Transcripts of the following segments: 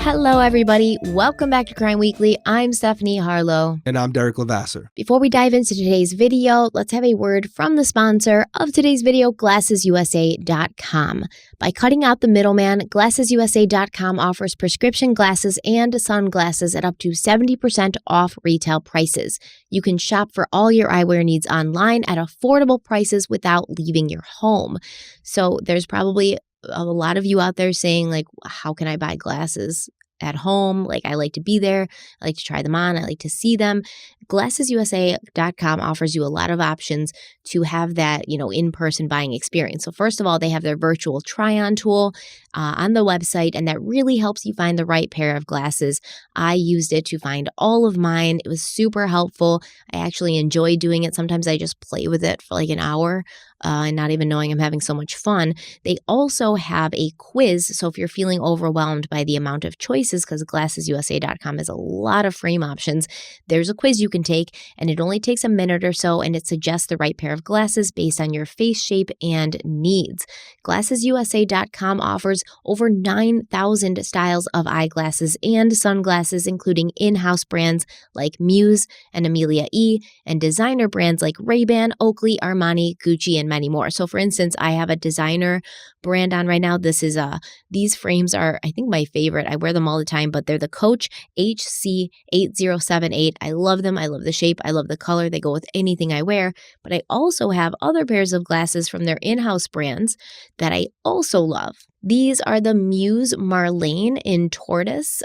Hello, everybody. Welcome back to Crime Weekly. I'm Stephanie Harlow. And I'm Derek Lavasser. Before we dive into today's video, let's have a word from the sponsor of today's video, GlassesUSA.com. By cutting out the middleman, GlassesUSA.com offers prescription glasses and sunglasses at up to 70% off retail prices. You can shop for all your eyewear needs online at affordable prices without leaving your home. So there's probably a lot of you out there saying, like, how can I buy glasses at home? Like, I like to be there. I like to try them on. I like to see them. GlassesUSA.com offers you a lot of options to have that, in-person buying experience. So first of all, they have their virtual try-on tool on the website, and that really helps you find the right pair of glasses. I used it to find all of mine. It was super helpful. I actually enjoy doing it. Sometimes I just play with it for like an hour. And not even knowing I'm having so much fun. They also have a quiz. So if you're feeling overwhelmed by the amount of choices, because GlassesUSA.com has a lot of frame options, there's a quiz you can take, and it only takes a minute or so, and it suggests the right pair of glasses based on your face shape and needs. GlassesUSA.com offers over 9,000 styles of eyeglasses and sunglasses, including in-house brands like Muse and Amelia E, and designer brands like Ray-Ban, Oakley, Armani, Gucci, and many more. So for instance, I have a designer brand on right now. These frames are, I think, my favorite. I wear them all the time, but they're the Coach HC8078. I love them. I love the shape. I love the color. They go with anything I wear. But I also have other pairs of glasses from their in-house brands that I also love. These are the Muse Marlene in Tortoise.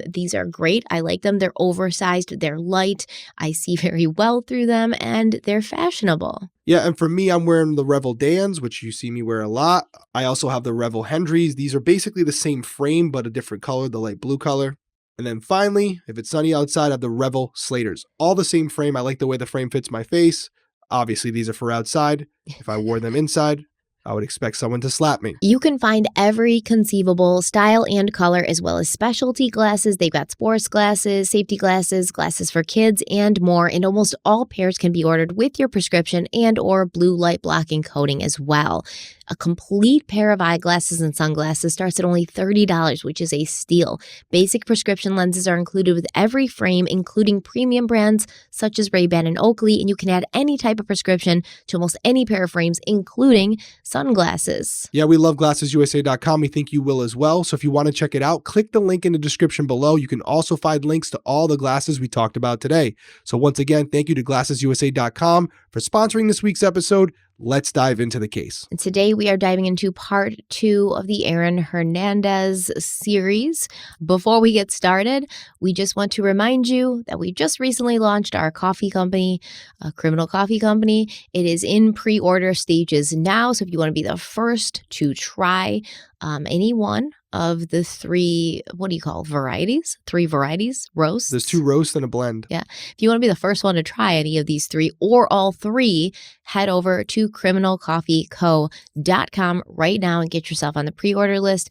These are great. I like them. They're oversized. They're light. I see very well through them, and they're fashionable. Yeah, and for me, I'm wearing the Revel Dans, which you see me wear a lot. I also have the Revel Hendrys. These are basically the same frame, but a different color, the light blue color. And then finally, if it's sunny outside, I have the Revel Slaters. All the same frame. I like the way the frame fits my face. Obviously, these are for outside. If I wore them inside, I would expect someone to slap me. You can find every conceivable style and color, as well as specialty glasses. They've got sports glasses, safety glasses, glasses for kids, and more. And almost all pairs can be ordered with your prescription and or blue light blocking coating as well. A complete pair of eyeglasses and sunglasses starts at only $30, which is a steal. Basic prescription lenses are included with every frame, including premium brands such as Ray-Ban and Oakley, and you can add any type of prescription to almost any pair of frames, including sunglasses. Yeah, we love GlassesUSA.com. We think you will as well. So if you want to check it out, click the link in the description below. You can also find links to all the glasses we talked about today. So once again, thank you to GlassesUSA.com for sponsoring this week's episode. Let's dive into the case. And today we are diving into part 2 of the Aaron Hernandez series. Before we get started, we just want to remind you that we just recently launched our coffee company, a criminal coffee company. It is in pre-order stages now. So if you want to be the first to try any one of the 3, varieties? 3 varieties, roasts? There's 2 roasts and a blend. Yeah. If you want to be the first one to try any of these 3 or all 3, head over to criminalcoffeeco.com right now and get yourself on the pre-order list.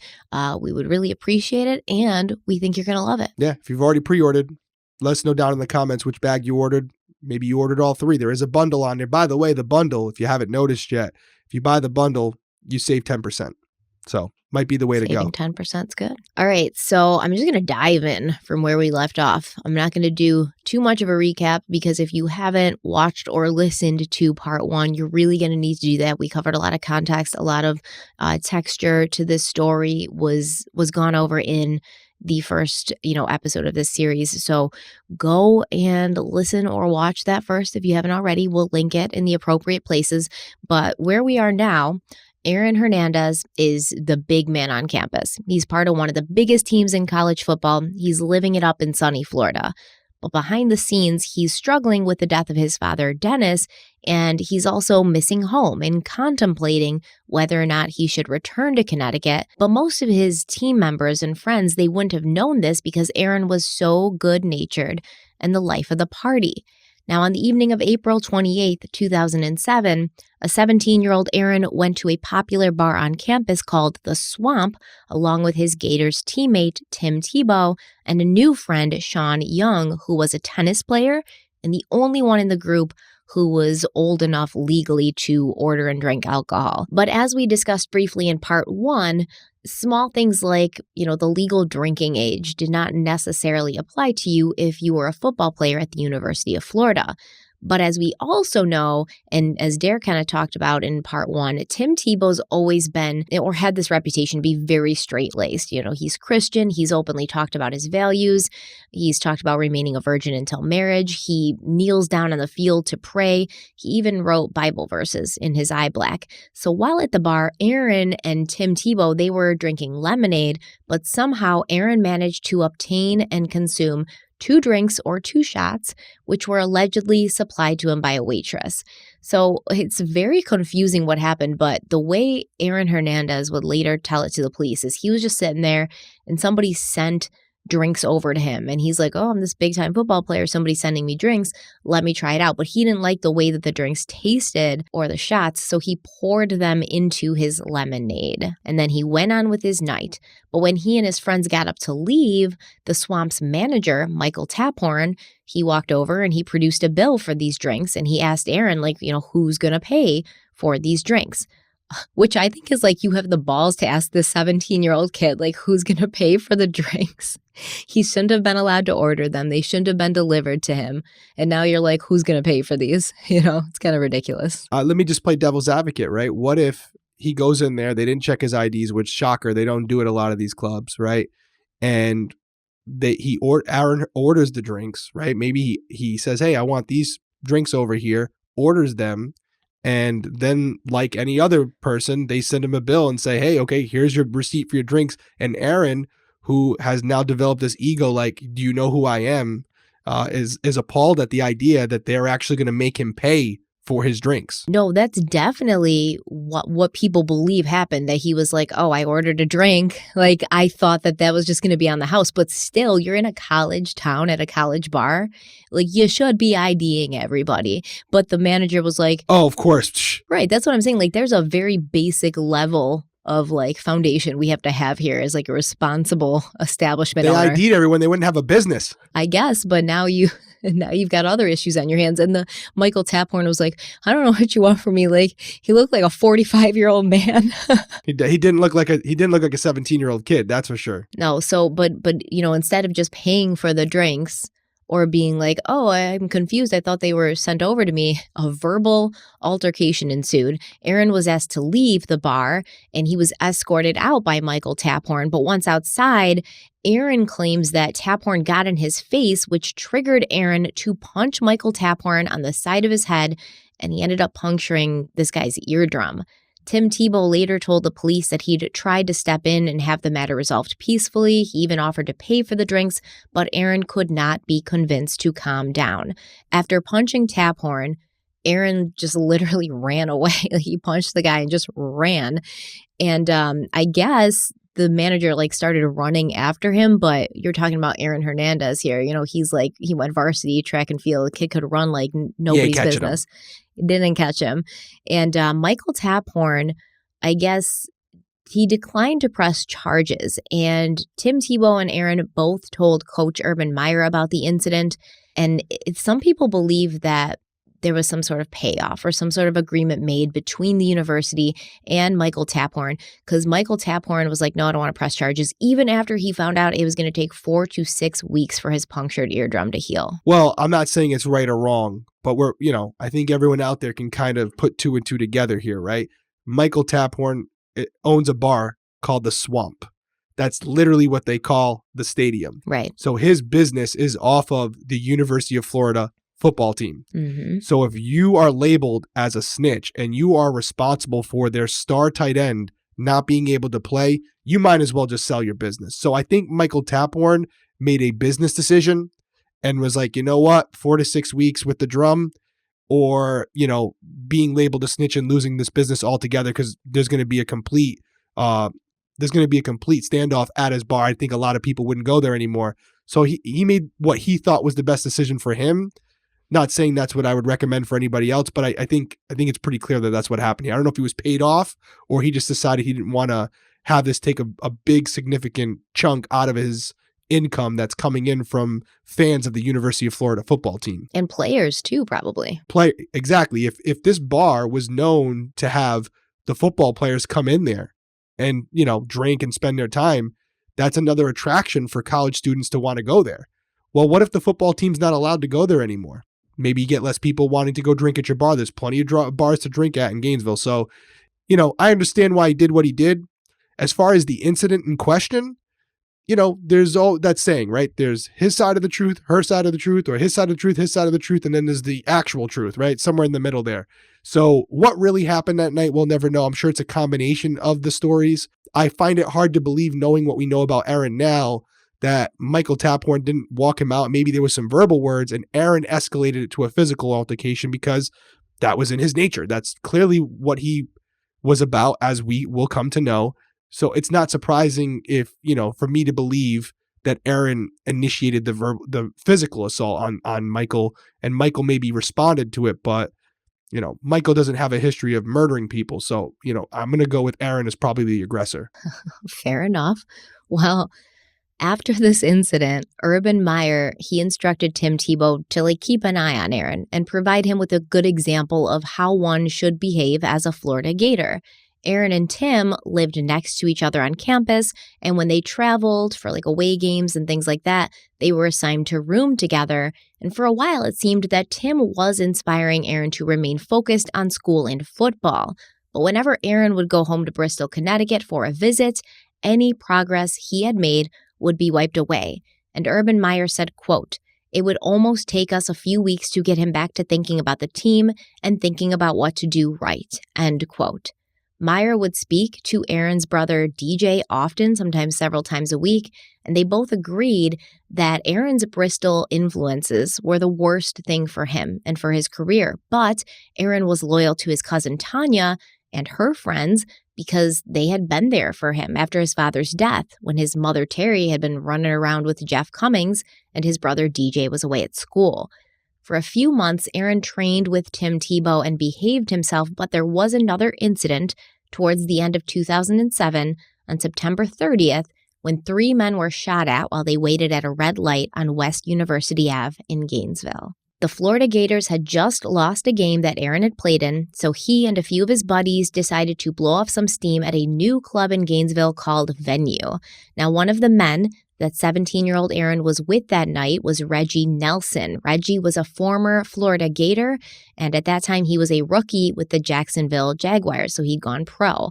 We would really appreciate it, and we think you're going to love it. Yeah. If you've already pre-ordered, let us know down in the comments which bag you ordered. Maybe you ordered all 3. There is a bundle on there. By the way, the bundle, if you haven't noticed yet, if you buy the bundle, you save 10%. So might be the way to go. 10% is good. All right. So I'm just going to dive in from where we left off. I'm not going to do too much of a recap because if you haven't watched or listened to part 1, you're really going to need to do that. We covered a lot of context, a lot of texture to this story was gone over in the first, episode of this series. So go and listen or watch that first if you haven't already. We'll link it in the appropriate places. But where we are now, Aaron Hernandez is the big man on campus. He's part of one of the biggest teams in college football. He's living it up in sunny Florida. But behind the scenes, he's struggling with the death of his father, Dennis, and he's also missing home and contemplating whether or not he should return to Connecticut. But most of his team members and friends, they wouldn't have known this because Aaron was so good-natured and the life of the party. Now, on the evening of April 28th, 2007, a 17-year-old Aaron went to a popular bar on campus called The Swamp, along with his Gators teammate, Tim Tebow, and a new friend, Sean Young, who was a tennis player and the only one in the group who was old enough legally to order and drink alcohol. But as we discussed briefly in part 1, Small things like, the legal drinking age did not necessarily apply to you if you were a football player at the University of Florida. But as we also know, and as Dare kind of talked about in part one, Tim Tebow's always been or had this reputation to be very straight-laced. He's Christian. He's openly talked about his values. He's talked about remaining a virgin until marriage. He kneels down on the field to pray. He even wrote Bible verses in his eye black. So while at the bar, Aaron and Tim Tebow, they were drinking lemonade, but somehow Aaron managed to obtain and consume 2 drinks or 2 shots, which were allegedly supplied to him by a waitress. So it's very confusing what happened, but the way Aaron Hernandez would later tell it to the police is he was just sitting there and somebody sent drinks over to him. And he's like, oh, I'm this big time football player. Somebody's sending me drinks. Let me try it out. But he didn't like the way that the drinks tasted or the shots. So he poured them into his lemonade. And then he went on with his night. But when he and his friends got up to leave, the Swamp's manager, Michael Taphorn, he walked over and he produced a bill for these drinks. And he asked Aaron, who's going to pay for these drinks? Which I think is you have the balls to ask this 17-year-old kid, who's going to pay for the drinks? He shouldn't have been allowed to order them. They shouldn't have been delivered to him. And now you're like, who's going to pay for these? It's kind of ridiculous. Let me just play devil's advocate, right? What if he goes in there, they didn't check his IDs, which, shocker, they don't do it at a lot of these clubs, right? And Aaron orders the drinks, right? Maybe he says, hey, I want these drinks over here, orders them. And then, like any other person, they send him a bill and say, hey, okay, here's your receipt for your drinks. And Aaron, who has now developed this ego, do you know who I am, is appalled at the idea that they're actually going to make him pay for his drinks. No, that's definitely what people believe happened, that he was like, oh, I ordered a drink. I thought that was just going to be on the house. But still, you're in a college town at a college bar. You should be IDing everybody. But the manager was like, oh, of course. Right. That's what I'm saying. there's a very basic level of foundation we have to have here as a responsible establishment owner. They ID'd everyone. They wouldn't have a business. I guess. But now you've got other issues on your hands. And the Michael Taphorn was like, I don't know what you want from me. He looked like a 45-year-old man. He didn't look like a 17-year-old kid. That's for sure. No. So, but instead of just paying for the drinks or being like, oh, I'm confused, I thought they were sent over to me, a verbal altercation ensued. Aaron was asked to leave the bar and he was escorted out by Michael Taphorn. But once outside, Aaron claims that Taphorn got in his face, which triggered Aaron to punch Michael Taphorn on the side of his head, and he ended up puncturing this guy's eardrum. Tim Tebow later told the police that he'd tried to step in and have the matter resolved peacefully. He even offered to pay for the drinks, but Aaron could not be convinced to calm down. After punching Taphorn, Aaron just literally ran away. He punched the guy and just ran. And I guess the manager started running after him, but you're talking about Aaron Hernandez here. He's he went varsity track and field. The kid could run like nobody's business. Didn't catch him. And Michael Taphorn, I guess he declined to press charges. And Tim Tebow and Aaron both told Coach Urban Meyer about the incident. And some people believe that there was some sort of payoff or some sort of agreement made between the university and Michael Taphorn, because Michael Taphorn was like, no, I don't want to press charges, even after he found out it was going to take 4 to 6 weeks for his punctured eardrum to heal. Well, I'm not saying it's right or wrong, but I think everyone out there can kind of put 2 and 2 together here, right? Michael Taphorn owns a bar called The Swamp. That's literally what they call the stadium. Right. So his business is off of the University of Florida football team. Mm-hmm. So if you are labeled as a snitch and you are responsible for their star tight end not being able to play, you might as well just sell your business. So I think Michael Taphorn made a business decision and was like, you know what, 4 to 6 weeks with the drum, or, being labeled a snitch and losing this business altogether, because there's going to be a complete standoff at his bar. I think a lot of people wouldn't go there anymore. So he made what he thought was the best decision for him. Not saying that's what I would recommend for anybody else, but I think it's pretty clear that that's what happened here. I don't know if he was paid off or he just decided he didn't want to have this take a big significant chunk out of his income that's coming in from fans of the University of Florida football team. And players too, probably. Exactly. If this bar was known to have the football players come in there and, drink and spend their time, that's another attraction for college students to want to go there. Well, what if the football team's not allowed to go there anymore? Maybe you get less people wanting to go drink at your bar. There's plenty of bars to drink at in Gainesville. So, I understand why he did what he did. As far as the incident in question, there's all that saying, right? There's his side of the truth, her side of the truth, or his side of the truth, his side of the truth, and then there's the actual truth, right? Somewhere in the middle there. So what really happened that night, we'll never know. I'm sure it's a combination of the stories. I find it hard to believe, knowing what we know about Aaron now, that Michael Taphorn didn't walk him out. Maybe there was some verbal words and Aaron escalated it to a physical altercation because that was in his nature. That's clearly what he was about, as we will come to know. So it's not surprising if, for me to believe that Aaron initiated the physical assault on Michael, and Michael maybe responded to it, but, Michael doesn't have a history of murdering people. So, I'm going to go with Aaron as probably the aggressor. Fair enough. Well, after this incident, Urban Meyer, he instructed Tim Tebow to keep an eye on Aaron and provide him with a good example of how one should behave as a Florida Gator. Aaron and Tim lived next to each other on campus, and when they traveled for away games and things like that, they were assigned to room together. And for a while, it seemed that Tim was inspiring Aaron to remain focused on school and football. But whenever Aaron would go home to Bristol, Connecticut for a visit, any progress he had made would be wiped away. And Urban Meyer said, quote, "It would almost take us a few weeks to get him back to thinking about the team and thinking about what to do right," end quote. Meyer would speak to Aaron's brother DJ often, sometimes several times a week, and they both agreed that Aaron's Bristol influences were the worst thing for him and for his career. But Aaron was loyal to his cousin Tanya and her friends because they had been there for him after his father's death, when his mother Terry had been running around with Jeff Cummings and his brother DJ was away at school. For a few months, Aaron trained with Tim Tebow and behaved himself, but there was another incident towards the end of 2007 on September 30th when 3 men were shot at while they waited at a red light on West University Ave in Gainesville. The Florida Gators had just lost a game that Aaron had played in, so he and a few of his buddies decided to blow off some steam at a new club in Gainesville called Venue. Now, one of the men that 17-year-old Aaron was with that night was Reggie Nelson. Reggie was a former Florida Gator, and at that time he was a rookie with the Jacksonville Jaguars, so he'd gone pro.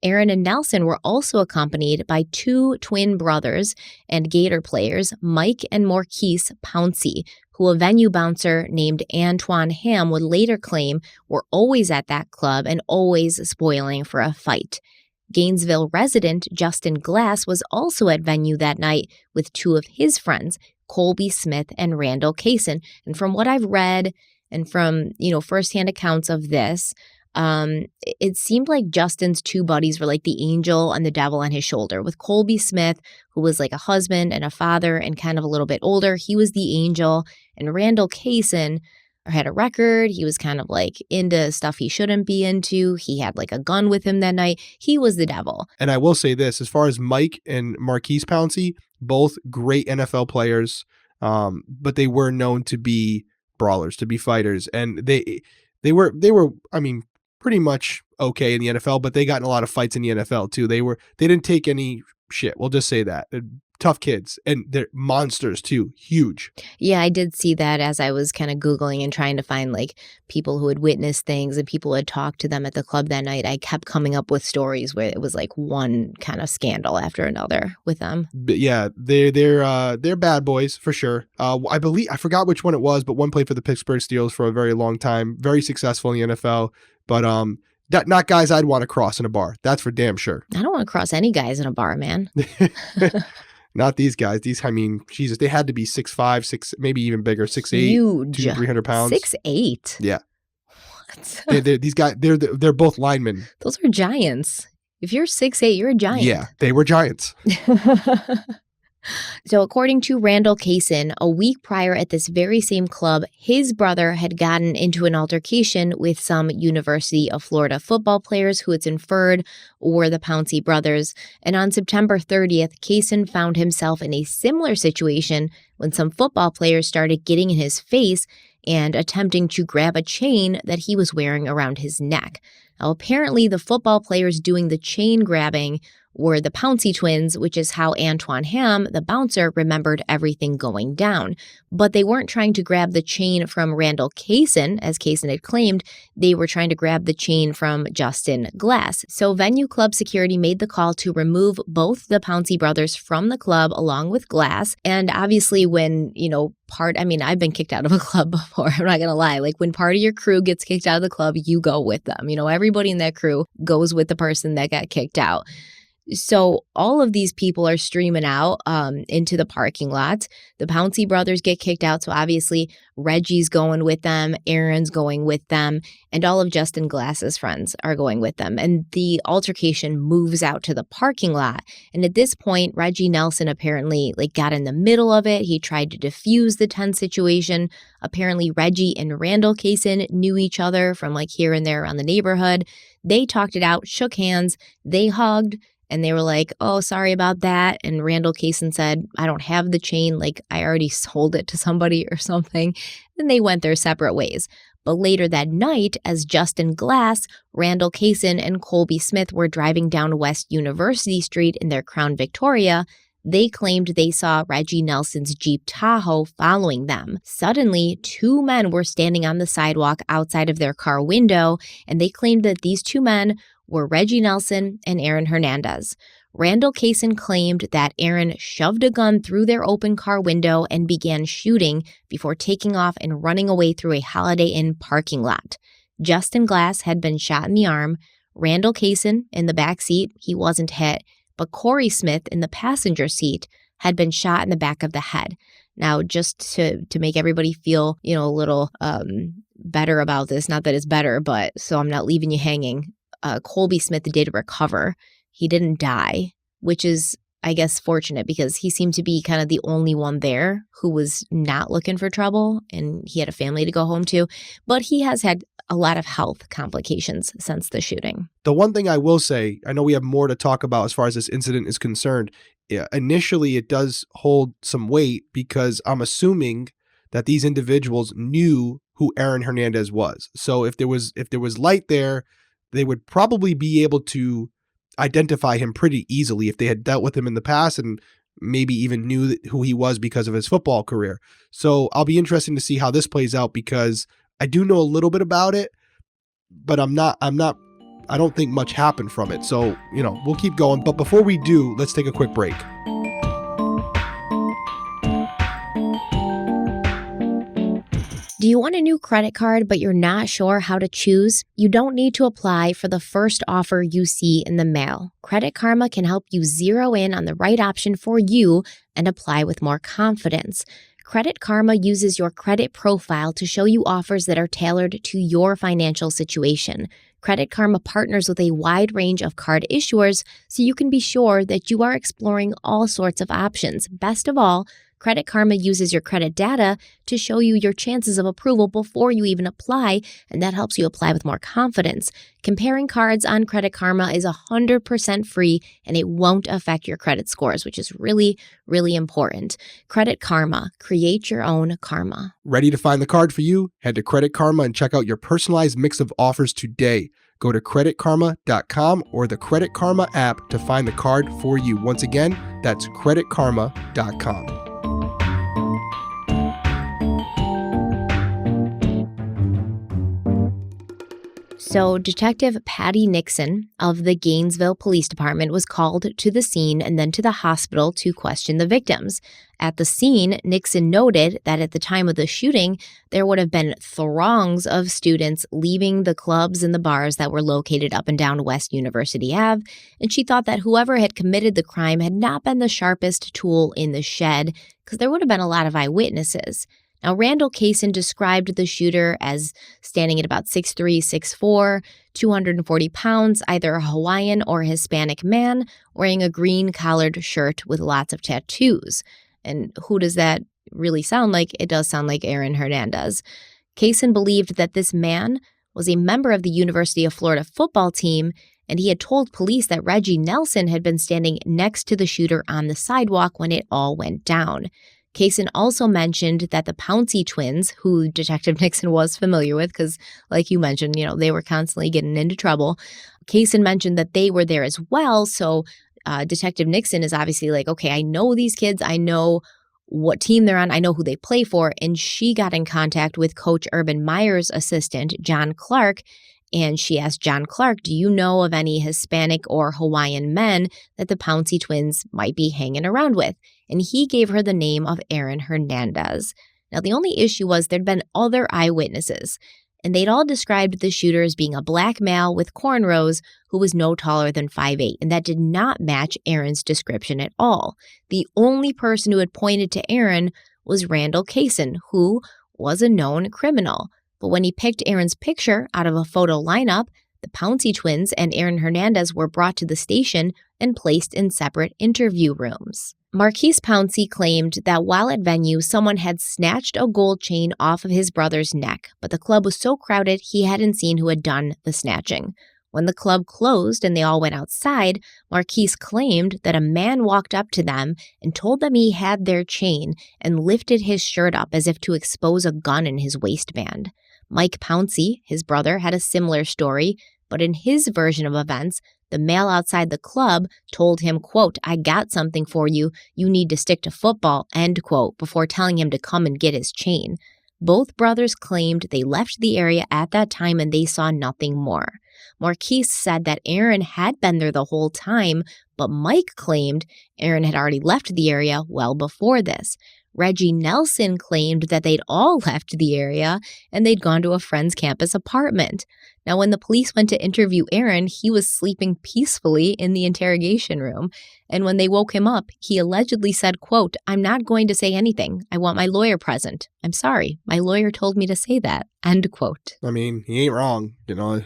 Aaron and Nelson were also accompanied by 2 twin brothers and Gator players, Mike and Maurice Pouncey, who a Venue bouncer named Antoine Ham would later claim were always at that club and always spoiling for a fight. Gainesville resident Justin Glass was also at Venue that night with 2 of his friends, Colby Smith and Randall Kaysen. And from what I've read and from, firsthand accounts of this, it seemed like Justin's 2 buddies were like the angel and the devil on his shoulder. With Colby Smith, who was like a husband and a father and kind of a little bit older, he was the angel. And Randall Kaysen had a record. He was kind of into stuff he shouldn't be into. He had a gun with him that night. He was the devil. And I will say this, as far as Mike and Maurice Pouncey, both great NFL players, but they were known to be brawlers, to be fighters. And they were, pretty much okay in the NFL, but they got in a lot of fights in the NFL too. They didn't take any shit. We'll just say that. They're tough kids, and they're monsters too. Huge. Yeah, I did see that as I was kind of Googling and trying to find people who had witnessed things and people who had talked to them at the club that night. I kept coming up with stories where it was one kind of scandal after another with them. But yeah, they're bad boys for sure. I forgot which one it was, but one played for the Pittsburgh Steelers for a very long time, very successful in the NFL. But not guys I'd want to cross in a bar. That's for damn sure. I don't want to cross any guys in a bar, man. Not these guys. Jesus, they had to be 6'5", 6, maybe even bigger, 6'8", huge, 200-300 pounds. 6'8". Yeah. What? These guys, they're both linemen. Those are giants. If you're 6'8", you're a giant. Yeah, they were giants. So according to Randall Kaysen, a week prior at this very same club, his brother had gotten into an altercation with some University of Florida football players who it's inferred were the Pouncey brothers. And on September 30th, Kaysen found himself in a similar situation when some football players started getting in his face and attempting to grab a chain that he was wearing around his neck. Now, apparently, the football players doing the chain grabbing were the Pouncey twins, which is how Antoine Ham, the bouncer, remembered everything going down. But they weren't trying to grab the chain from Randall Kaysen, as Kaysen had claimed. They were trying to grab the chain from Justin Glass. So venue club security made the call to remove both the Pouncey brothers from the club along with Glass. And obviously when, I've been kicked out of a club before, I'm not going to lie. Like when part of your crew gets kicked out of the club, you go with them. Everybody in that crew goes with the person that got kicked out. So all of these people are streaming out into the parking lot. The Pouncey brothers get kicked out. So obviously Reggie's going with them. Aaron's going with them. And all of Justin Glass's friends are going with them. And the altercation moves out to the parking lot. And at this point, Reggie Nelson apparently got in the middle of it. He tried to defuse the tense situation. Apparently Reggie and Randall Kaysen knew each other from here and there around the neighborhood. They talked it out, shook hands, they hugged. And they were like, oh, sorry about that. And Randall Kaysen said, I don't have the chain. I already sold it to somebody or something. And they went their separate ways. But later that night, as Justin Glass, Randall Kaysen, and Colby Smith were driving down West University Street in their Crown Victoria, they claimed they saw Reggie Nelson's Jeep Tahoe following them. Suddenly, two men were standing on the sidewalk outside of their car window, and they claimed that these two men were Reggie Nelson and Aaron Hernandez. Randall Kaysen claimed that Aaron shoved a gun through their open car window and began shooting before taking off and running away through a Holiday Inn parking lot. Justin Glass had been shot in the arm. Randall Kaysen in the back seat, he wasn't hit, but Corey Smith in the passenger seat had been shot in the back of the head. Now, just to make everybody feel, a little better about this, not that it's better, but so I'm not leaving you hanging, Colby Smith did recover. He didn't die, which is, I guess, fortunate because he seemed to be kind of the only one there who was not looking for trouble, and he had a family to go home to. But he has had a lot of health complications since the shooting. The one thing I will say, I know we have more to talk about as far as this incident is concerned. Initially, it does hold some weight because I'm assuming that these individuals knew who Aaron Hernandez was. So if there was light there, they would probably be able to identify him pretty easily if they had dealt with him in the past and maybe even knew who he was because of his football career. So I'll be interested to see how this plays out because I do know a little bit about it, but I don't think much happened from it. So, we'll keep going. But before we do, let's take a quick break. Do you want a new credit card, but you're not sure how to choose? You don't need to apply for the first offer you see in the mail. Credit Karma can help you zero in on the right option for you and apply with more confidence. Credit Karma uses your credit profile to show you offers that are tailored to your financial situation. Credit Karma partners with a wide range of card issuers so you can be sure that you are exploring all sorts of options. Best of all, Credit Karma uses your credit data to show you your chances of approval before you even apply, and that helps you apply with more confidence. Comparing cards on Credit Karma is 100% free, and it won't affect your credit scores, which is really, really important. Credit Karma. Create your own karma. Ready to find the card for you? Head to Credit Karma and check out your personalized mix of offers today. Go to creditkarma.com or the Credit Karma app to find the card for you. Once again, that's creditkarma.com. So Detective Patty Nixon of the Gainesville Police Department was called to the scene and then to the hospital to question the victims. At the scene, Nixon noted that at the time of the shooting, there would have been throngs of students leaving the clubs and the bars that were located up and down West University Ave, and she thought that whoever had committed the crime had not been the sharpest tool in the shed because there would have been a lot of eyewitnesses. Now, Randall Kaysen described the shooter as standing at about 6'3", 6'4", 240 pounds, either a Hawaiian or Hispanic man, wearing a green collared shirt with lots of tattoos. And who does that really sound like? It does sound like Aaron Hernandez. Kaysen believed that this man was a member of the University of Florida football team, and he had told police that Reggie Nelson had been standing next to the shooter on the sidewalk when it all went down. Kaysen also mentioned that the Pouncey twins, who Detective Nixon was familiar with, because like you mentioned, they were constantly getting into trouble. Kaysen mentioned that they were there as well. So Detective Nixon is obviously like, okay, I know these kids. I know what team they're on. I know who they play for. And she got in contact with Coach Urban Meyer's assistant, John Clark. And she asked John Clark, do you know of any Hispanic or Hawaiian men that the Pouncey twins might be hanging around with? And he gave her the name of Aaron Hernandez. Now, the only issue was there'd been other eyewitnesses, and they'd all described the shooter as being a black male with cornrows who was no taller than 5'8", and that did not match Aaron's description at all. The only person who had pointed to Aaron was Randall Kaysen, who was a known criminal. But when he picked Aaron's picture out of a photo lineup, the Pouncey twins and Aaron Hernandez were brought to the station and placed in separate interview rooms. Marquise Pouncey claimed that while at venue, someone had snatched a gold chain off of his brother's neck, but the club was so crowded he hadn't seen who had done the snatching. When the club closed and they all went outside, Marquise claimed that a man walked up to them and told them he had their chain and lifted his shirt up as if to expose a gun in his waistband. Mike Pouncey, his brother, had a similar story, but in his version of events, the male outside the club told him, quote, I got something for you. You need to stick to football, end quote, before telling him to come and get his chain. Both brothers claimed they left the area at that time and they saw nothing more. Marquise said that Aaron had been there the whole time, but Mike claimed Aaron had already left the area well before this. Reggie Nelson claimed that they'd all left the area and they'd gone to a friend's campus apartment. Now, when the police went to interview Aaron, he was sleeping peacefully in the interrogation room. And when they woke him up, he allegedly said, quote, I'm not going to say anything. I want my lawyer present. I'm sorry. My lawyer told me to say that, end quote. I mean, he ain't wrong,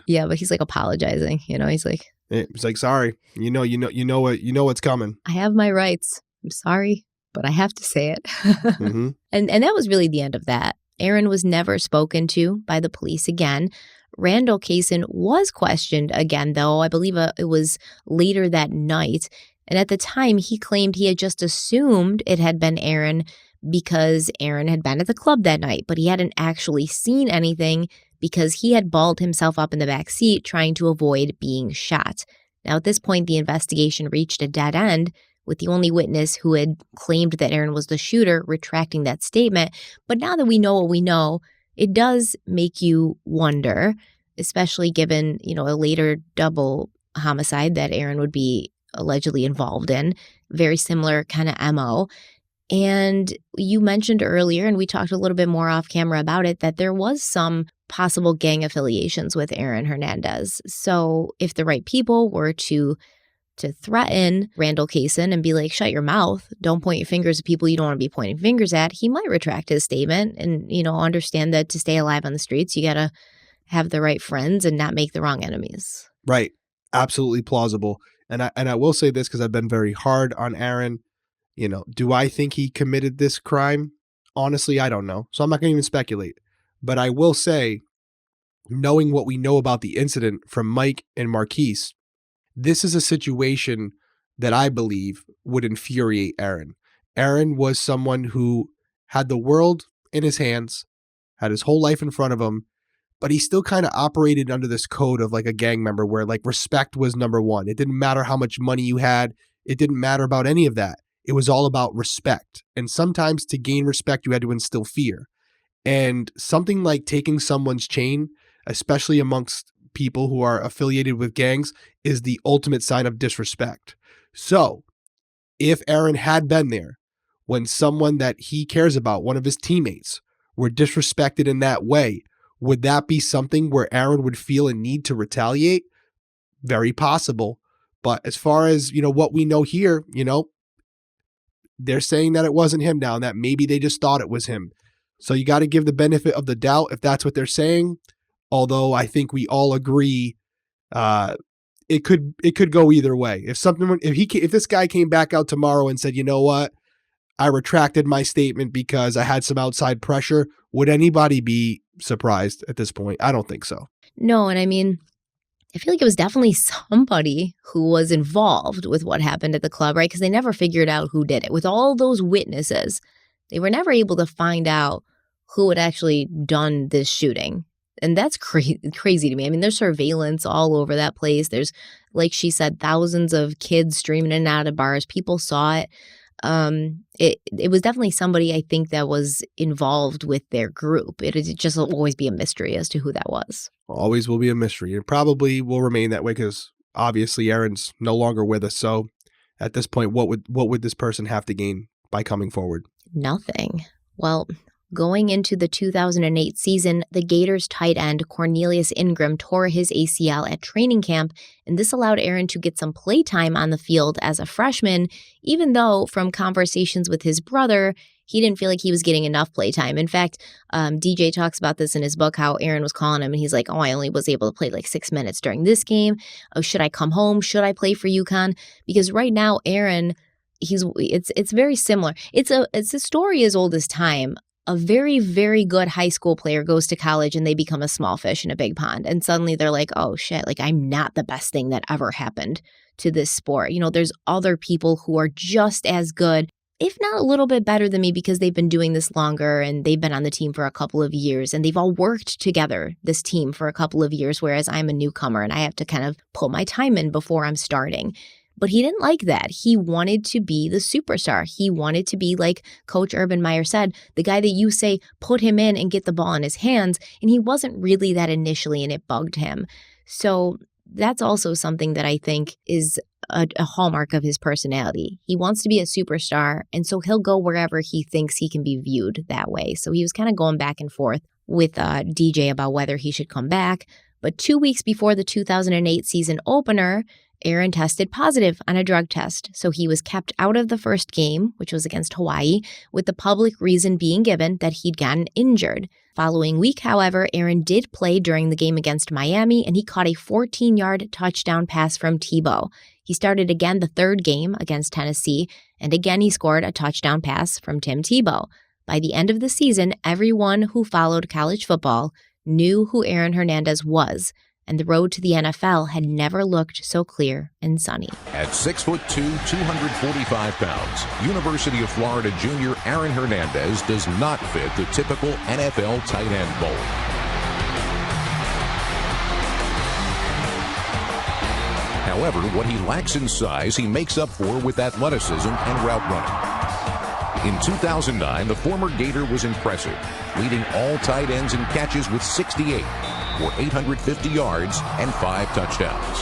Yeah, but he's like apologizing. He's like, it's like, sorry, you know what's coming. I have my rights. I'm sorry, but I have to say it. Mm-hmm. And that was really the end of that. Aaron was never spoken to by the police again. Randall Kaysen was questioned again, though. I believe it was later that night. And at the time, he claimed he had just assumed it had been Aaron because Aaron had been at the club that night, but he hadn't actually seen anything because he had balled himself up in the back seat trying to avoid being shot. Now, at this point, the investigation reached a dead end, with the only witness who had claimed that Aaron was the shooter retracting that statement. But now that we know what we know, it does make you wonder, especially given, a later double homicide that Aaron would be allegedly involved in, very similar kind of MO. And you mentioned earlier, and we talked a little bit more off camera about it, that there was some possible gang affiliations with Aaron Hernandez. So if the right people were to threaten Randall Kaysen and be like, shut your mouth, don't point your fingers at people you don't want to be pointing fingers at, he might retract his statement and, understand that to stay alive on the streets, you got to have the right friends and not make the wrong enemies. Right. Absolutely plausible. And I will say this because I've been very hard on Aaron. Do I think he committed this crime? Honestly, I don't know. So I'm not going to even speculate. But I will say, knowing what we know about the incident from Mike and Marquise, this is a situation that I believe would infuriate Aaron. Aaron was someone who had the world in his hands, had his whole life in front of him, but he still kind of operated under this code of like a gang member where like respect was number one. It didn't matter how much money you had. It didn't matter about any of that. It was all about respect. And sometimes to gain respect, you had to instill fear. And something like taking someone's chain, especially amongst people who are affiliated with gangs, is the ultimate sign of disrespect. So if Aaron had been there when someone that he cares about, one of his teammates, were disrespected in that way, would that be something where Aaron would feel a need to retaliate? Very possible. But as far as, what we know here, they're saying that it wasn't him now, and that maybe they just thought it was him. So you got to give the benefit of the doubt if that's what they're saying. Although I think we all agree, it could go either way. If this guy came back out tomorrow and said, you know what, I retracted my statement because I had some outside pressure, would anybody be surprised at this point? I don't think so. No, and I mean, I feel like it was definitely somebody who was involved with what happened at the club, right? Because they never figured out who did it. With all those witnesses, they were never able to find out who had actually done this shooting. And that's crazy to me. I mean, there's surveillance all over that place. There's, like she said, thousands of kids streaming in and out of bars. People saw it. It was definitely somebody, I think, that was involved with their group. It just will always be a mystery as to who that was. Always will be a mystery. It probably will remain that way because obviously Aaron's no longer with us. So at this point, what would this person have to gain by coming forward? Nothing. Well, going into the 2008 season, the Gators tight end Cornelius Ingram tore his ACL at training camp, and this allowed Aaron to get some playtime on the field as a freshman, even though from conversations with his brother, he didn't feel like he was getting enough playtime. In fact, DJ talks about this in his book, how Aaron was calling him, and he's like, I only was able to play like 6 minutes during this game. Oh, should I come home? Should I play for UConn? Because right now, Aaron, it's very similar. It's a story as old as time. A very, very good high school player goes to college and they become a small fish in a big pond. And suddenly they're like, oh shit, like I'm not the best thing that ever happened to this sport. There's other people who are just as good, if not a little bit better than me, because they've been doing this longer and they've been on the team for a couple of years and they've all worked together, this team, for a couple of years, whereas I'm a newcomer and I have to kind of put my time in before I'm starting. But he didn't like that. He wanted to be the superstar. He wanted to be, like Coach Urban Meyer said, the guy that you say, put him in and get the ball in his hands. And he wasn't really that initially, and it bugged him. So that's also something that I think is a hallmark of his personality. He wants to be a superstar, and so he'll go wherever he thinks he can be viewed that way. So he was kind of going back and forth with DJ about whether he should come back. But 2 weeks before the 2008 season opener, Aaron tested positive on a drug test, so he was kept out of the first game, which was against Hawaii, with the public reason being given that he'd gotten injured. Following week, however, Aaron did play during the game against Miami, and he caught a 14-yard touchdown pass from Tebow. He started again the third game against Tennessee, and again he scored a touchdown pass from Tim Tebow. By the end of the season, everyone who followed college football knew who Aaron Hernandez was, and the road to the NFL had never looked so clear and sunny. At 6'2", 245 pounds, University of Florida junior Aaron Hernandez does not fit the typical NFL tight end mold. However, what he lacks in size, he makes up for with athleticism and route running. In 2009, the former Gator was impressive, leading all tight ends in catches with 68. For 850 yards and 5 touchdowns.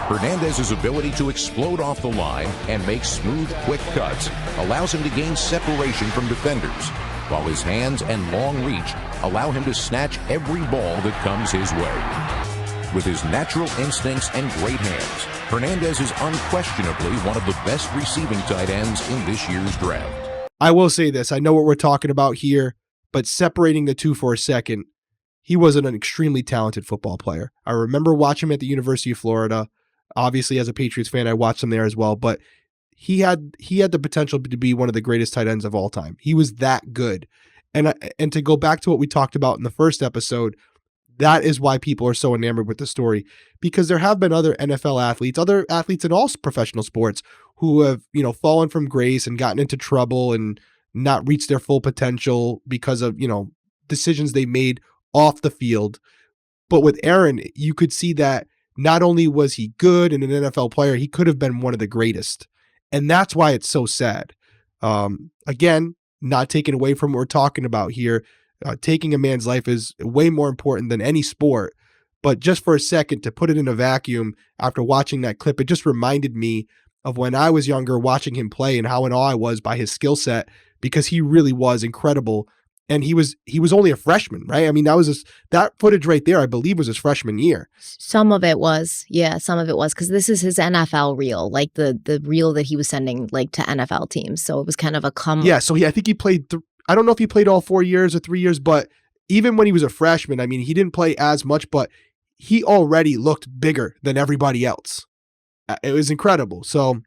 Hernandez's ability to explode off the line and make smooth, quick cuts allows him to gain separation from defenders, while his hands and long reach allow him to snatch every ball that comes his way. With his natural instincts and great hands, Hernandez is unquestionably one of the best receiving tight ends in this year's draft. I will say this. I know what we're talking about here, but separating the two for a second, he was an extremely talented football player. I remember watching him at the University of Florida. Obviously, as a Patriots fan, I watched him there as well, but he had the potential to be one of the greatest tight ends of all time. He was that good. And to go back to what we talked about in the first episode, that is why people are so enamored with the story, because there have been other NFL athletes, other athletes in all professional sports who have, fallen from grace and gotten into trouble and not reached their full potential because of, decisions they made off the field. But with Aaron, you could see that not only was he good and an NFL player, he could have been one of the greatest. And that's why it's so sad. Again, not taking away from what we're talking about here. Taking a man's life is way more important than any sport. But just for a second, to put it in a vacuum after watching that clip, it just reminded me of when I was younger watching him play and how in awe I was by his skill set, because he really was incredible. And he was only a freshman, right? I mean, that footage right there, I believe, was his freshman year. Some of it was, because this is his NFL reel, like the reel that he was sending like to NFL teams. So it was kind of a Yeah, so I think he played. I don't know if he played all 4 years or 3 years, but even when he was a freshman, I mean, he didn't play as much, but he already looked bigger than everybody else. It was incredible. So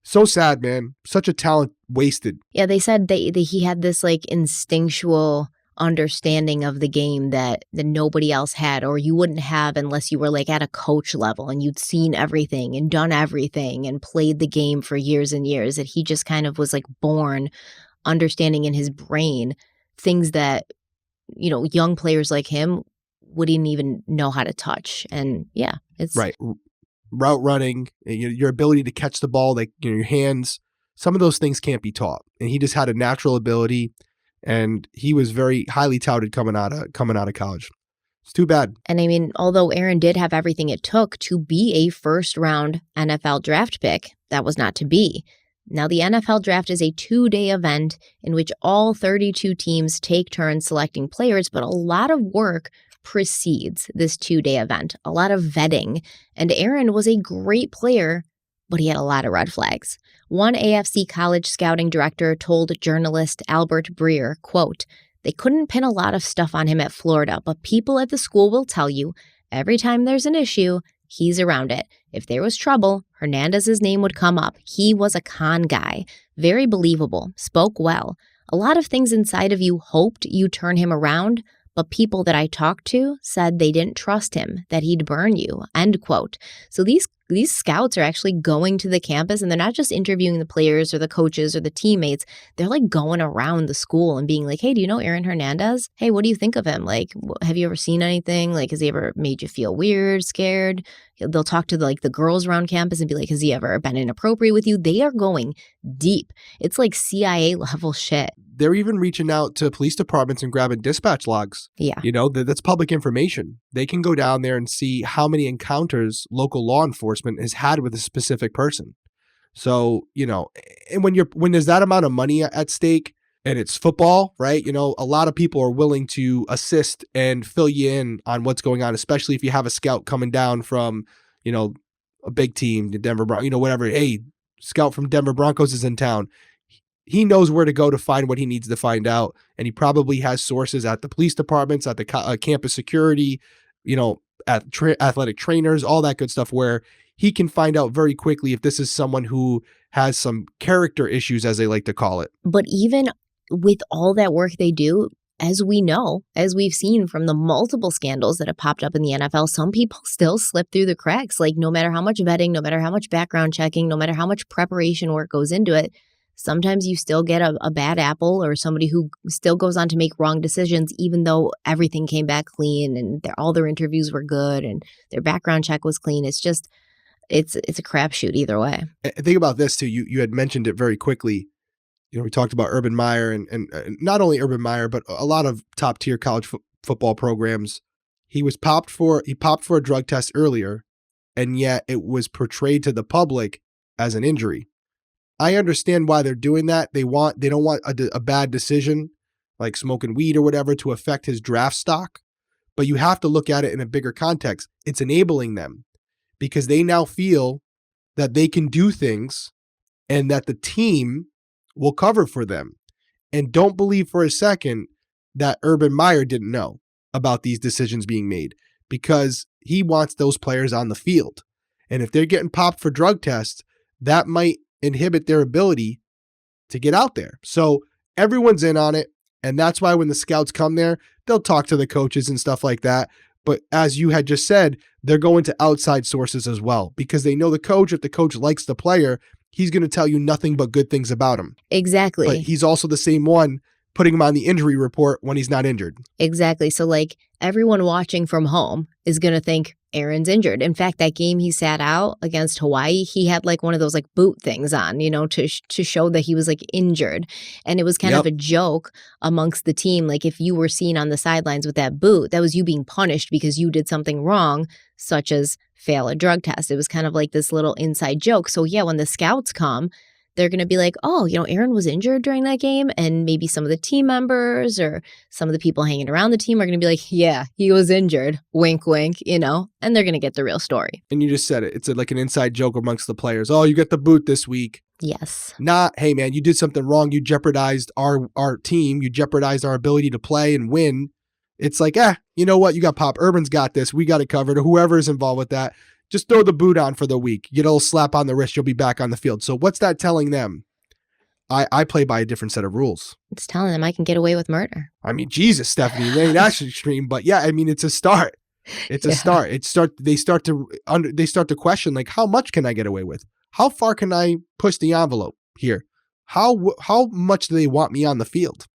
sad, man. Such a talent wasted. Yeah, they said that he had this like instinctual understanding of the game that nobody else had, or you wouldn't have unless you were like at a coach level and you'd seen everything and done everything and played the game for years and years, that he just kind of was like born understanding in his brain things that, young players like him wouldn't even know how to touch. And yeah, it's right. Route running, your ability to catch the ball, like your hands, some of those things can't be taught. And he just had a natural ability, and he was very highly touted coming out of college. It's too bad. And I mean, although Aaron did have everything it took to be a first-round NFL draft pick, that was not to be. Now, the NFL draft is a 2-day event in which all 32 teams take turns selecting players, but a lot of work precedes this 2-day event, a lot of vetting. And Aaron was a great player, but he had a lot of red flags. One AFC college scouting director told journalist Albert Breer, quote, "They couldn't pin a lot of stuff on him at Florida, but people at the school will tell you, every time there's an issue, he's around it. If there was trouble, Hernandez's name would come up. He was a con guy. Very believable. Spoke well. A lot of things inside of you hoped you'd turn him around, but people that I talked to said they didn't trust him, that he'd burn you," end quote. So these scouts are actually going to the campus, and they're not just interviewing the players or the coaches or the teammates. They're like going around the school and being like, "Hey, do you know Aaron Hernandez? Hey, what do you think of him? Like, have you ever seen anything? Like, has he ever made you feel weird, scared?" They'll talk to the girls around campus and be like, "Has he ever been inappropriate with you?" They are going deep. It's like CIA level shit. They're even reaching out to police departments and grabbing dispatch logs. Yeah. That's public information. They can go down there and see how many encounters local law enforcement has had with a specific person. So, and when there's that amount of money at stake and it's football, right? A lot of people are willing to assist and fill you in on what's going on, especially if you have a scout coming down from, a big team, the Denver Broncos, whatever. Hey, scout from Denver Broncos is in town. He knows where to go to find what he needs to find out. And he probably has sources at the police departments, at the campus security, at athletic trainers, all that good stuff, where he can find out very quickly if this is someone who has some character issues, as they like to call it. But even with all that work they do, as we know, as we've seen from the multiple scandals that have popped up in the NFL, some people still slip through the cracks. Like, no matter how much vetting, no matter how much background checking, no matter how much preparation work goes into it, sometimes you still get a bad apple or somebody who still goes on to make wrong decisions, even though everything came back clean and all their interviews were good and their background check was clean. It's just, it's a crapshoot either way. Think about this too. You had mentioned it very quickly. We talked about Urban Meyer and not only Urban Meyer, but a lot of top tier college football programs. He popped for a drug test earlier, and yet it was portrayed to the public as an injury. I understand why they're doing that. They don't want a bad decision, like smoking weed or whatever, to affect his draft stock. But you have to look at it in a bigger context. It's enabling them because they now feel that they can do things and that the team will cover for them. And don't believe for a second that Urban Meyer didn't know about these decisions being made, because he wants those players on the field. And if they're getting popped for drug tests, that might inhibit their ability to get out there. So everyone's in on it. And that's why when the scouts come there, they'll talk to the coaches and stuff like that. But as you had just said, they're going to outside sources as well, because they know the coach, if the coach likes the player, he's going to tell you nothing but good things about him. Exactly. But he's also the same one putting him on the injury report when he's not injured. Exactly. So everyone watching from home is going to think Aaron's injured. In fact, that game he sat out against Hawaii, he had one of those boot things on, to show that he was injured. And it was kind of a joke amongst the team. If you were seen on the sidelines with that boot, that was you being punished because you did something wrong, such as fail a drug test. It was kind of like this little inside joke. So yeah, when the scouts come, they're going to be like, oh, Aaron was injured during that game. And maybe some of the team members or some of the people hanging around the team are going to be like, yeah, he was injured. Wink, wink, and they're going to get the real story. And you just said it. It's like an inside joke amongst the players. Oh, you got the boot this week. Yes. Not, hey, man, you did something wrong. You jeopardized our team. You jeopardized our ability to play and win. It's like, you know what? You got Pop. Urban's got this. We got it covered. Whoever is involved with that. Just throw the boot on for the week. Get a little slap on the wrist. You'll be back on the field. So what's that telling them? I play by a different set of rules. It's telling them I can get away with murder. I mean, Jesus, Stephanie, they ain't actually extreme, but yeah, I mean, it's a start. It's a start. They start to question, how much can I get away with? How far can I push the envelope here? how much do they want me on the field?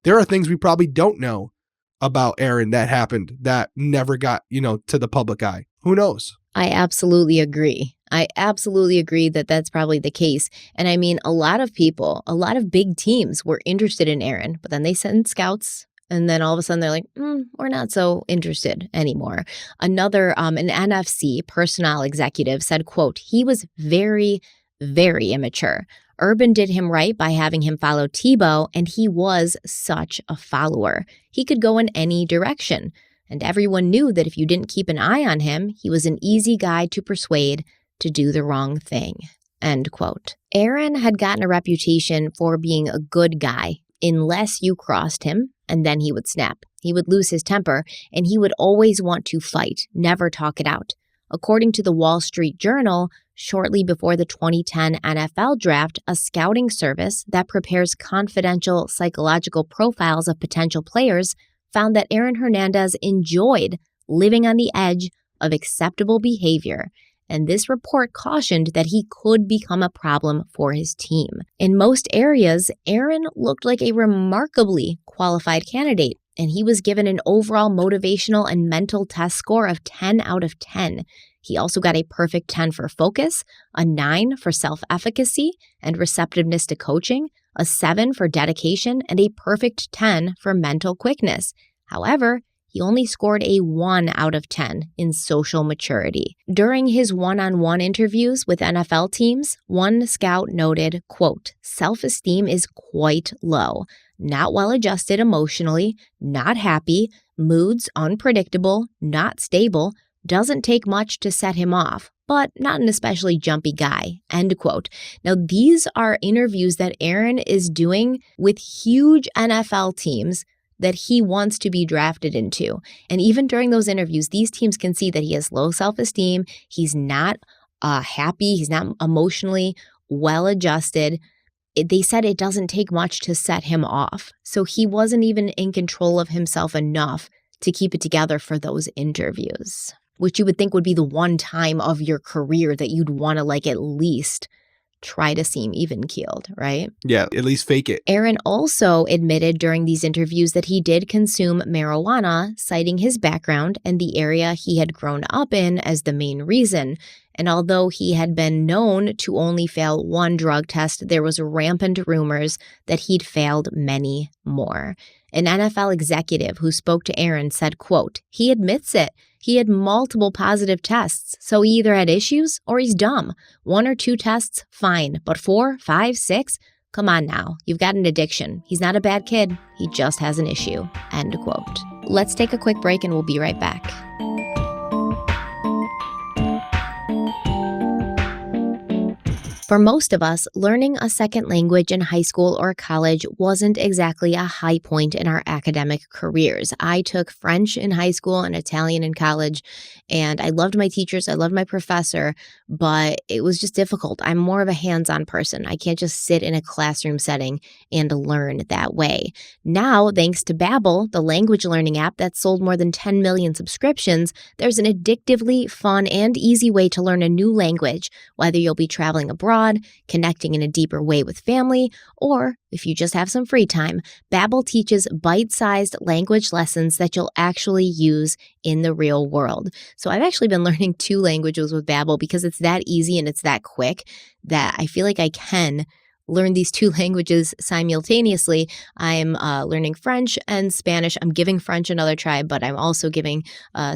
There are things we probably don't know about Aaron that happened that never got, to the public eye. Who knows? I absolutely agree. That that's probably the case. And I mean, a lot of people, a lot of big teams were interested in Aaron, but then they sent scouts. And then all of a sudden they're like, we're not so interested anymore. Another, an NFC personnel executive said, quote, he was very, very immature. Urban did him right by having him follow Tebow, and he was such a follower. He could go in any direction. And everyone knew that if you didn't keep an eye on him, he was an easy guy to persuade to do the wrong thing. End quote. Aaron had gotten a reputation for being a good guy unless you crossed him, and then he would snap. He would lose his temper, and he would always want to fight, never talk it out. According to the Wall Street Journal, shortly before the 2010 NFL draft, a scouting service that prepares confidential psychological profiles of potential players found that Aaron Hernandez enjoyed living on the edge of acceptable behavior, and this report cautioned that he could become a problem for his team. In most areas, Aaron looked like a remarkably qualified candidate, and he was given an overall motivational and mental test score of 10 out of 10. He also got a perfect 10 for focus, a 9 for self-efficacy and receptiveness to coaching, a 7 for dedication, and a perfect 10 for mental quickness. However, he only scored a 1 out of 10 in social maturity. During his one-on-one interviews with NFL teams, one scout noted, quote, self-esteem is quite low, not well-adjusted emotionally, not happy, moods unpredictable, not stable, doesn't take much to set him off, but not an especially jumpy guy, end quote. Now, these are interviews that Aaron is doing with huge NFL teams that he wants to be drafted into. And even during those interviews, these teams can see that he has low self-esteem, he's not happy, he's not emotionally well-adjusted. They said it doesn't take much to set him off. So he wasn't even in control of himself enough to keep it together for those interviews, which you would think would be the one time of your career that you'd want to at least try to seem even-keeled, right? Yeah, at least fake it. Aaron also admitted during these interviews that he did consume marijuana, citing his background and the area he had grown up in as the main reason. And although he had been known to only fail one drug test, there was rampant rumors that he'd failed many more. An NFL executive who spoke to Aaron said, quote, he admits it. He had multiple positive tests, so he either had issues or he's dumb. 1 or 2 tests, fine. But 4, 5, 6? Come on now. You've got an addiction. He's not a bad kid. He just has an issue. End quote. Let's take a quick break and we'll be right back. For most of us, learning a second language in high school or college wasn't exactly a high point in our academic careers. I took French in high school and Italian in college, and I loved my teachers, I loved my professor, but it was just difficult. I'm more of a hands-on person. I can't just sit in a classroom setting and learn that way. Now, thanks to Babbel, the language learning app that sold more than 10 million subscriptions, there's an addictively fun and easy way to learn a new language, whether you'll be traveling abroad, connecting in a deeper way with family, or if you just have some free time. Babbel teaches bite-sized language lessons that you'll actually use in the real world. So I've actually been learning 2 languages with Babbel because it's that easy and it's that quick that I feel like I can learn these 2 languages simultaneously. I'm learning French and Spanish. I'm giving French another try, but I'm also giving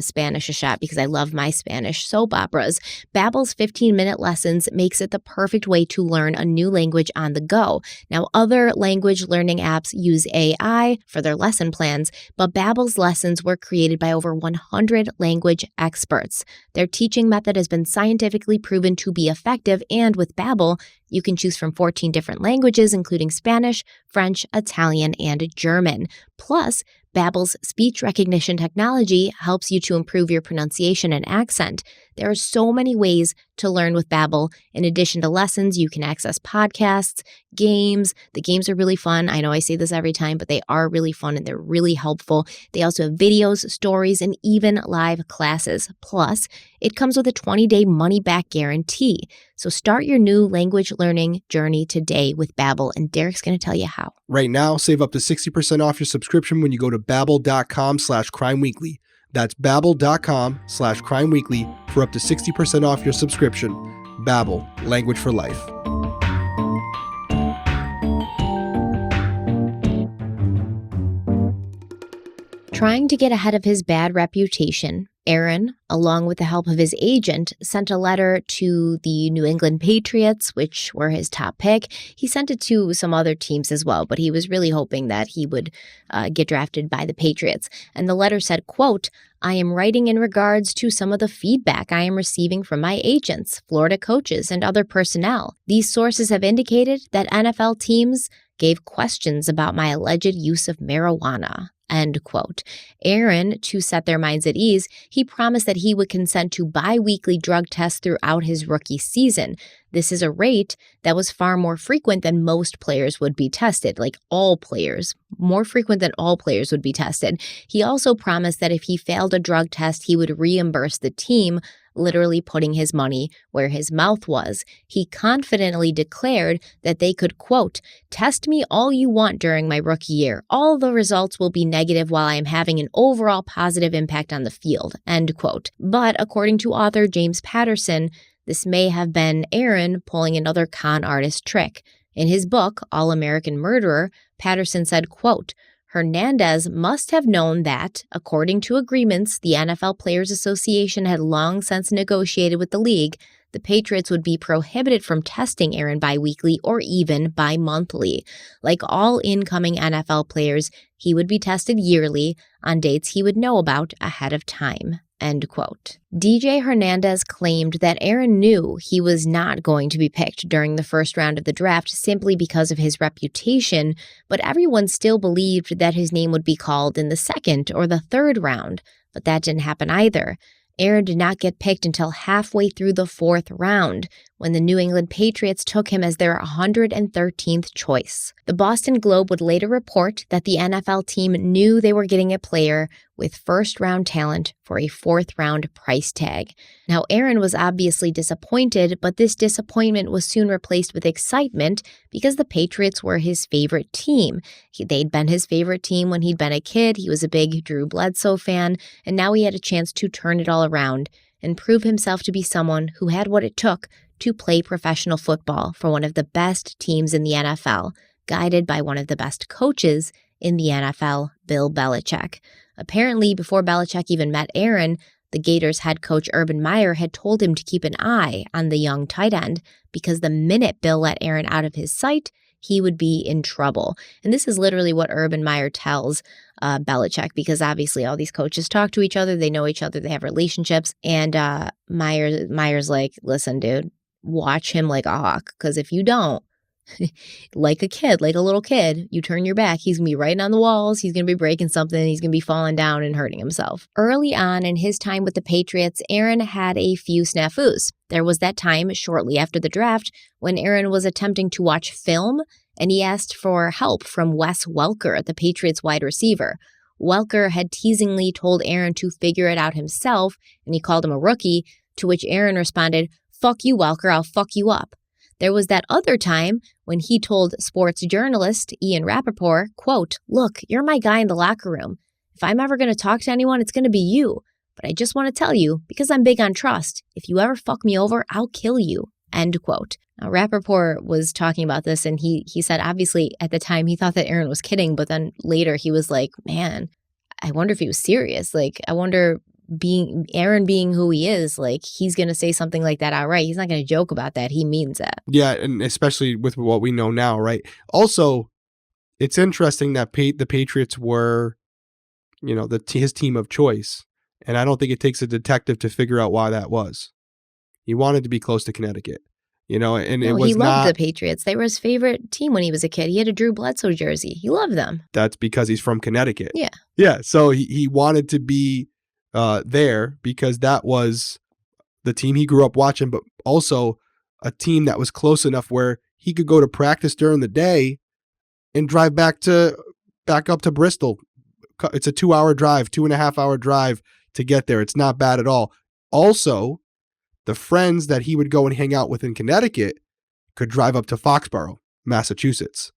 Spanish a shot because I love my Spanish soap operas. Babbel's 15-minute lessons makes it the perfect way to learn a new language on the go. Now, other language learning apps use AI for their lesson plans, but Babbel's lessons were created by over 100 language experts. Their teaching method has been scientifically proven to be effective, and with Babbel, you can choose from 14 different languages, including Spanish, French, Italian, and German. Plus, Babbel's speech recognition technology helps you to improve your pronunciation and accent. There are so many ways to learn with Babbel. In addition to lessons, you can access podcasts, games. The games are really fun. I know I say this every time, but they are really fun and they're really helpful. They also have videos, stories, and even live classes. Plus, it comes with a 20-day money-back guarantee. So start your new language learning journey today with Babbel, and Derek's going to tell you how. Right now, save up to 60% off your subscription when you go to babbel.com/crimeweekly. That's babbel.com/crimeweekly for up to 60% off your subscription. Babbel, language for life. Trying to get ahead of his bad reputation, Aaron, along with the help of his agent, sent a letter to the New England Patriots, which were his top pick. He sent it to some other teams as well, but he was really hoping that he would get drafted by the Patriots. And the letter said, quote, "I am writing in regards to some of the feedback I am receiving from my agents, Florida coaches, and other personnel. These sources have indicated that NFL teams gave questions about my alleged use of marijuana." End quote. Aaron, to set their minds at ease, he promised that he would consent to bi-weekly drug tests throughout his rookie season. This is a rate that was far more frequent than most players would be tested, like all players, more frequent than all players would be tested. He also promised that if he failed a drug test, he would reimburse the team, literally putting his money where his mouth was. He confidently declared that they could, quote, "Test me all you want during my rookie year. All the results will be negative while I am having an overall positive impact on the field," end quote. But according to author James Patterson, this may have been Aaron pulling another con artist trick. In his book, All-American Murderer, Patterson said, quote, "Hernandez must have known that, according to agreements the NFL Players Association had long since negotiated with the league, the Patriots would be prohibited from testing Aaron bi-weekly or even bi-monthly. Like all incoming NFL players, he would be tested yearly on dates he would know about ahead of time." End quote. DJ Hernandez claimed that Aaron knew he was not going to be picked during the first round of the draft simply because of his reputation, but everyone still believed that his name would be called in the second or the third round. But that didn't happen either. Aaron did not get picked until halfway through the fourth round, when the New England Patriots took him as their 113th choice. The Boston Globe would later report that the NFL team knew they were getting a player with first-round talent for a fourth-round price tag. Now, Aaron was obviously disappointed, but this disappointment was soon replaced with excitement because the Patriots were his favorite team. They'd been his favorite team when he'd been a kid. He was a big Drew Bledsoe fan, and now he had a chance to turn it all around and prove himself to be someone who had what it took to play professional football for one of the best teams in the NFL, guided by one of the best coaches in the NFL, Bill Belichick. Apparently, before Belichick even met Aaron, the Gators head coach Urban Meyer had told him to keep an eye on the young tight end because the minute Bill let Aaron out of his sight, he would be in trouble. And this is literally what Urban Meyer tells Belichick, because obviously all these coaches talk to each other, they know each other, they have relationships. And Meyer's like, "Listen, dude, watch him like a hawk, because if you don't, like a kid, like a little kid, you turn your back, he's going to be writing on the walls, he's going to be breaking something, he's going to be falling down and hurting himself." Early on in his time with the Patriots, Aaron had a few snafus. There was that time shortly after the draft when Aaron was attempting to watch film, and he asked for help from Wes Welker, the Patriots wide receiver. Welker had teasingly told Aaron to figure it out himself, and he called him a rookie, to which Aaron responded, "Fuck you, Welker, I'll fuck you up." There was that other time when he told sports journalist Ian Rappaport, quote, "Look, you're my guy in the locker room. If I'm ever going to talk to anyone, it's going to be you. But I just want to tell you, because I'm big on trust, if you ever fuck me over, I'll kill you." End quote. Now, Rappaport was talking about this, and he said, obviously, at the time, he thought that Aaron was kidding, but then later he was like, man, I wonder if he was serious. Like, I wonder, Aaron being who he is, like, he's going to say something like that outright. He's not going to joke about that. He means it. Yeah, and especially with what we know now, right? Also, it's interesting that the Patriots were, his team of choice. And I don't think it takes a detective to figure out why that was. He wanted to be close to Connecticut, and it was he loved not the Patriots. They were his favorite team when he was a kid. He had a Drew Bledsoe jersey. He loved them. That's because he's from Connecticut. Yeah. Yeah. So he wanted to be there because that was the team he grew up watching, but also a team that was close enough where he could go to practice during the day and drive back up to Bristol. It's a 2-hour drive, 2.5-hour drive to get there. It's not bad at all. Also, the friends that he would go and hang out with in Connecticut could drive up to Foxborough, Massachusetts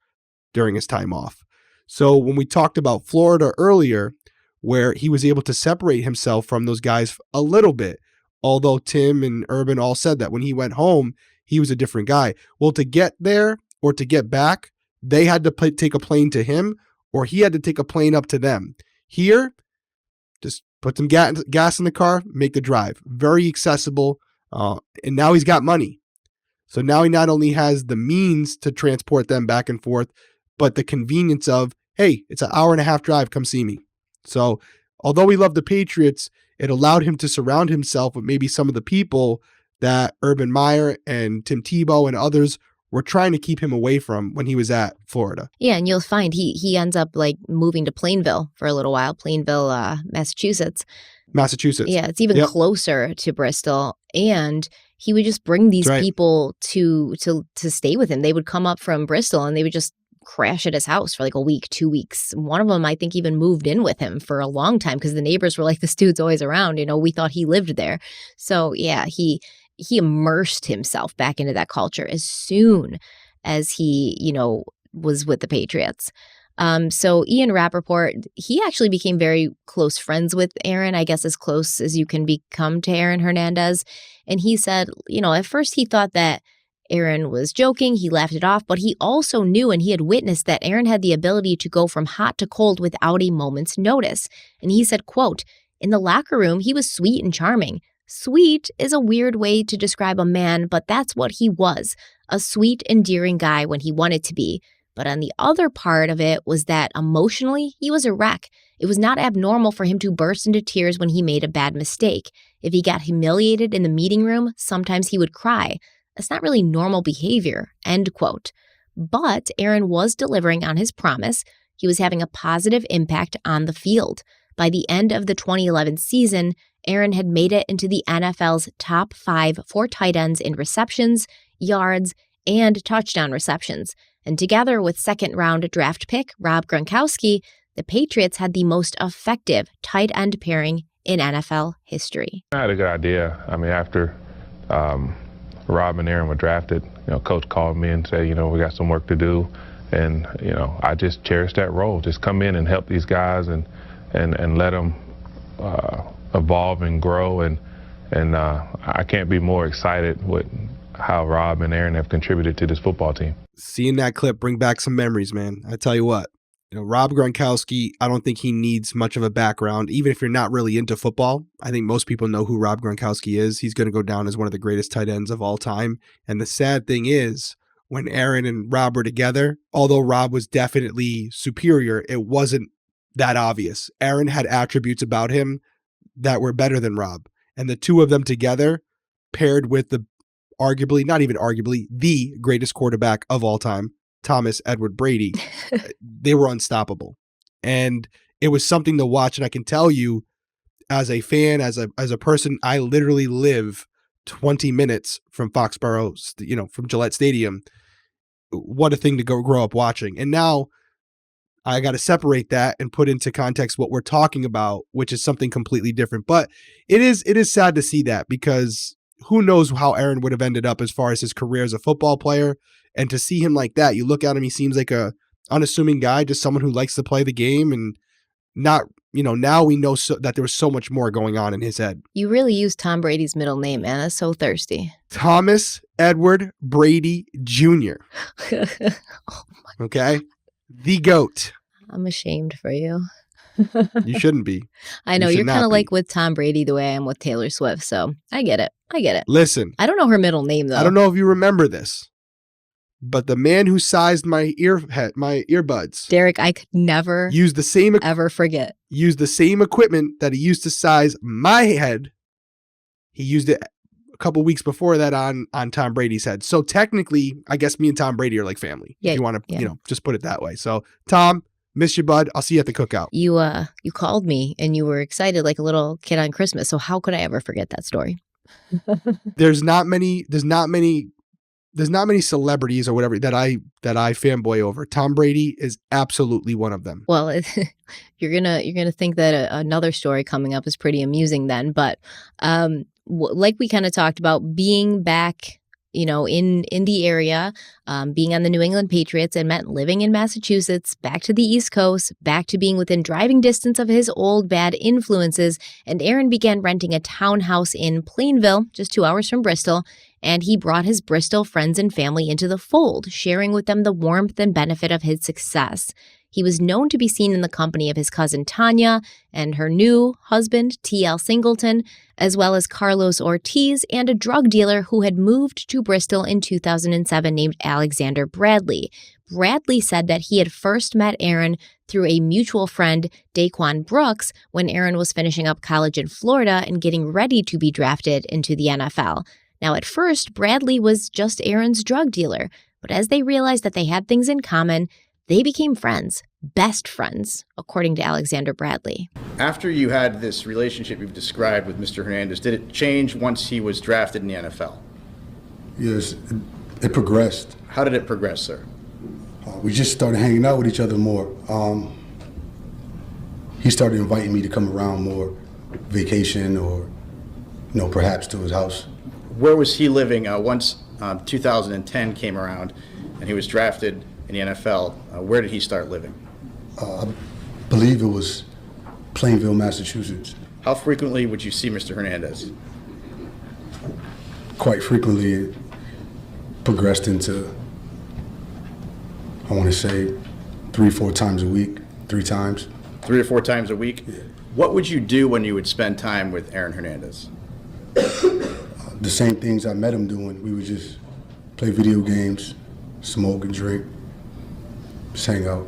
during his time off. So when we talked about Florida earlier, where he was able to separate himself from those guys a little bit, although Tim and Urban all said that when he went home, he was a different guy. Well, to get there or to get back, they had to take a plane to him, or he had to take a plane up to them. Here, just put some gas in the car, make the drive. Very accessible, and now he's got money. So now he not only has the means to transport them back and forth, but the convenience of, hey, it's an 1.5-hour drive, come see me. So although we love the Patriots, it allowed him to surround himself with maybe some of the people that Urban Meyer and Tim Tebow and others were trying to keep him away from when he was at Florida. Yeah, and you'll find he ends up like moving to Plainville for a little while, Massachusetts. Yeah, it's even closer to Bristol, and he would just bring these people to stay with him. They would come up from Bristol and they would just crash at his house for like a week, 2 weeks. One of them, I think, even moved in with him for a long time because the neighbors were like, this dude's always around. You know, we thought he lived there. So yeah, he immersed himself back into that culture as soon as he, was with the Patriots. So Ian Rappaport, he actually became very close friends with Aaron, I guess as close as you can become to Aaron Hernandez. And he said, at first he thought that Aaron was joking. He laughed it off, but he also knew and he had witnessed that Aaron had the ability to go from hot to cold without a moment's notice. And he said, quote, in the locker room, he was sweet and charming. Sweet is a weird way to describe a man, but that's what he was, a sweet, endearing guy when he wanted to be. But on the other part of it was that emotionally, he was a wreck. It was not abnormal for him to burst into tears when he made a bad mistake. If he got humiliated in the meeting room, sometimes he would cry. That's not really normal behavior, end quote. But Aaron was delivering on his promise. He was having a positive impact on the field. By the end of the 2011 season, Aaron had made it into the NFL's top 5 for tight ends in receptions, yards, and touchdown receptions. And together with second-round draft pick Rob Gronkowski, the Patriots had the most effective tight end pairing in NFL history. I had a good idea. I mean, after Rob and Aaron were drafted, Coach called me and said, we got some work to do. And, I just cherished that role. Just come in and help these guys and let them evolve and grow. And I can't be more excited with how Rob and Aaron have contributed to this football team. Seeing that clip bring back some memories, man. I tell you what, Rob Gronkowski, I don't think he needs much of a background. Even if you're not really into football, I think most people know who Rob Gronkowski is. He's going to go down as one of the greatest tight ends of all time. And the sad thing is, when Aaron and Rob were together, although Rob was definitely superior, it wasn't that obvious. Aaron had attributes about him that were better than Rob. And the two of them together, paired with the not even arguably, the greatest quarterback of all time, Thomas Edward Brady, they were unstoppable. And it was something to watch. And I can tell you, as a fan, as a person, I literally live 20 minutes from Foxborough, from Gillette Stadium. What a thing to grow up watching. And now I got to separate that and put into context what we're talking about, which is something completely different. But it is sad to see that, because who knows how Aaron would have ended up as far as his career as a football player. And to see him like that, you look at him, he seems like a unassuming guy, just someone who likes to play the game, and not, now we know that there was so much more going on in his head. You really used Tom Brady's middle name, man. That's so thirsty. Thomas Edward Brady Jr. Okay? The GOAT. I'm ashamed for you. You shouldn't be. I know. You're kind of like with Tom Brady the way I am with Taylor Swift, so I get it. Listen. I don't know her middle name, though. I don't know if you remember this, but the man who sized my earbuds, Derek, I could never ever forget. Use the same equipment that he used to size my head. He used it a couple weeks before that on Tom Brady's head. So technically, I guess me and Tom Brady are like family. Yeah, if you want to, just put it that way. So Tom, miss you, bud. I'll see you at the cookout. You called me and you were excited like a little kid on Christmas. So how could I ever forget that story? There's not many celebrities or whatever that I fanboy over. Tom Brady is absolutely one of them. Well, you're gonna think that another story coming up is pretty amusing then, but like we kind of talked about, being back, in the area, being on the New England Patriots, and meant living in Massachusetts, back to the East Coast, back to being within driving distance of his old bad influences, and Aaron began renting a townhouse in Plainville, just 2 hours from Bristol, and he brought his Bristol friends and family into the fold, sharing with them the warmth and benefit of his success. He was known to be seen in the company of his cousin Tanya and her new husband, T.L. Singleton, as well as Carlos Ortiz and a drug dealer who had moved to Bristol in 2007 named Alexander Bradley. Bradley said that he had first met Aaron through a mutual friend, Daquan Brooks, when Aaron was finishing up college in Florida and getting ready to be drafted into the NFL. Now, at first, Bradley was just Aaron's drug dealer, but as they realized that they had things in common, they became friends, best friends, according to Alexander Bradley. After you had this relationship you've described with Mr. Hernandez, did it change once he was drafted in the NFL? Yes, it progressed. How did it progress, sir? We just started hanging out with each other more. He started inviting me to come around more, vacation or, perhaps to his house. Where was he living once 2010 came around and he was drafted in the NFL? Where did he start living? I believe it was Plainville, Massachusetts. How frequently would you see Mr. Hernandez? Quite frequently. It progressed into, I want to say, 3-4 times a week, 3 times. 3 or 4 times a week? Yeah. What would you do when you would spend time with Aaron Hernandez? The same things I met him doing. We would just play video games, smoke and drink, just hang out.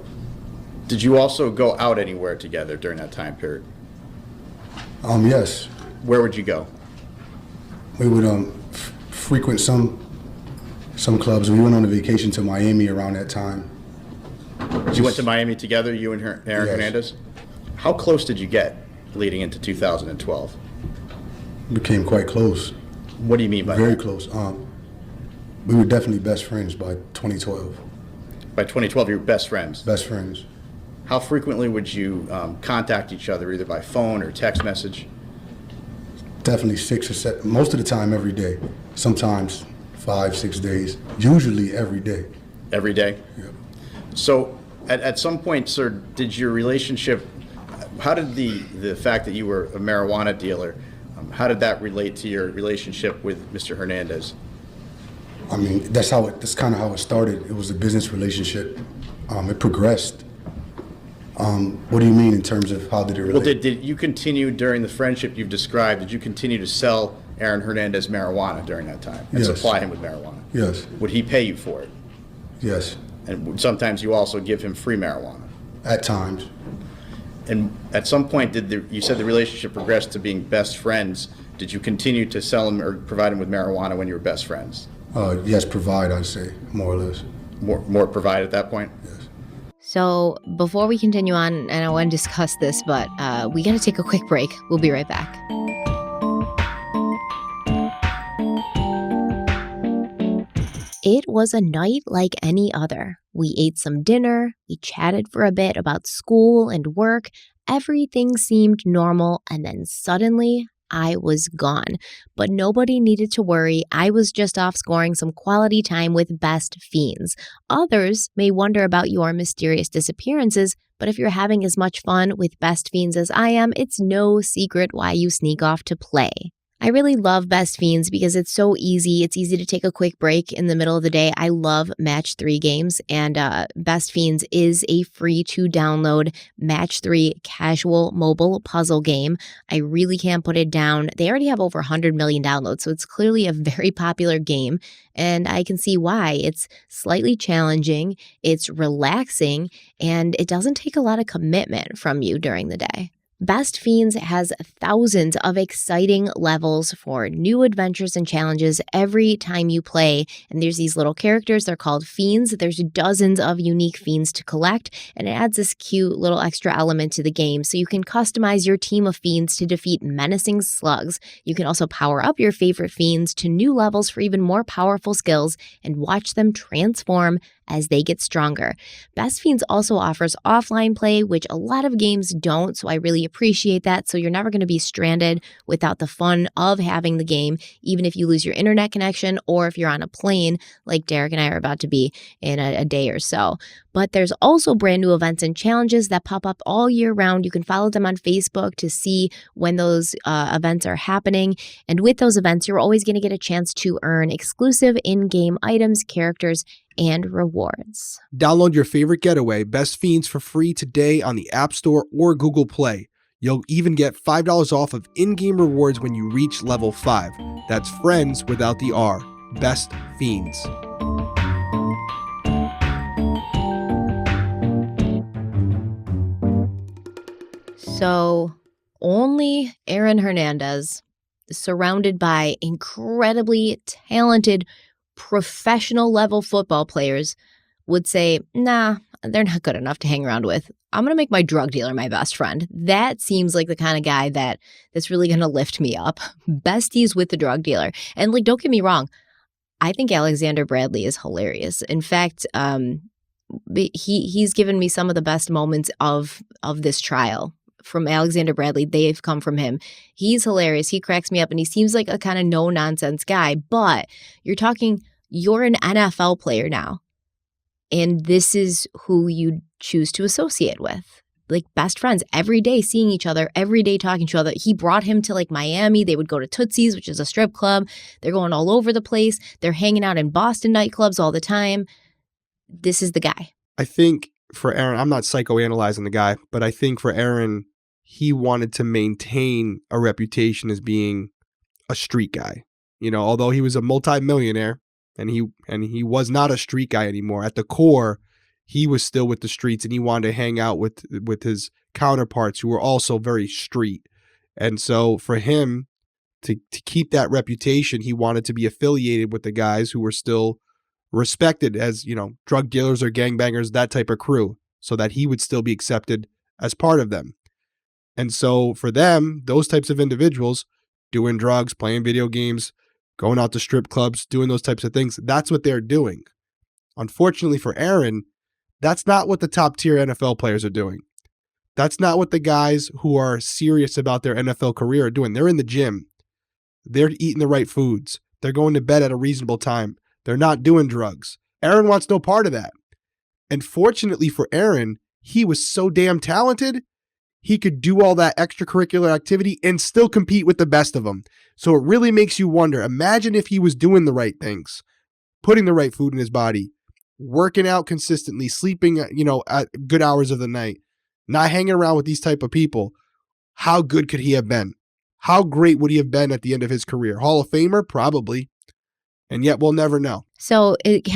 Did you also go out anywhere together during that time period? Yes. Where would you go? We would frequent some clubs. We went on a vacation to Miami around that time. You went to Miami together, you and Aaron Yes. Hernandez? How close did you get leading into 2012? Became quite close. What do you mean by Very that? close. We were definitely best friends by 2012. By 2012, you were best friends. Best friends. How frequently would you contact each other, either by phone or text message? Definitely 6 or 7, most of the time every day. Sometimes 5-6 days. Usually every day. Every day? Yeah. So at some point, sir, did your relationship, how did the fact that you were a marijuana dealer, how did that relate to your relationship with Mr. Hernandez? I mean, that's kind of how it started. It was a business relationship. It progressed. What do you mean in terms of how did it relate? Well, did you continue during the friendship you've described, did you continue to sell Aaron Hernandez marijuana during that time and Yes. supply him with marijuana? Yes. Would he pay you for it? Yes. And sometimes you also give him free marijuana? At times. And at some point, you said the relationship progressed to being best friends. Did you continue to sell him or provide him with marijuana when you were best friends? Yes, provide, I'd say, more or less. More provide at that point? Yes. So before we continue on, and I want to discuss this, but we got to take a quick break. We'll be right back. It was a night like any other. We ate some dinner, we chatted for a bit about school and work. Everything seemed normal, and then suddenly I was gone. But nobody needed to worry. I was just off scoring some quality time with best fiends. Others may wonder about your mysterious disappearances, but if you're having as much fun with best fiends as I am, it's no secret why you sneak off to play. I really love Best Fiends because it's so easy. It's easy to take a quick break in the middle of the day. I love Match 3 games, and Best Fiends is a free-to-download Match 3 casual mobile puzzle game. I really can't put it down. They already have over 100 million downloads, so it's clearly a very popular game, and I can see why. It's slightly challenging, it's relaxing, and it doesn't take a lot of commitment from you during the day. Best Fiends has thousands of exciting levels for new adventures and challenges every time you play. And there's these little characters, they're called Fiends. There's dozens of unique Fiends to collect, and it adds this cute little extra element to the game. So you can customize your team of Fiends to defeat menacing slugs. You can also power up your favorite Fiends to new levels for even more powerful skills and watch them transform as they get stronger. Best Fiends also offers offline play, which a lot of games don't, so I really appreciate that. So you're never going to be stranded without the fun of having the game, even if you lose your internet connection or if you're on a plane like Derek and I are about to be in a day or so. But there's also brand new events and challenges that pop up all year round. You can follow them on Facebook to see when those events are happening. And with those events, you're always going to get a chance to earn exclusive in-game items, characters, and rewards. Download your favorite getaway, Best Fiends, for free today on the App Store or Google Play. You'll even get $5 off of in-game rewards when you reach level 5. That's friends without the R. Best Fiends. So only Aaron Hernandez, surrounded by incredibly talented professional level football players, would say, nah, they're not good enough to hang around with. I'm going to make my drug dealer my best friend. That seems like the kind of guy that's really going to lift me up. Besties with the drug dealer. And like, don't get me wrong, I think Alexander Bradley is hilarious. In fact, he's given me some of the best moments of this trial. From Alexander Bradley, they've come from him. He's hilarious. He cracks me up, and he seems like a kind of no-nonsense guy. But you're an NFL player now, and this is who you choose to associate with. Like best friends, every day seeing each other, every day talking to each other. He brought him to like Miami. They would go to Tootsie's, which is a strip club. They're going all over the place. They're hanging out in Boston nightclubs all the time. This is the guy. I think for Aaron, I'm not psychoanalyzing the guy, but I think for Aaron, he wanted to maintain a reputation as being a street guy. You know, although he was a multimillionaire and he was not a street guy anymore. At the core, he was still with the streets, and he wanted to hang out with his counterparts who were also very street. And so for him to keep that reputation, he wanted to be affiliated with the guys who were still respected as, you know, drug dealers or gangbangers, that type of crew, so that he would still be accepted as part of them. And so for them, those types of individuals doing drugs, playing video games, going out to strip clubs, doing those types of things, that's what they're doing. Unfortunately for Aaron, that's not what the top tier NFL players are doing. That's not what the guys who are serious about their NFL career are doing. They're in the gym. They're eating the right foods. They're going to bed at a reasonable time. They're not doing drugs. Aaron wants no part of that. And fortunately for Aaron, he was so damn talented, he could do all that extracurricular activity and still compete with the best of them. So it really makes you wonder, imagine if he was doing the right things, putting the right food in his body, working out consistently, sleeping, you know, at good hours of the night, not hanging around with these type of people. How good could he have been? How great would he have been at the end of his career? Hall of Famer? Probably. And yet we'll never know. So it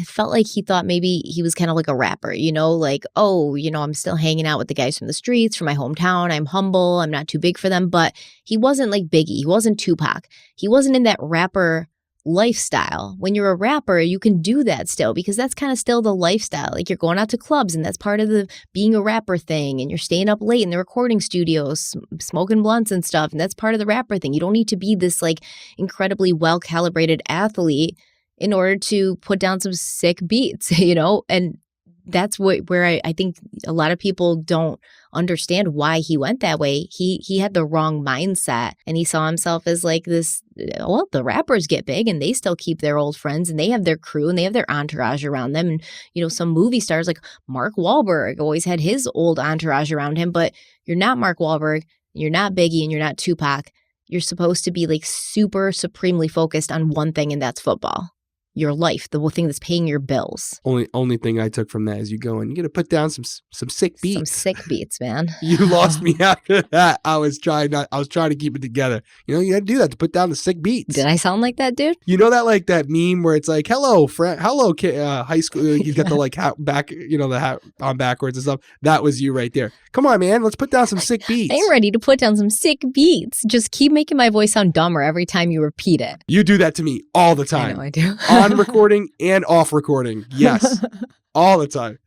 felt like he thought maybe he was kind of like a rapper, you know, like, oh, you know, I'm still hanging out with the guys from the streets, from my hometown. I'm humble. I'm not too big for them. But he wasn't like Biggie. He wasn't Tupac. He wasn't in that rapper lifestyle. When you're a rapper, you can do that still, because that's kind of still the lifestyle. Like you're going out to clubs, and that's part of the being a rapper thing, and you're staying up late in the recording studios, smoking blunts and stuff, and that's part of the rapper thing. You don't need to be this like incredibly well-calibrated athlete in order to put down some sick beats, you know? And that's where I think a lot of people don't understand why he went that way. He had the wrong mindset, and he saw himself as like this, well, the rappers get big and they still keep their old friends, and they have their crew and they have their entourage around them. And, you know, some movie stars like Mark Wahlberg always had his old entourage around him, but you're not Mark Wahlberg, you're not Biggie, and you're not Tupac. You're supposed to be like super supremely focused on one thing, and that's football. your life, the thing that's paying your bills. Only thing I took from that is you going, you got to put down some sick beats. Some sick beats, man. You lost me after that. I was trying to keep it together. You know, you got to do that to put down the sick beats. Did I sound like that, dude? You know that meme where it's like, hello, friend, hello, kid, high school. You got the like hat back, you know, the hat on backwards and stuff. That was you right there. Come on, man. Let's put down some sick beats. I'm ready to put down some sick beats. Just keep making my voice sound dumber every time you repeat it. You do that to me all the time. I know I do. On recording and off recording. Yes. All the time.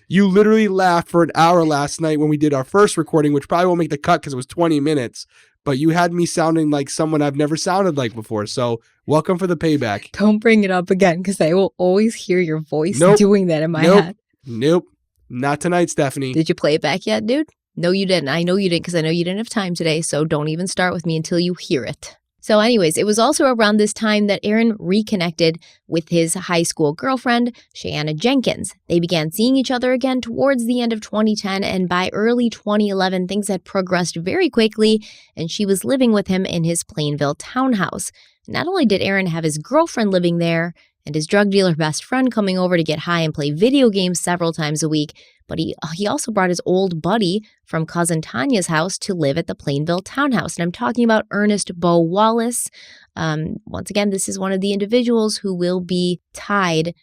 You literally laughed for an hour last night when we did our first recording, which probably won't make the cut because it was 20 minutes. But you had me sounding like someone I've never sounded like before. So welcome for the payback. Don't bring it up again because I will always hear your voice doing that in my head. Nope. Not tonight, Stephanie. Did you play it back yet, dude? No, you didn't. I know you didn't because I know you didn't have time today. So don't even start with me until you hear it. So anyways, it was also around this time that Aaron reconnected with his high school girlfriend, Shayanna Jenkins. They began seeing each other again towards the end of 2010, and by early 2011, things had progressed very quickly, and she was living with him in his Plainville townhouse. Not only did Aaron have his girlfriend living there, and his drug dealer best friend coming over to get high and play video games several times a week, but he also brought his old buddy from cousin Tanya's house to live at the Plainville townhouse. And I'm talking about Ernest Bo Wallace. Once again, this is one of the individuals who will be tied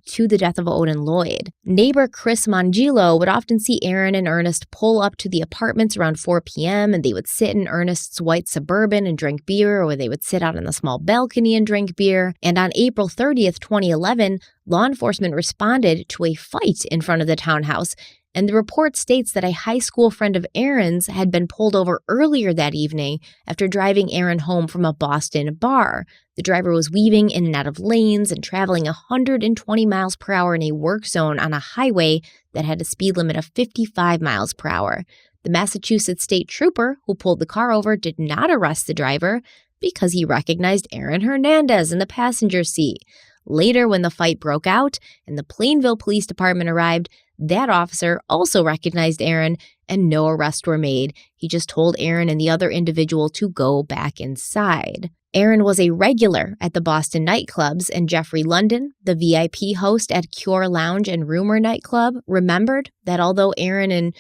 to the death of Odin Lloyd. Neighbor Chris Mangillo would often see Aaron and Ernest pull up to the apartments around 4 p.m. and they would sit in Ernest's white Suburban and drink beer, or they would sit out on the small balcony and drink beer. And on April 30th, 2011, law enforcement responded to a fight in front of the townhouse. And the report states that a high school friend of Aaron's had been pulled over earlier that evening after driving Aaron home from a Boston bar. The driver was weaving in and out of lanes and traveling 120 miles per hour in a work zone on a highway that had a speed limit of 55 miles per hour. The Massachusetts state trooper who pulled the car over did not arrest the driver because he recognized Aaron Hernandez in the passenger seat. Later, when the fight broke out and the Plainville Police Department arrived, that officer also recognized Aaron and no arrests were made. He just told Aaron and the other individual to go back inside. Aaron was a regular at the Boston nightclubs, and Jeffrey London, the VIP host at Cure Lounge and Rumor nightclub, remembered that although Aaron and,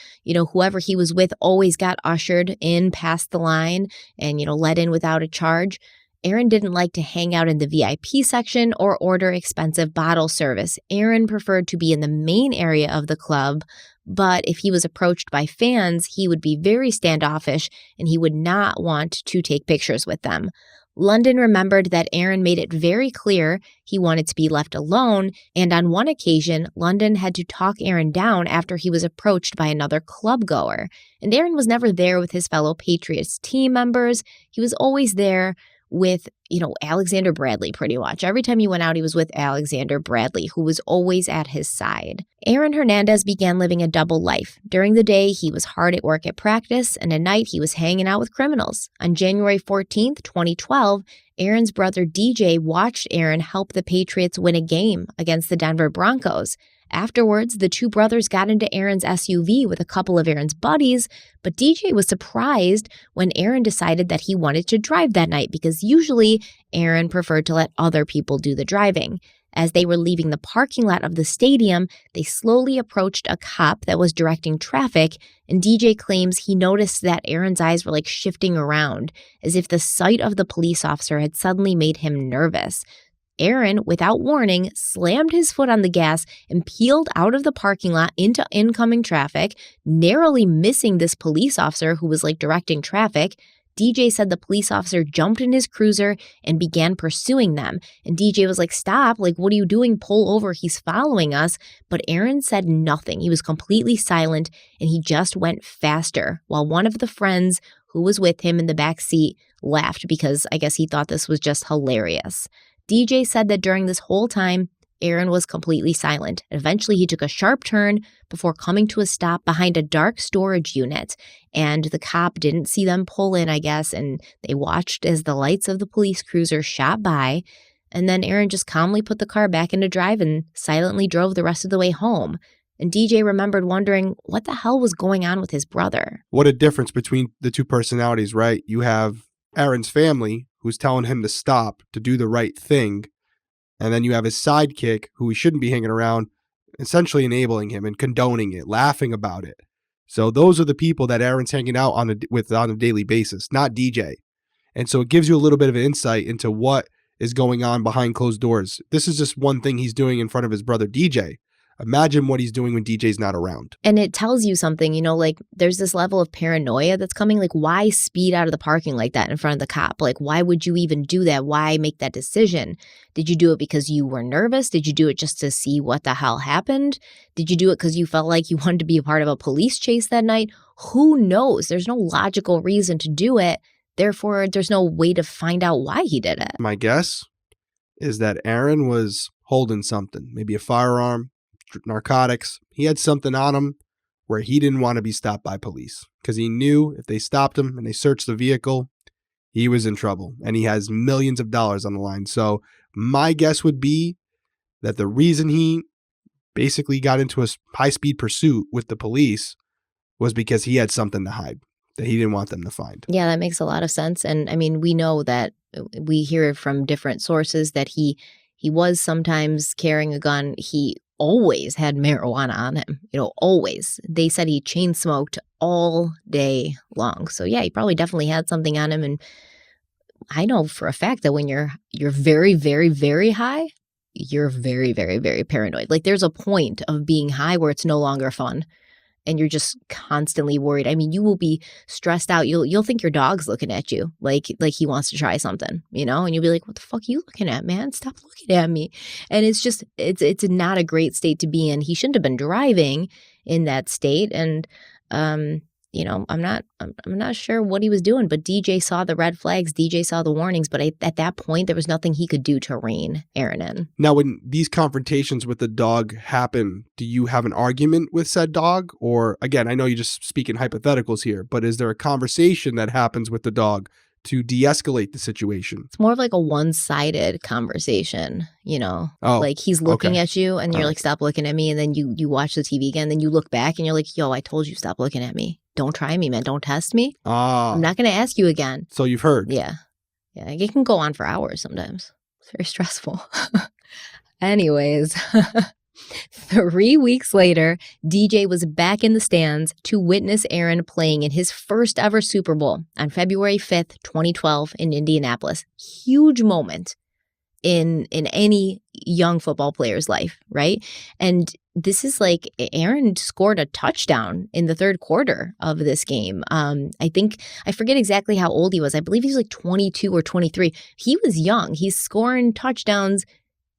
whoever he was with always got ushered in past the line and, let in without a charge, Aaron didn't like to hang out in the VIP section or order expensive bottle service. Aaron preferred to be in the main area of the club, but if he was approached by fans, he would be very standoffish and he would not want to take pictures with them. London remembered that Aaron made it very clear he wanted to be left alone, and on one occasion, London had to talk Aaron down after he was approached by another club goer. And Aaron was never there with his fellow Patriots team members. He was always there with, Alexander Bradley pretty much. Every time he went out, he was with Alexander Bradley, who was always at his side. Aaron Hernandez began living a double life. During the day, he was hard at work at practice, and at night, he was hanging out with criminals. On January 14th, 2012, Aaron's brother DJ watched Aaron help the Patriots win a game against the Denver Broncos. Afterwards, the two brothers got into Aaron's SUV with a couple of Aaron's buddies, but DJ was surprised when Aaron decided that he wanted to drive that night because usually Aaron preferred to let other people do the driving. As they were leaving the parking lot of the stadium, they slowly approached a cop that was directing traffic, and DJ claims he noticed that Aaron's eyes were shifting around, as if the sight of the police officer had suddenly made him nervous. Aaron, without warning, slammed his foot on the gas and peeled out of the parking lot into incoming traffic, narrowly missing this police officer who was directing traffic. DJ said the police officer jumped in his cruiser and began pursuing them. And DJ was like, "Stop, what are you doing? Pull over, he's following us." But Aaron said nothing. He was completely silent and he just went faster, while one of the friends who was with him in the back seat laughed because I guess he thought this was just hilarious. DJ said that during this whole time, Aaron was completely silent. Eventually, he took a sharp turn before coming to a stop behind a dark storage unit. And the cop didn't see them pull in, I guess, and they watched as the lights of the police cruiser shot by. And then Aaron just calmly put the car back into drive and silently drove the rest of the way home. And DJ remembered wondering what the hell was going on with his brother. What a difference between the two personalities, right? You have Aaron's family who's telling him to stop, to do the right thing. And then you have his sidekick, who he shouldn't be hanging around, essentially enabling him and condoning it, laughing about it. So those are the people that Aaron's hanging out with on a daily basis, not DJ. And so it gives you a little bit of an insight into what is going on behind closed doors. This is just one thing he's doing in front of his brother DJ. Imagine what he's doing when DJ's not around. And it tells you something, like there's this level of paranoia that's coming. Like, why speed out of the parking like that in front of the cop? Like, why would you even do that? Why make that decision? Did you do it because you were nervous? Did you do it just to see what the hell happened? Did you do it because you felt like you wanted to be a part of a police chase that night? Who knows? There's no logical reason to do it. Therefore, there's no way to find out why he did it. My guess is that Aaron was holding something, maybe a firearm, narcotics. He had something on him where he didn't want to be stopped by police because he knew if they stopped him and they searched the vehicle, he was in trouble and he has millions of dollars on the line. So my guess would be that the reason he basically got into a high-speed pursuit with the police was because he had something to hide that he didn't want them to find. Yeah, that makes a lot of sense. And I mean, we know that we hear from different sources that he was sometimes carrying a gun. He always had marijuana on him, always. They said he chain smoked all day long. So yeah, he probably definitely had something on him. And I know for a fact that when you're very, very, very high, you're very, very, very paranoid. Like there's a point of being high where it's no longer fun. And you're just constantly worried. I mean, you will be stressed out. You'll think your dog's looking at you like he wants to try something, and you'll be like, what the fuck are you looking at, man? Stop looking at me. And it's just, it's not a great state to be in. He shouldn't have been driving in that state. And, I'm not sure what he was doing, but DJ saw the red flags. DJ saw the warnings. But at that point, there was nothing he could do to rein Aaron in. Now, when these confrontations with the dog happen, do you have an argument with said dog? Or again, I know you're just speaking hypotheticals here, but is there a conversation that happens with the dog to de-escalate the situation? It's more of like a one-sided conversation, like he's looking at you and you're like, stop looking at me. And then you watch the TV again, then you look back and you're like, yo, I told you, stop looking at me. Don't try me, man. Don't test me. I'm not going to ask you again. So you've heard. Yeah. It can go on for hours sometimes. It's very stressful. Anyways, 3 weeks later, DJ was back in the stands to witness Aaron playing in his first ever Super Bowl on February 5th, 2012 in Indianapolis. Huge moment in any young football player's life, right? And this is like Aaron scored a touchdown in the third quarter of this game. I forget exactly how old he was. I believe he was like 22 or 23. He was young. He's scoring touchdowns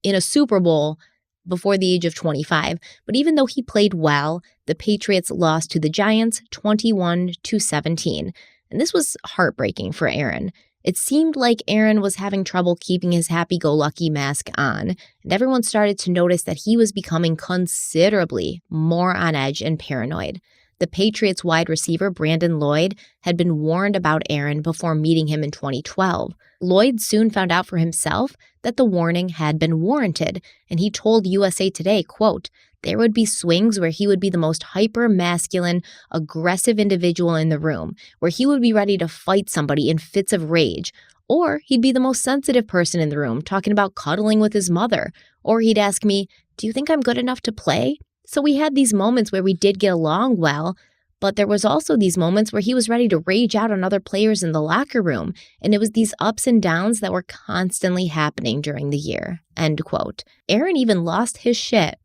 in a Super Bowl before the age of 25. But even though he played well, the Patriots lost to the Giants 21-17. And this was heartbreaking for Aaron. It seemed like Aaron was having trouble keeping his happy-go-lucky mask on, and everyone started to notice that he was becoming considerably more on edge and paranoid. The Patriots wide receiver Brandon Lloyd had been warned about Aaron before meeting him in 2012. Lloyd soon found out for himself that the warning had been warranted, and he told USA Today, quote, there would be swings where he would be the most hyper-masculine, aggressive individual in the room, where he would be ready to fight somebody in fits of rage, or he'd be the most sensitive person in the room, talking about cuddling with his mother, or he'd ask me, do you think I'm good enough to play? So we had these moments where we did get along well, but there was also these moments where he was ready to rage out on other players in the locker room, and it was these ups and downs that were constantly happening during the year, end quote. Aaron even lost his shit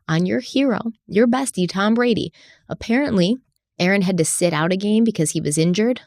on your hero, your bestie, Tom Brady. Apparently, Aaron had to sit out a game because he was injured.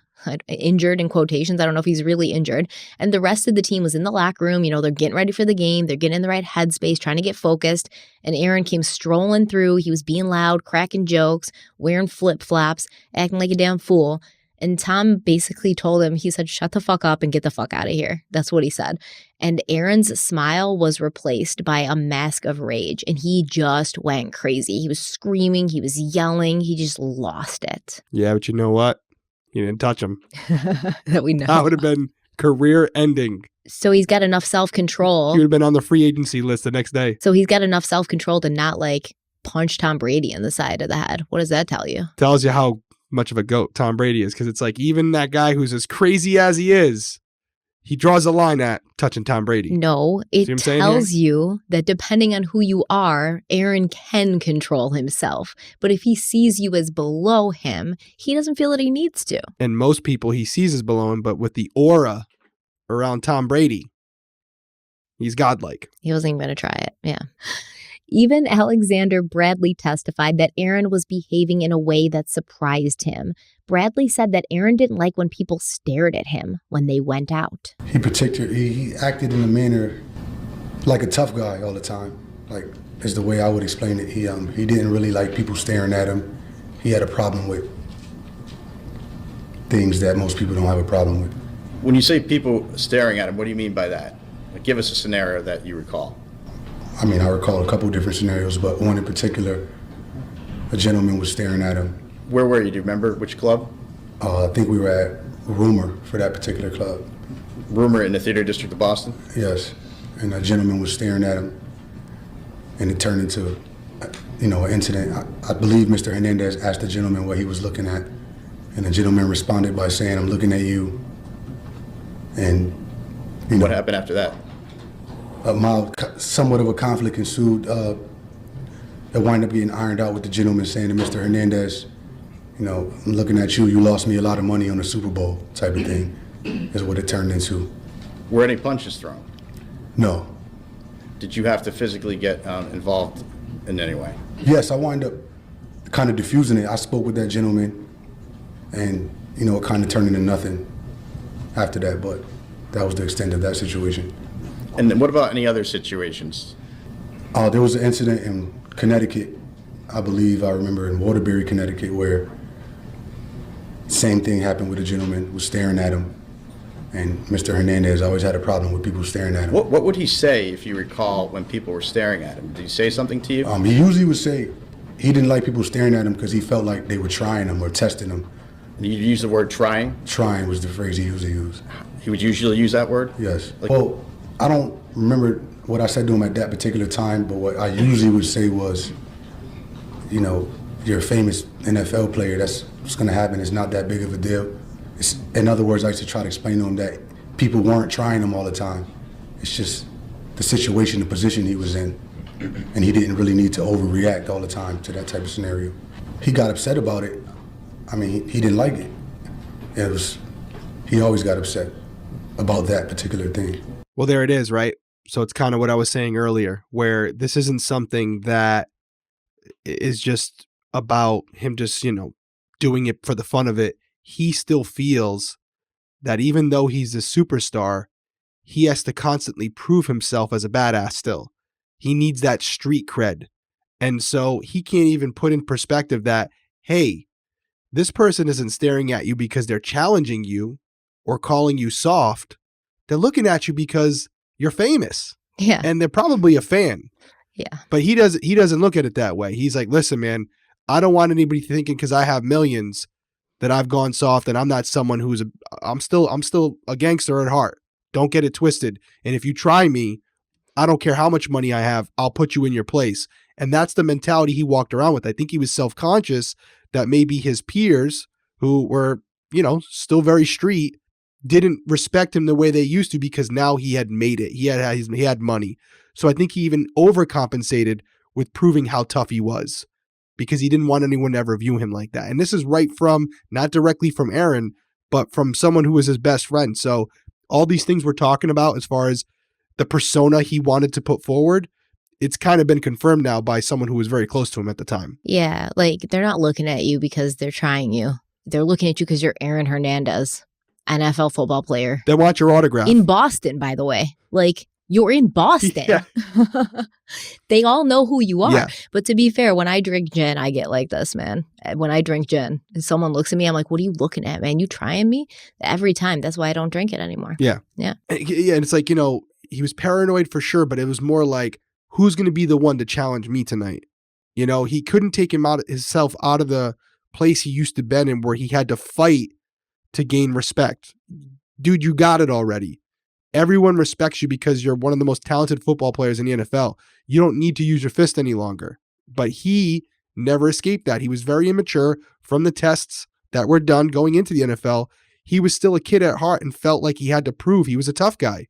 Injured in quotations. I don't know if he's really injured. And the rest of the team was in the locker room. They're getting ready for the game. They're getting in the right headspace, trying to get focused. And Aaron came strolling through. He was being loud, cracking jokes, wearing flip-flops, acting like a damn fool. And Tom basically told him, he said, shut the fuck up and get the fuck out of here. That's what he said. And Aaron's smile was replaced by a mask of rage. And he just went crazy. He was screaming. He was yelling. He just lost it. Yeah, but you know what? You didn't touch him. That we know. That would have been career ending. So he's got enough self-control. He would have been on the free agency list the next day. So he's got enough self-control to not punch Tom Brady in the side of the head. What does that tell you? Tells you how much of a goat Tom Brady is, because it's like even that guy who's as crazy as he is, He draws a line at touching Tom Brady. No, See it what I'm saying tells you that depending on who you are, Aaron can control himself. But if he sees you as below him, he doesn't feel that he needs to. And most people he sees as below him, but with the aura around Tom Brady, he's godlike. He wasn't even going to try it. Yeah. Even Alexander Bradley testified that Aaron was behaving in a way that surprised him. Bradley said that Aaron didn't like when people stared at him when they went out. He acted in a manner like a tough guy all the time. Like, is the way I would explain it. He didn't really like people staring at him. He had a problem with things that most people don't have a problem with. When you say people staring at him, what do you mean by that? Like, give us a scenario that you recall. I mean, I recall a couple different scenarios, but one in particular, a gentleman was staring at him. Where were you? Do you remember which club? I think we were at Rumor for that particular club. Rumor in the Theater District of Boston? Yes, and a gentleman was staring at him, and it turned into, an incident. I believe Mr. Hernandez asked the gentleman what he was looking at, and the gentleman responded by saying, "I'm looking at you." And what happened after that? Somewhat of a conflict ensued. It wound up getting ironed out with the gentleman saying to Mr. Hernandez, "I'm looking at you. You lost me a lot of money on the Super Bowl," type of thing, is what it turned into. Were any punches thrown? No. Did you have to physically get involved in any way? Yes, I wound up kind of diffusing it. I spoke with that gentleman, and it kind of turned into nothing after that. But that was the extent of that situation. And then what about any other situations? There was an incident in Connecticut, I remember in Waterbury, Connecticut, where same thing happened with a gentleman who was staring at him. And Mr. Hernandez always had a problem with people staring at him. What would he say, if you recall, when people were staring at him? Did he say something to you? He usually would say he didn't like people staring at him because he felt like they were trying him or testing him. Did you use the word trying? Trying was the phrase he usually used. He would usually use that word? Yes. Well, I don't remember what I said to him at that particular time, but what I usually would say was, you're a famous NFL player. That's what's going to happen. It's not that big of a deal. In other words, I used to try to explain to him that people weren't trying him all the time. It's just the situation, the position he was in, and he didn't really need to overreact all the time to that type of scenario. He got upset about it. I mean, he didn't like it. He always got upset about that particular thing. Well, there it is, right? So it's kind of what I was saying earlier, where this isn't something that is just about him just, doing it for the fun of it. He still feels that even though he's a superstar, he has to constantly prove himself as a badass still. He needs that street cred. And so he can't even put in perspective that, hey, this person isn't staring at you because they're challenging you or calling you soft. They're looking at you because you're famous. Yeah. And they're probably a fan. Yeah. But he doesn't look at it that way. He's like, listen, man, I don't want anybody thinking because I have millions that I've gone soft and I'm not someone I'm still a gangster at heart. Don't get it twisted. And if you try me, I don't care how much money I have, I'll put you in your place. And that's the mentality he walked around with. I think he was self-conscious that maybe his peers who were, still very street, didn't respect him the way they used to because now he had made it. He had money. So I think he even overcompensated with proving how tough he was because he didn't want anyone to ever view him like that. And this is right from, not directly from Aaron, but from someone who was his best friend. So all these things we're talking about as far as the persona he wanted to put forward, it's kind of been confirmed now by someone who was very close to him at the time. Yeah, like they're not looking at you because they're trying you. They're looking at you because you're Aaron Hernandez, NFL football player. They want your autograph. In Boston, by the way. Like, you're in Boston. Yeah. They all know who you are. Yeah. But to be fair, when I drink gin, I get like this, man. When I drink gin, and someone looks at me, I'm like, what are you looking at, man? You trying me? Every time. That's why I don't drink it anymore. Yeah. Yeah. Yeah. And it's like, he was paranoid for sure, but it was more like, who's going to be the one to challenge me tonight? He couldn't take himself out of the place he used to be in where he had to fight to gain respect. Dude, you got it already. Everyone respects you because you're one of the most talented football players in the NFL. You don't need to use your fist any longer. But he never escaped that. He was very immature from the tests that were done going into the NFL. he was still a kid at heart and felt like he had to prove he was a tough guy.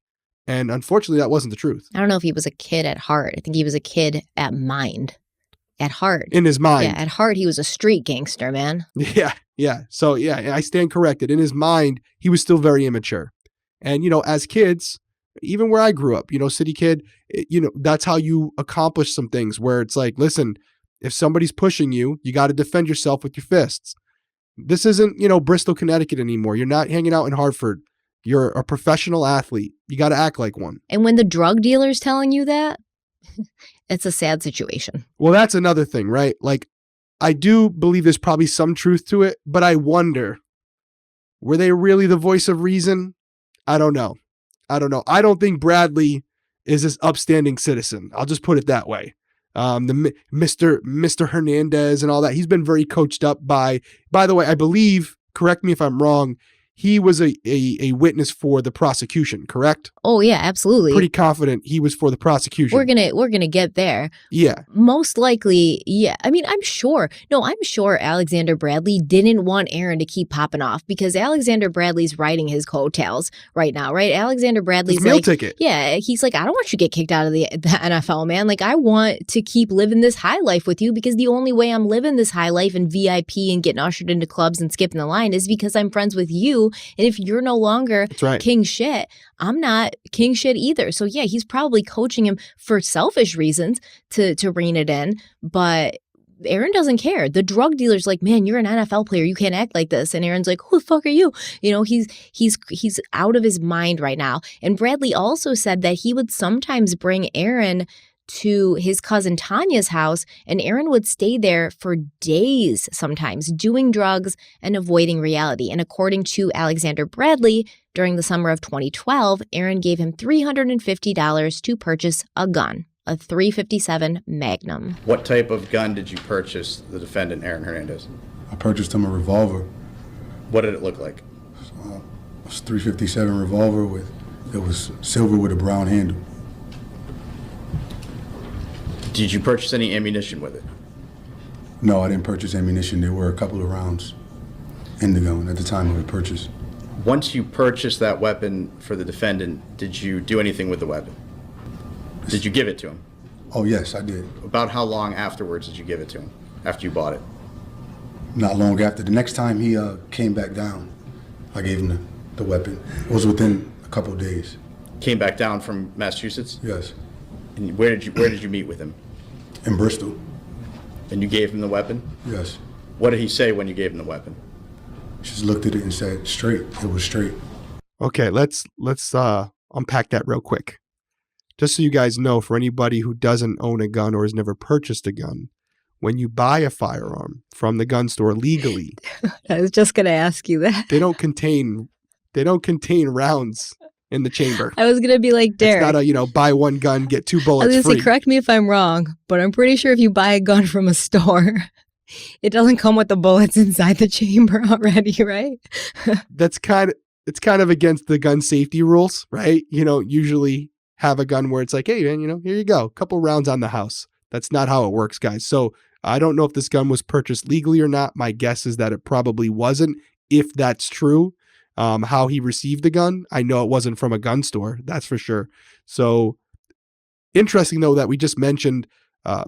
And unfortunately, that wasn't the truth. I don't know if he was a kid at heart. I think he was a kid at mind. At heart. In his mind. Yeah, at heart, he was a street gangster, man. Yeah. So, I stand corrected. In his mind, he was still very immature. And, as kids, even where I grew up, city kid, that's how you accomplish some things where it's like, listen, if somebody's pushing you, you got to defend yourself with your fists. This isn't, Bristol, Connecticut anymore. You're not hanging out in Hartford. You're a professional athlete. You got to act like one. And when the drug dealer's telling you that, it's a sad situation. Well, that's another thing, right? Like, I do believe there's probably some truth to it, but I wonder, were they really the voice of reason? I don't know. I don't think Bradley is this upstanding citizen. I'll just put it that way. The Mr. Hernandez and all that. He's been very coached up by the way, I believe, correct me if I'm wrong, he was a witness for the prosecution, correct? Oh yeah, absolutely. Pretty confident he was for the prosecution. We're gonna get there. Yeah. Most likely, yeah. I mean, I'm sure Alexander Bradley didn't want Aaron to keep popping off because Alexander Bradley's riding his coattails right now, right? Alexander Bradley's his meal ticket. Yeah, he's like, I don't want you to get kicked out of the NFL, man. Like, I want to keep living this high life with you because the only way I'm living this high life and VIP and getting ushered into clubs and skipping the line is because I'm friends with you. And if you're no longer king shit, I'm not king shit either. So yeah, he's probably coaching him for selfish reasons to rein it in. But Aaron doesn't care. The drug dealer's like, man, you're an NFL player. You can't act like this. And Aaron's like, who the fuck are you? He's out of his mind right now. And Bradley also said that he would sometimes bring Aaron to his cousin Tanya's house, and Aaron would stay there for days sometimes, doing drugs and avoiding reality. And according to Alexander Bradley, during the summer of 2012, Aaron gave him $350 to purchase a gun, a .357 Magnum. What type of gun did you purchase the defendant, Aaron Hernandez? I purchased him a revolver. What did it look like? It was a .357 revolver it was silver with a brown handle. Did you purchase any ammunition with it? No, I didn't purchase ammunition. There were a couple of rounds in the gun at the time of the purchase. Once you purchased that weapon for the defendant, did you do anything with the weapon? Did you give it to him? Oh, yes, I did. About how long afterwards did you give it to him, after you bought it? Not long after. The next time he came back down, I gave him the weapon. It was within a couple of days. Came back down from Massachusetts? Yes. And where did you meet with him? In Bristol. And you gave him the weapon? Yes. What did he say when you gave him the weapon? Just looked at it and said, straight. It was straight. Okay, let's unpack that real quick. Just so you guys know, for anybody who doesn't own a gun or has never purchased a gun, when you buy a firearm from the gun store legally, I was just going to ask you that. They don't contain rounds in the chamber. I was going to be like, Derek. It's not a, buy one gun, get two bullets I was going free. to say, correct me if I'm wrong, but I'm pretty sure if you buy a gun from a store, it doesn't come with the bullets inside the chamber already, right? It's kind of against the gun safety rules, right? You don't usually have a gun where it's like, hey, man, here you go, a couple rounds on the house. That's not how it works, guys. So I don't know if this gun was purchased legally or not. My guess is that it probably wasn't. If that's true, how he received the gun, I know it wasn't from a gun store. That's for sure. So interesting, though, that we just mentioned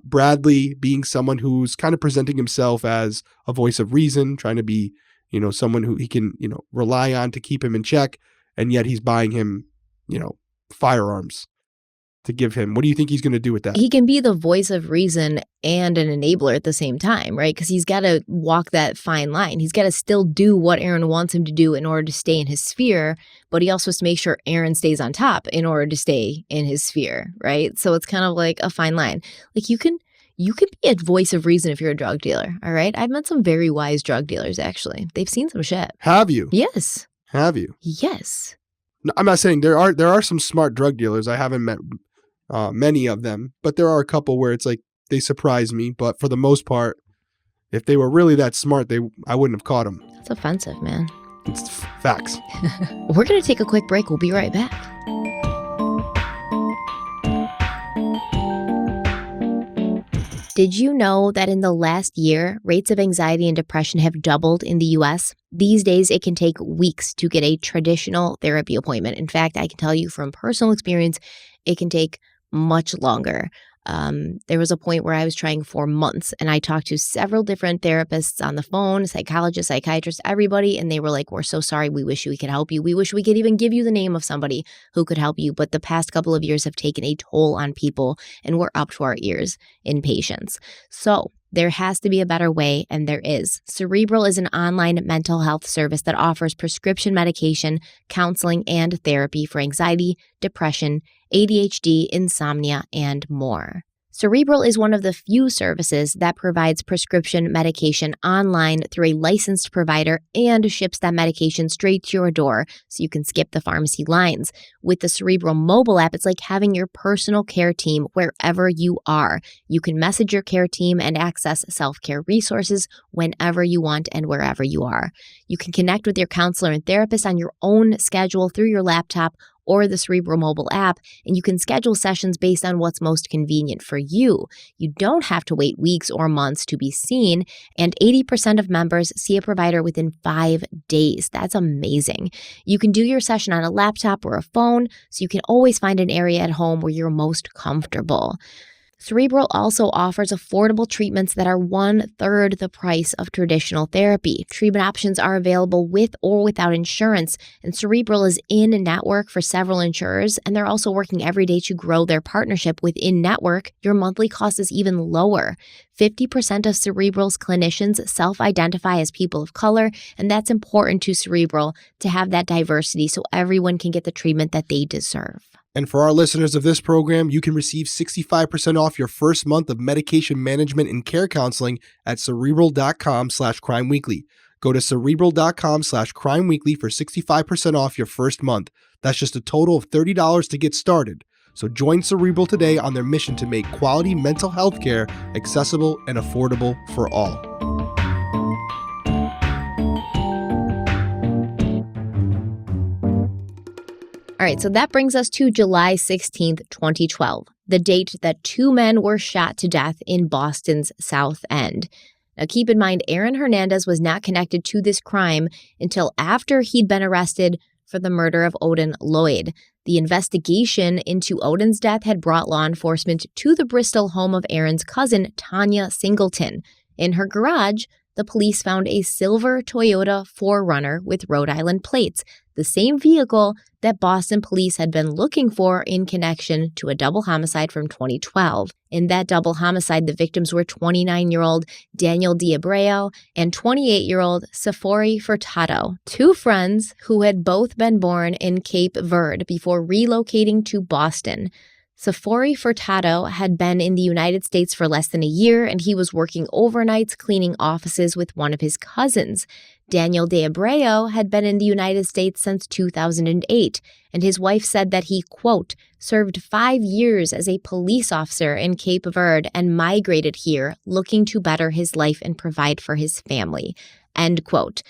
Bradley being someone who's kind of presenting himself as a voice of reason, trying to be, someone who he can, rely on to keep him in check. And yet he's buying him, firearms to give him. What do you think he's going to do with that? He can be the voice of reason and an enabler at the same time, right? Because he's got to walk that fine line. He's got to still do what Aaron wants him to do in order to stay in his sphere, but he also has to make sure Aaron stays on top in order to stay in his sphere, right? So it's kind of like a fine line. Like you can be a voice of reason if you're a drug dealer, all right? I've met some very wise drug dealers, actually. They've seen some shit. Have you? Yes. Have you? Yes. No, I'm not saying there are some smart drug dealers. I haven't met many of them, but there are a couple where it's like they surprise me. But for the most part, if they were really that smart, I wouldn't have caught them. That's offensive, man. It's facts. We're going to take a quick break. We'll be right back. Did you know that in the last year, rates of anxiety and depression have doubled in the U.S.? These days, it can take weeks to get a traditional therapy appointment. In fact, I can tell you from personal experience, it can take much longer. There was a point where I was trying for months, and I talked to several different therapists on the phone, psychologists, psychiatrists, everybody, and they were like, "We're so sorry. We wish we could help you. We wish we could even give you the name of somebody who could help you." But the past couple of years have taken a toll on people, and we're up to our ears in patients. So there has to be a better way, and there is. Cerebral is an online mental health service that offers prescription medication, counseling, and therapy for anxiety, depression, ADHD, insomnia, and more. Cerebral is one of the few services that provides prescription medication online through a licensed provider and ships that medication straight to your door so you can skip the pharmacy lines. With the Cerebral mobile app, it's like having your personal care team wherever you are. You can message your care team and access self-care resources whenever you want and wherever you are. You can connect with your counselor and therapist on your own schedule through your laptop or the Cerebral mobile app, and you can schedule sessions based on what's most convenient for you. You don't have to wait weeks or months to be seen, and 80% of members see a provider within 5 days. That's amazing. You can do your session on a laptop or a phone, so you can always find an area at home where you're most comfortable. Cerebral also offers affordable treatments that are 1/3 the price of traditional therapy. Treatment options are available with or without insurance, and Cerebral is in network for several insurers, and they're also working every day to grow their partnership within network. Your monthly cost is even lower. 50% of Cerebral's clinicians self-identify as people of color, and that's important to Cerebral to have that diversity so everyone can get the treatment that they deserve. And for our listeners of this program, you can receive 65% off your first month of medication management and care counseling at Cerebral.com/crimeweekly. Go to Cerebral.com/crimeweekly for 65% off your first month. That's just a total of $30 to get started. So join Cerebral today on their mission to make quality mental health care accessible and affordable for all. All right, so that brings us to July 16th, 2012, the date that 2 men were shot to death in Boston's South End. Now, keep in mind, Aaron Hernandez was not connected to this crime until after he'd been arrested for the murder of Odin Lloyd. The investigation into Odin's death had brought law enforcement to the Bristol home of Aaron's cousin, Tanya Singleton. In her garage, the police found a silver Toyota 4Runner with Rhode Island plates, the same vehicle that Boston police had been looking for in connection to a double homicide from 2012. In that double homicide, the victims were 29-year-old Daniel D'Abreu and 28-year-old Safori Furtado, 2 friends who had both been born in Cape Verde before relocating to Boston. Safori Furtado had been in the United States for less than a year, and he was working overnights cleaning offices with one of his cousins. Daniel D'Abreu had been in the United States since 2008, and his wife said that he, quote, served 5 years as a police officer in Cape Verde and migrated here looking to better his life and provide for his family, end quote.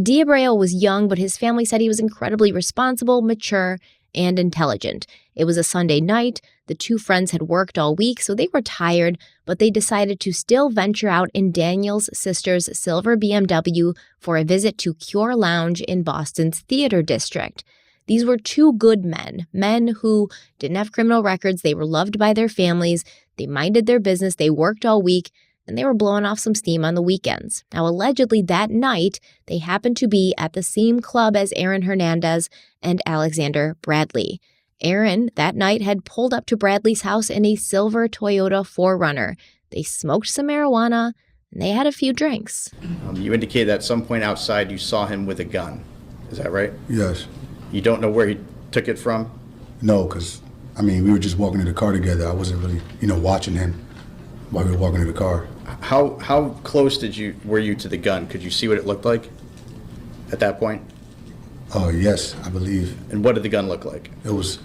D'Abreu was young, but his family said he was incredibly responsible, mature, and intelligent. It was a Sunday night. The 2 friends had worked all week, so they were tired, but they decided to still venture out in Daniel's sister's silver BMW for a visit to Cure Lounge in Boston's Theater District. These were 2 good men who didn't have criminal records. They were loved by their families. They minded their business. They worked all week, and they were blowing off some steam on the weekends. Now, allegedly that night, they happened to be at the same club as Aaron Hernandez and Alexander Bradley. Aaron, that night, had pulled up to Bradley's house in a silver Toyota 4Runner. They smoked some marijuana, and they had a few drinks. You indicated that at some point outside you saw him with a gun. Is that right? Yes. You don't know where he took it from? No, because, we were just walking to the car together. I wasn't really, watching him while we were walking to the car. How close were you to the gun? Could you see what it looked like at that point? Oh, yes, I believe. And what did the gun look like? It was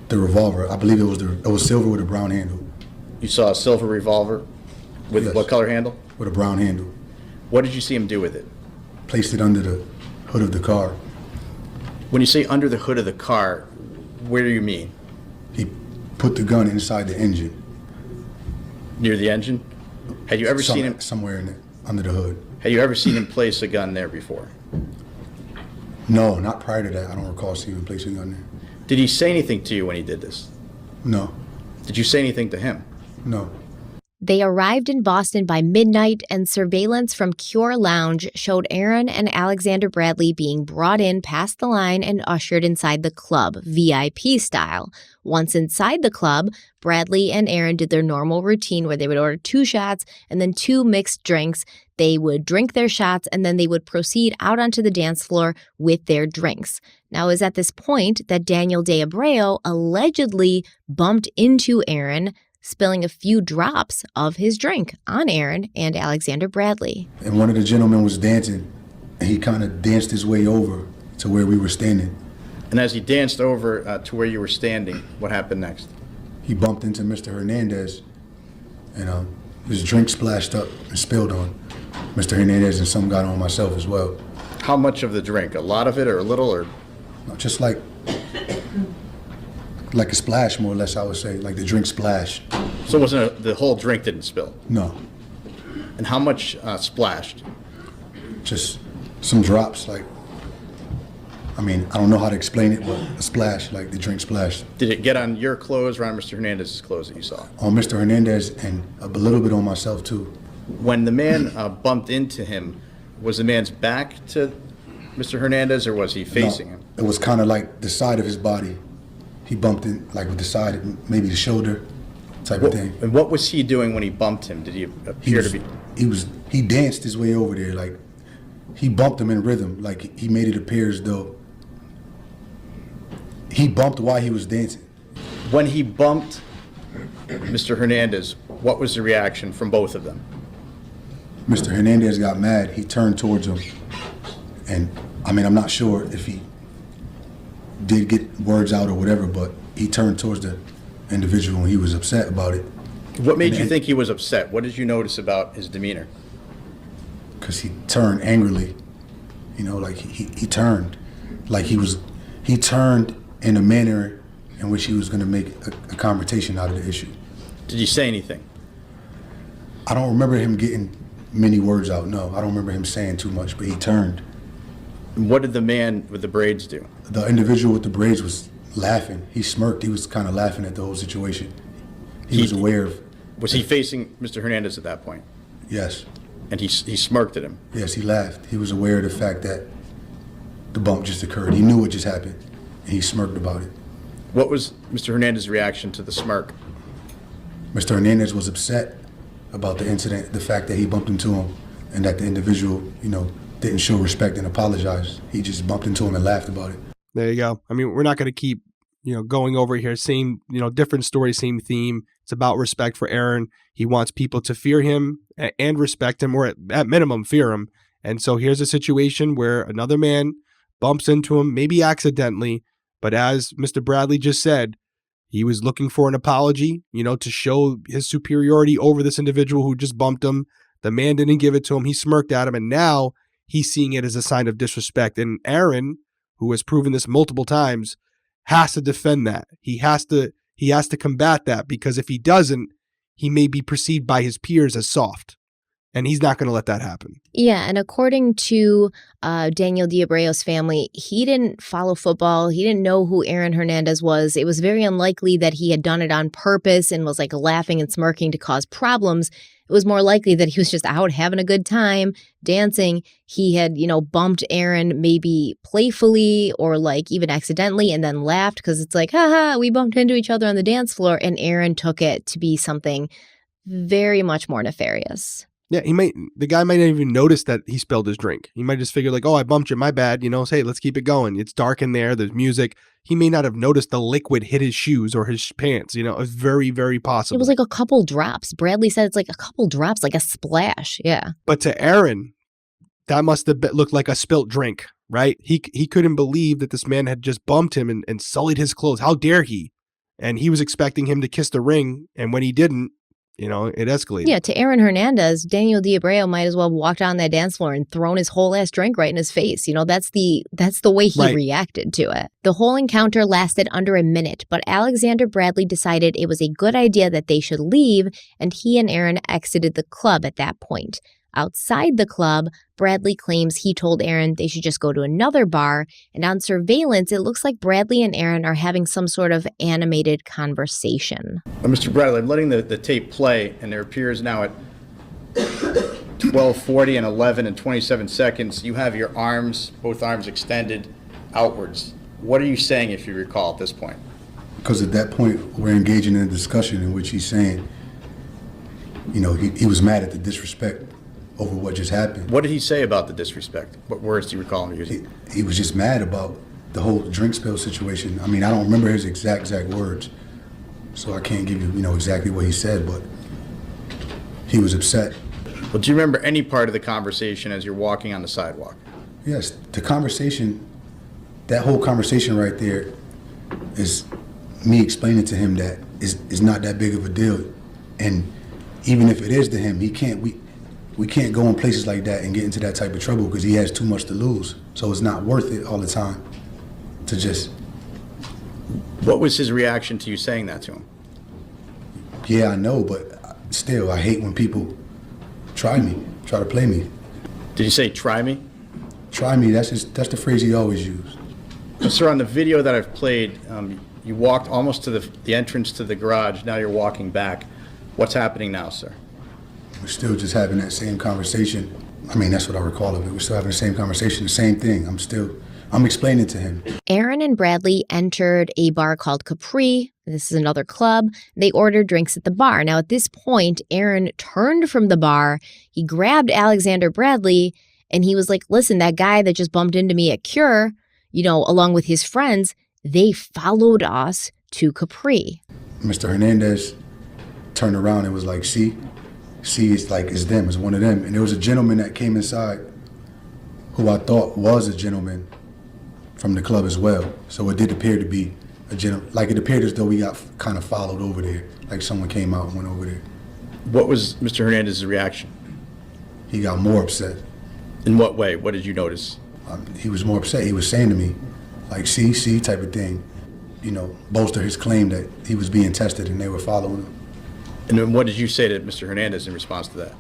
the revolver. I believe it was silver with a brown handle. You saw a silver revolver with Yes. what color handle? With a brown handle. What did you see him do with it? Placed it under the hood of the car. When you say under the hood of the car, where do you mean? He put the gun inside the engine. Near the engine? Had you ever seen him? Somewhere under the hood. Had you ever seen him place a gun there before? No, not prior to that. I don't recall seeing him place a gun there. Did he say anything to you when he did this? No. Did you say anything to him? No. They arrived in Boston by midnight, and surveillance from Cure Lounge showed Aaron and Alexander Bradley being brought in past the line and ushered inside the club, VIP style. Once inside the club, Bradley and Aaron did their normal routine where they would order 2 shots and then 2 mixed drinks. They would drink their shots, and then they would proceed out onto the dance floor with their drinks. Now, it was at this point that Daniel De Abreu allegedly bumped into Aaron, spilling a few drops of his drink on Aaron and Alexander Bradley. And one of the gentlemen was dancing, and he kind of danced his way over to where we were standing. And as he danced over to where you were standing, what happened next? He bumped into Mr. Hernandez, and his drink splashed up and spilled on Mr. Hernandez, and some got on myself as well. How much of the drink? A lot of it or a little? Or just like a splash, more or less, I would say, like the drink splash. So it wasn't the whole drink didn't spill? No. And how much splashed? Just some drops, I don't know how to explain it, but a splash, like the drink splashed. Did it get on your clothes or on Mr. Hernandez's clothes that you saw? On Mr. Hernandez and a little bit on myself, too. When the man bumped into him, was the man's back to Mr. Hernandez or was he facing him? It was kind of like the side of his body. He bumped in, like with the side, maybe the shoulder type of thing. And what was he doing when he bumped him? Did he appear to be? He danced his way over there, like he bumped him in rhythm, like he made it appear as though he bumped while he was dancing. When he bumped Mr. Hernandez, what was the reaction from both of them? Mr. Hernandez got mad. He turned towards him, and I'm not sure if he did get words out or whatever, but he turned towards the individual and he was upset about it. What made you think he was upset? What did you notice about his demeanor? Because he turned angrily, like he turned, like he turned in a manner in which he was going to make a confrontation out of the issue. Did he say anything? I don't remember him getting many words out, no. I don't remember him saying too much, but he turned. What did the man with the braids do? The individual with the braids was laughing. He smirked. He was kind of laughing at the whole situation. He was aware of... Was he facing Mr. Hernandez at that point? Yes. And he smirked at him? Yes, he laughed. He was aware of the fact that the bump just occurred. He knew what just happened, and he smirked about it. What was Mr. Hernandez's reaction to the smirk? Mr. Hernandez was upset about the incident, the fact that he bumped into him, and that the individual, didn't show respect and apologize. He just bumped into him and laughed about it. There you go. We're not going to keep, going over here. Same, different story, same theme. It's about respect for Aaron. He wants people to fear him and respect him, or at minimum, fear him. And so here's a situation where another man bumps into him, maybe accidentally, but as Mr. Bradley just said, he was looking for an apology, to show his superiority over this individual who just bumped him. The man didn't give it to him. He smirked at him, and now he's seeing it as a sign of disrespect. And Aaron, who has proven this multiple times, has to defend that. He has to combat that, because if he doesn't, he may be perceived by his peers as soft. And he's not going to let that happen. Yeah, and according to Daniel De Abreu's family, he didn't follow football. He didn't know who Aaron Hernandez was. It was very unlikely that he had done it on purpose and was laughing and smirking to cause problems. It was more likely that he was just out having a good time, dancing. He had, bumped Aaron maybe playfully or even accidentally and then laughed because it's haha, we bumped into each other on the dance floor. And Aaron took it to be something very much more nefarious. Yeah, the guy might not even notice that he spilled his drink. He might just figure oh, I bumped you, my bad. Hey, let's keep it going. It's dark in there. There's music. He may not have noticed the liquid hit his shoes or his pants. It's very, very possible. It was a couple drops. Bradley said it's a couple drops, like a splash. Yeah. But to Aaron, that must have looked like a spilt drink, right? He couldn't believe that this man had just bumped him and sullied his clothes. How dare he? And he was expecting him to kiss the ring. And when he didn't, it escalated. Yeah, to Aaron Hernandez, Daniel D'Abreu might as well have walked on that dance floor and thrown his whole ass drink right in his face. That's the way he reacted to it. The whole encounter lasted under a minute, but Alexander Bradley decided it was a good idea that they should leave, and he and Aaron exited the club at that point. Outside the club, Bradley claims he told Aaron they should just go to another bar, and on surveillance, it looks like Bradley and Aaron are having some sort of animated conversation. Mr. Bradley, I'm letting the tape play, and there appears now at 12:40 and 11 and 27 seconds, you have your arms, both arms extended outwards. What are you saying, if you recall, at this point? Because at that point, we're engaging in a discussion in which he's saying, he was mad at the disrespect over what just happened. What did he say about the disrespect? What words do you recall him using? He was just mad about the whole drink spill situation. I mean, I don't remember his exact words, so I can't give you, exactly what he said, but he was upset. Well, do you remember any part of the conversation as you're walking on the sidewalk? Yes, the conversation, that whole conversation right there is me explaining to him that it's not that big of a deal. And even if it is to him, we can't go in places like that and get into that type of trouble because he has too much to lose. So it's not worth it all the time to just... What was his reaction to you saying that to him? Yeah, I know, but still, I hate when people try to play me. Did you say try me? Try me, that's the phrase he always used. So, sir, on the video that I've played, you walked almost to the entrance to the garage. Now you're walking back. What's happening now, sir? We're still just having that same conversation. I mean, that's what I recall of it. We're still having the same conversation, the same thing. I'm explaining to him. Aaron and Bradley entered a bar called Capri. This is another club. They ordered drinks at the bar. Now, at this point, Aaron turned from the bar. He grabbed Alexander Bradley, and he was like, listen, that guy that just bumped into me at Cure, along with his friends, they followed us to Capri. Mr. Hernandez turned around and was like, see, it's them, it's one of them. And there was a gentleman that came inside who I thought was a gentleman from the club as well. So it did appear to be a gentleman. Like, it appeared as though we got kind of followed over there. Like someone came out and went over there. What was Mr. Hernandez's reaction? He got more upset. In what way? What did you notice? He was more upset. He was saying to me, like, see, type of thing. Bolster his claim that he was being tested and they were following him. And then what did you say to Mr. Hernandez in response to that?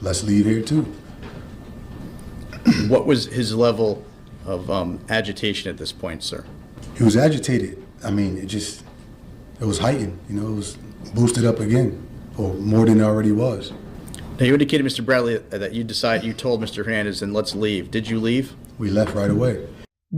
Let's leave here too. What was his level of agitation at this point, sir? He was agitated. I mean, it was heightened. It was boosted up again, or more than it already was. Now, you indicated, Mr. Bradley, that you told Mr. Hernandez, and let's leave. Did you leave? We left right away.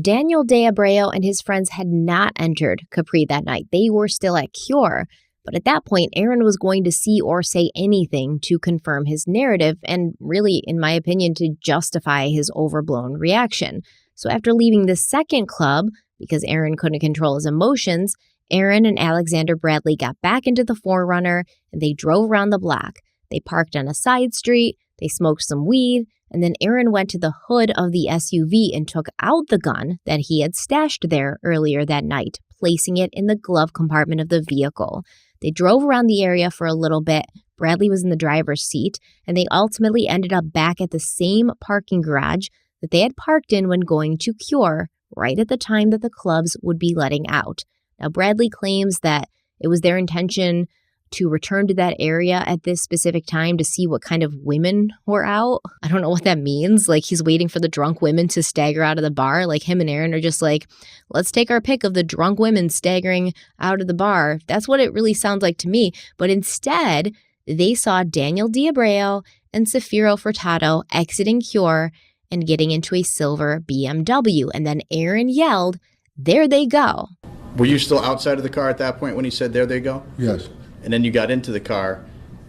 Daniel D'Abreu and his friends had not entered Capri that night. They were still at Cure. But at that point, Aaron was going to see or say anything to confirm his narrative and really, in my opinion, to justify his overblown reaction. So after leaving the second club, because Aaron couldn't control his emotions, Aaron and Alexander Bradley got back into the 4Runner and they drove around the block. They parked on a side street, they smoked some weed, and then Aaron went to the hood of the SUV and took out the gun that he had stashed there earlier that night, placing it in the glove compartment of the vehicle. They drove around the area for a little bit. Bradley was in the driver's seat, and they ultimately ended up back at the same parking garage that they had parked in when going to Cure, right at the time that the clubs would be letting out. Now, Bradley claims that it was their intention to return to that area at this specific time to see what kind of women were out. I don't know what that means. Like, he's waiting for the drunk women to stagger out of the bar. Like, him and Aaron are just like, let's take our pick of the drunk women staggering out of the bar. That's what it really sounds like to me. But instead, they saw Daniel D'Abreu and Safiro Furtado exiting Cure and getting into a silver BMW. And then Aaron yelled, "There they go." Were you still outside of the car at that point when he said, "There they go"? Yes. And then you got into the car,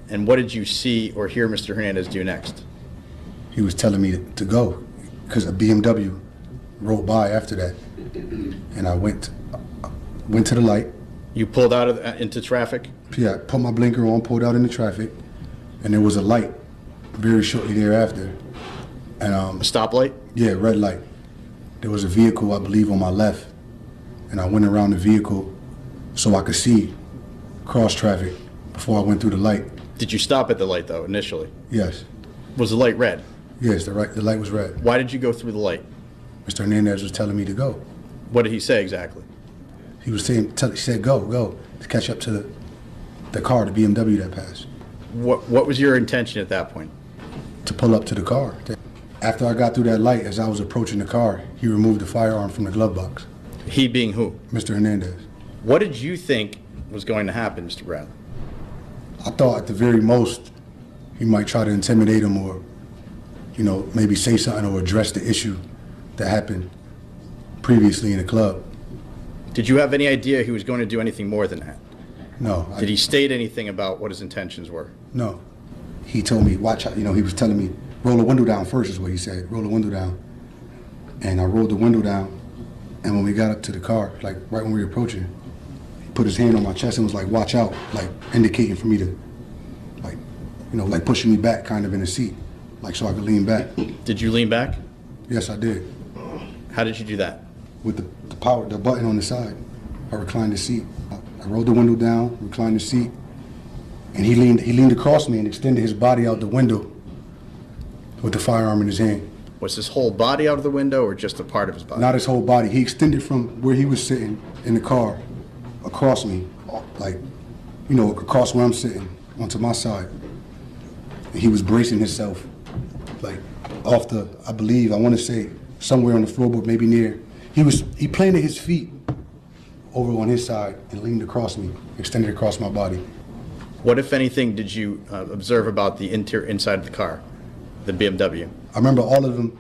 and what did you see or hear Mr. Hernandez do next? He was telling me to go because a BMW rolled by after that, and I went to the light. You pulled out into traffic? Yeah, I put my blinker on, pulled out into traffic, and there was a light very shortly thereafter. And a stoplight? Yeah, red light. There was a vehicle, I believe, on my left, and I went around the vehicle so I could see cross traffic before I went through the light. Did you stop at the light, though, initially? Yes. Was the light red? Yes, the light was red. Why did you go through the light? Mr. Hernandez was telling me to go. What did he say exactly? He was saying, he said, go, to catch up to the car, the BMW that passed. What was your intention at that point? To pull up to the car. After I got through that light, as I was approaching the car, he removed the firearm from the glove box. He being who? Mr. Hernandez. What did you think was going to happen, Mr. Bradley? I thought at the very most, he might try to intimidate him or, maybe say something or address the issue that happened previously in the club. Did you have any idea he was going to do anything more than that? No. Did he state anything about what his intentions were? No. He told me, watch out, he was telling me, roll the window down first is what he said, roll the window down. And I rolled the window down, and when we got up to the car, like right when we were approaching, he put his hand on my chest and was like, watch out, like indicating for me to, like pushing me back kind of in the seat, like so I could lean back. Did you lean back? Yes, I did. How did you do that? With the button on the side. I reclined the seat. I rolled the window down, reclined the seat, and he leaned across me and extended his body out the window with the firearm in his hand. Was his whole body out of the window or just a part of his body? Not his whole body. He extended from where he was sitting in the car across me, across where I'm sitting, onto my side. And he was bracing himself, off I want to say, somewhere on the floorboard, maybe near. He planted his feet over on his side and leaned across me, extended across my body. What, if anything, did you observe about the inside of the car, the BMW? I remember all of them,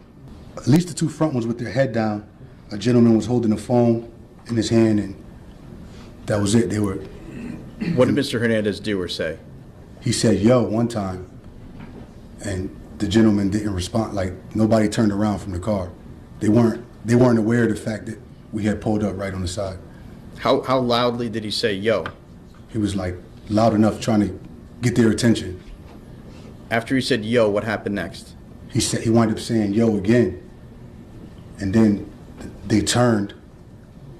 at least the two front ones with their head down. A gentleman was holding a phone in his hand, and that was it. What did Mr. Hernandez do or say? He said, yo, one time, and the gentleman didn't respond. Nobody turned around from the car. They weren't aware of the fact that we had pulled up right on the side. How loudly did he say, yo? He was loud enough trying to get their attention. After he said, yo, what happened next? He wound up saying, yo, again. And then they turned,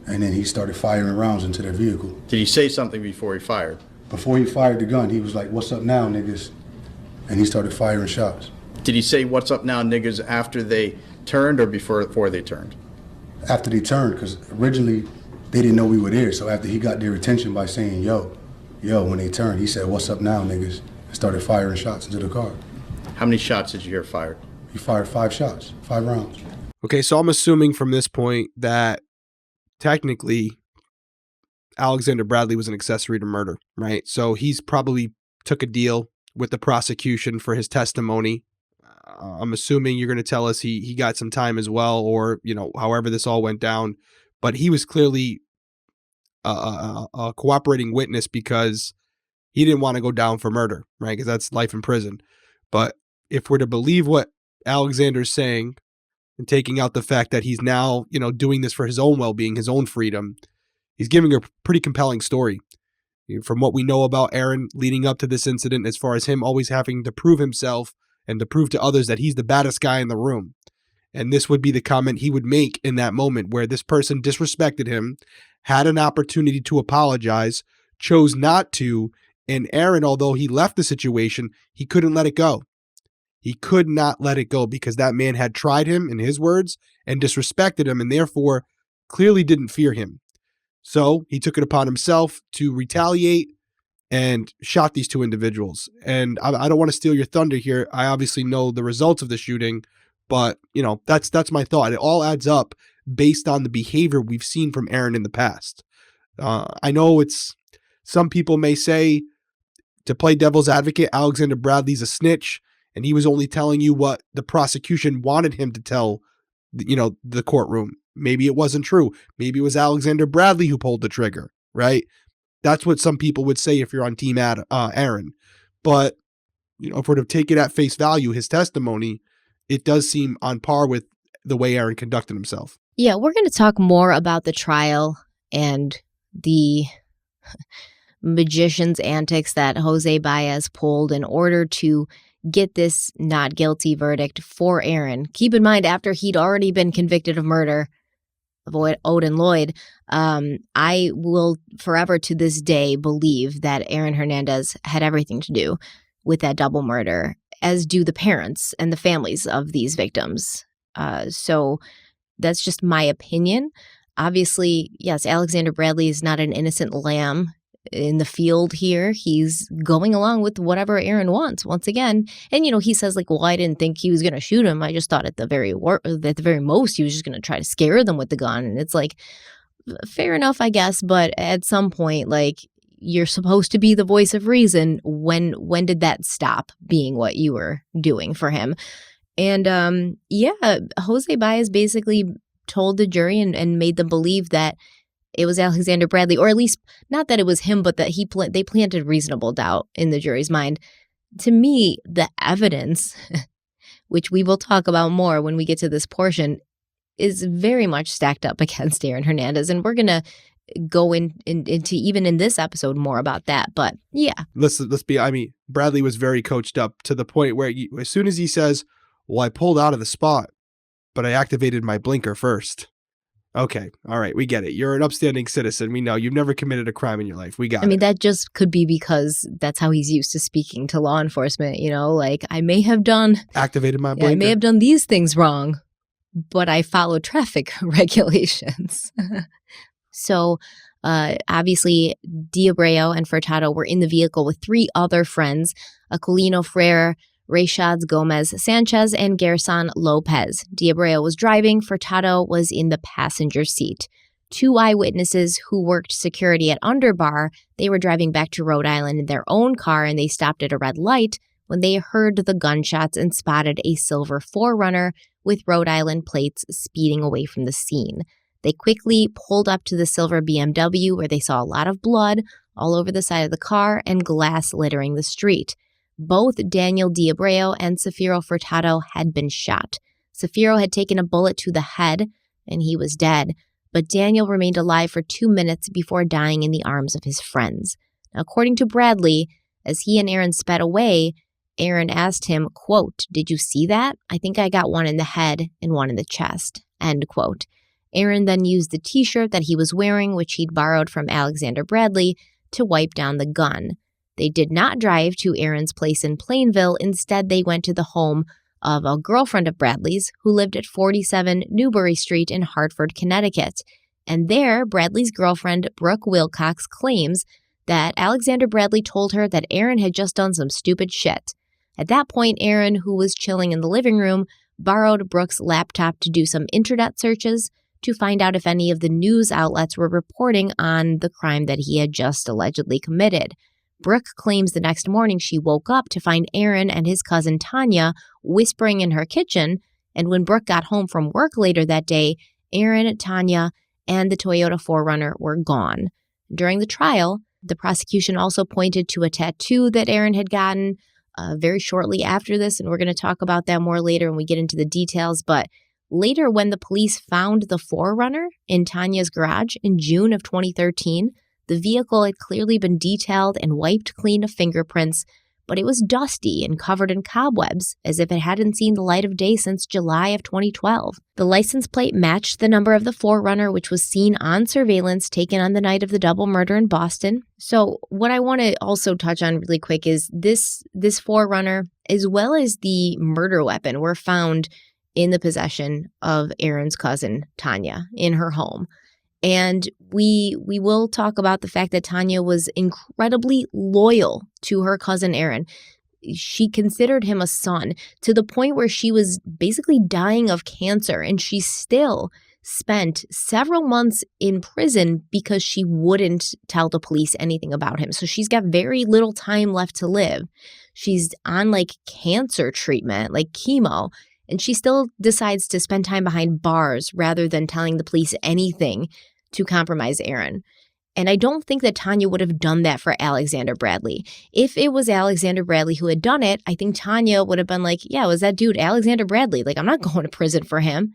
and then he started firing rounds into their vehicle. Did he say something before he fired? Before he fired the gun, he was like, what's up now, niggas? And he started firing shots. Did he say, what's up now, niggas, after they turned or before they turned? After they turned, because originally they didn't know we were there. So after he got their attention by saying, yo, when they turned, he said, what's up now, niggas? And started firing shots into the car. How many shots did you hear fired? He fired 5 shots, 5 rounds. Okay, so I'm assuming from this point that technically Alexander Bradley was an accessory to murder, right? So he's probably took a deal with the prosecution for his testimony. I'm assuming you're going to tell us he got some time as well, or, however this all went down. But he was clearly a cooperating witness because he didn't want to go down for murder, right? Because that's life in prison. But if we're to believe what Alexander's saying and taking out the fact that he's now, doing this for his own well-being, his own freedom, he's giving a pretty compelling story. From what we know about Aaron leading up to this incident, as far as him always having to prove himself and to prove to others that he's the baddest guy in the room. And this would be the comment he would make in that moment where this person disrespected him, had an opportunity to apologize, chose not to, and Aaron, although he left the situation, he couldn't let it go. He could not let it go because that man had tried him, in his words, and disrespected him, and therefore clearly didn't fear him. So he took it upon himself to retaliate and shot these two individuals. And I don't want to steal your thunder here. I obviously know the results of the shooting, but that's my thought. It all adds up based on the behavior we've seen from Aaron in the past. I know some people may say, to play devil's advocate, Alexander Bradley's a snitch, and he was only telling you what the prosecution wanted him to tell, the courtroom. Maybe it wasn't true. Maybe it was Alexander Bradley who pulled the trigger, right? That's what some people would say if you're on team Aaron. But, if we're to take it at face value, his testimony, it does seem on par with the way Aaron conducted himself. Yeah, we're going to talk more about the trial and the magician's antics that Jose Baez pulled in order to get this not guilty verdict for Aaron. Keep in mind, after he'd already been convicted of murder of Odin Lloyd, I will forever to this day believe that Aaron Hernandez had everything to do with that double murder, as do the parents and the families of these victims. So that's just my opinion. Obviously, yes, Alexander Bradley is not an innocent lamb in the field here. He's going along with whatever Aaron wants once again. And, he says like, well, I didn't think he was going to shoot him. I just thought at the very most, he was just going to try to scare them with the gun. And it's like, fair enough, I guess. But at some point, like, you're supposed to be the voice of reason. When did that stop being what you were doing for him? And Jose Baez basically told the jury and made them believe that it was Alexander Bradley, or at least not that it was him, but that they planted reasonable doubt in the jury's mind. To me, the evidence, which we will talk about more when we get to this portion, is very much stacked up against Aaron Hernandez. And we're going to go into even in this episode more about that. But yeah. Bradley was very coached up to the point where as soon as he says, well, I pulled out of the spot, but I activated my blinker first. Okay. All right. We get it. You're an upstanding citizen. We know you've never committed a crime in your life. We got it. That just could be because that's how he's used to speaking to law enforcement. Like I may have activated my blinker. I may have done these things wrong, but I follow traffic regulations. So obviously D'Abreu and Furtado were in the vehicle with 3 other friends, Aquilino Frere, Rayshad Gomez Sanchez, and Gerson Lopez. D'Abreu was driving. Furtado was in the passenger seat. 2 eyewitnesses who worked security at Underbar, they were driving back to Rhode Island in their own car, and they stopped at a red light when they heard the gunshots and spotted a silver 4Runner with Rhode Island plates speeding away from the scene. They quickly pulled up to the silver BMW where they saw a lot of blood all over the side of the car and glass littering the street. Both Daniel D'Abreu and Safiro Furtado had been shot. Safiro had taken a bullet to the head, and he was dead, but Daniel remained alive for 2 minutes before dying in the arms of his friends. Now, according to Bradley, as he and Aaron sped away, Aaron asked him, quote, "Did you see that? I think I got one in the head and one in the chest," end quote. Aaron then used the t-shirt that he was wearing, which he'd borrowed from Alexander Bradley, to wipe down the gun. They did not drive to Aaron's place in Plainville. Instead, they went to the home of a girlfriend of Bradley's who lived at 47 Newbury Street in Hartford, Connecticut. And there, Bradley's girlfriend, Brooke Wilcox, claims that Alexander Bradley told her that Aaron had just done some stupid shit. At that point, Aaron, who was chilling in the living room, borrowed Brooke's laptop to do some internet searches to find out if any of the news outlets were reporting on the crime that he had just allegedly committed. Brooke claims the next morning she woke up to find Aaron and his cousin Tanya whispering in her kitchen, and when Brooke got home from work later that day, Aaron, Tanya, and the Toyota 4Runner were gone. During the trial, the prosecution also pointed to a tattoo that Aaron had gotten very shortly after this, and we're going to talk about that more later when we get into the details, but later when the police found the 4Runner in Tanya's garage in June of 2013, the vehicle had clearly been detailed and wiped clean of fingerprints, but it was dusty and covered in cobwebs, as if it hadn't seen the light of day since July of 2012. The license plate matched the number of the 4Runner, which was seen on surveillance taken on the night of the double murder in Boston. So what I want to also touch on really quick is this 4Runner, as well as the murder weapon, were found in the possession of Aaron's cousin, Tanya, in her home. And we will talk about the fact that Tanya was incredibly loyal to her cousin Aaron. She considered him a son to the point where she was basically dying of cancer, and she still spent several months in prison because she wouldn't tell the police anything about him. So she's got very little time left to live. She's on like cancer treatment, like chemo, and she still decides to spend time behind bars rather than telling the police anything to compromise Aaron. And I don't think that Tanya would have done that for Alexander Bradley. If it was Alexander Bradley who had done it, I think Tanya would have been like, yeah, it was that dude, Alexander Bradley. Like, I'm not going to prison for him.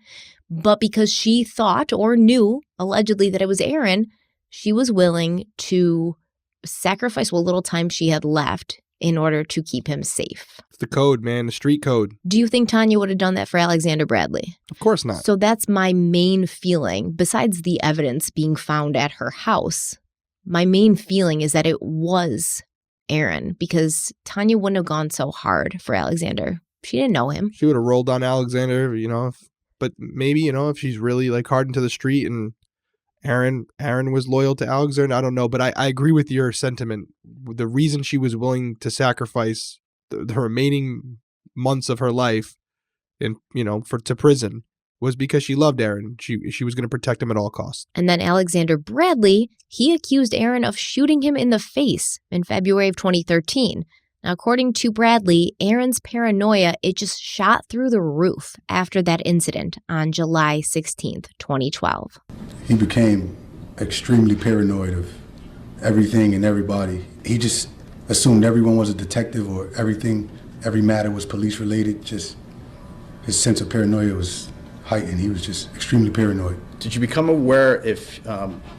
But because she thought or knew, allegedly, that it was Aaron, she was willing to sacrifice what little time she had left in order to keep him safe. It's the code, man, the street code. Do you think Tanya would have done that for Alexander Bradley? Of course not. So that's my main feeling. Besides the evidence being found at her house, my main feeling is that it was Aaron, because Tanya wouldn't have gone so hard for Alexander. She didn't know him. She would have rolled on Alexander, but maybe, if she's really like hardened to the street and Aaron was loyal to Alexander, I don't know. But I agree with your sentiment. The reason she was willing to sacrifice the remaining months of her life to prison was because she loved Aaron. She was going to protect him at all costs. And then Alexander Bradley, he accused Aaron of shooting him in the face in February of 2013. Now, according to Bradley, Aaron's paranoia, it just shot through the roof after that incident on July 16th, 2012. He became extremely paranoid of everything and everybody. He just assumed everyone was a detective or every matter was police related. Just his sense of paranoia was heightened. He was just extremely paranoid. Did you become aware if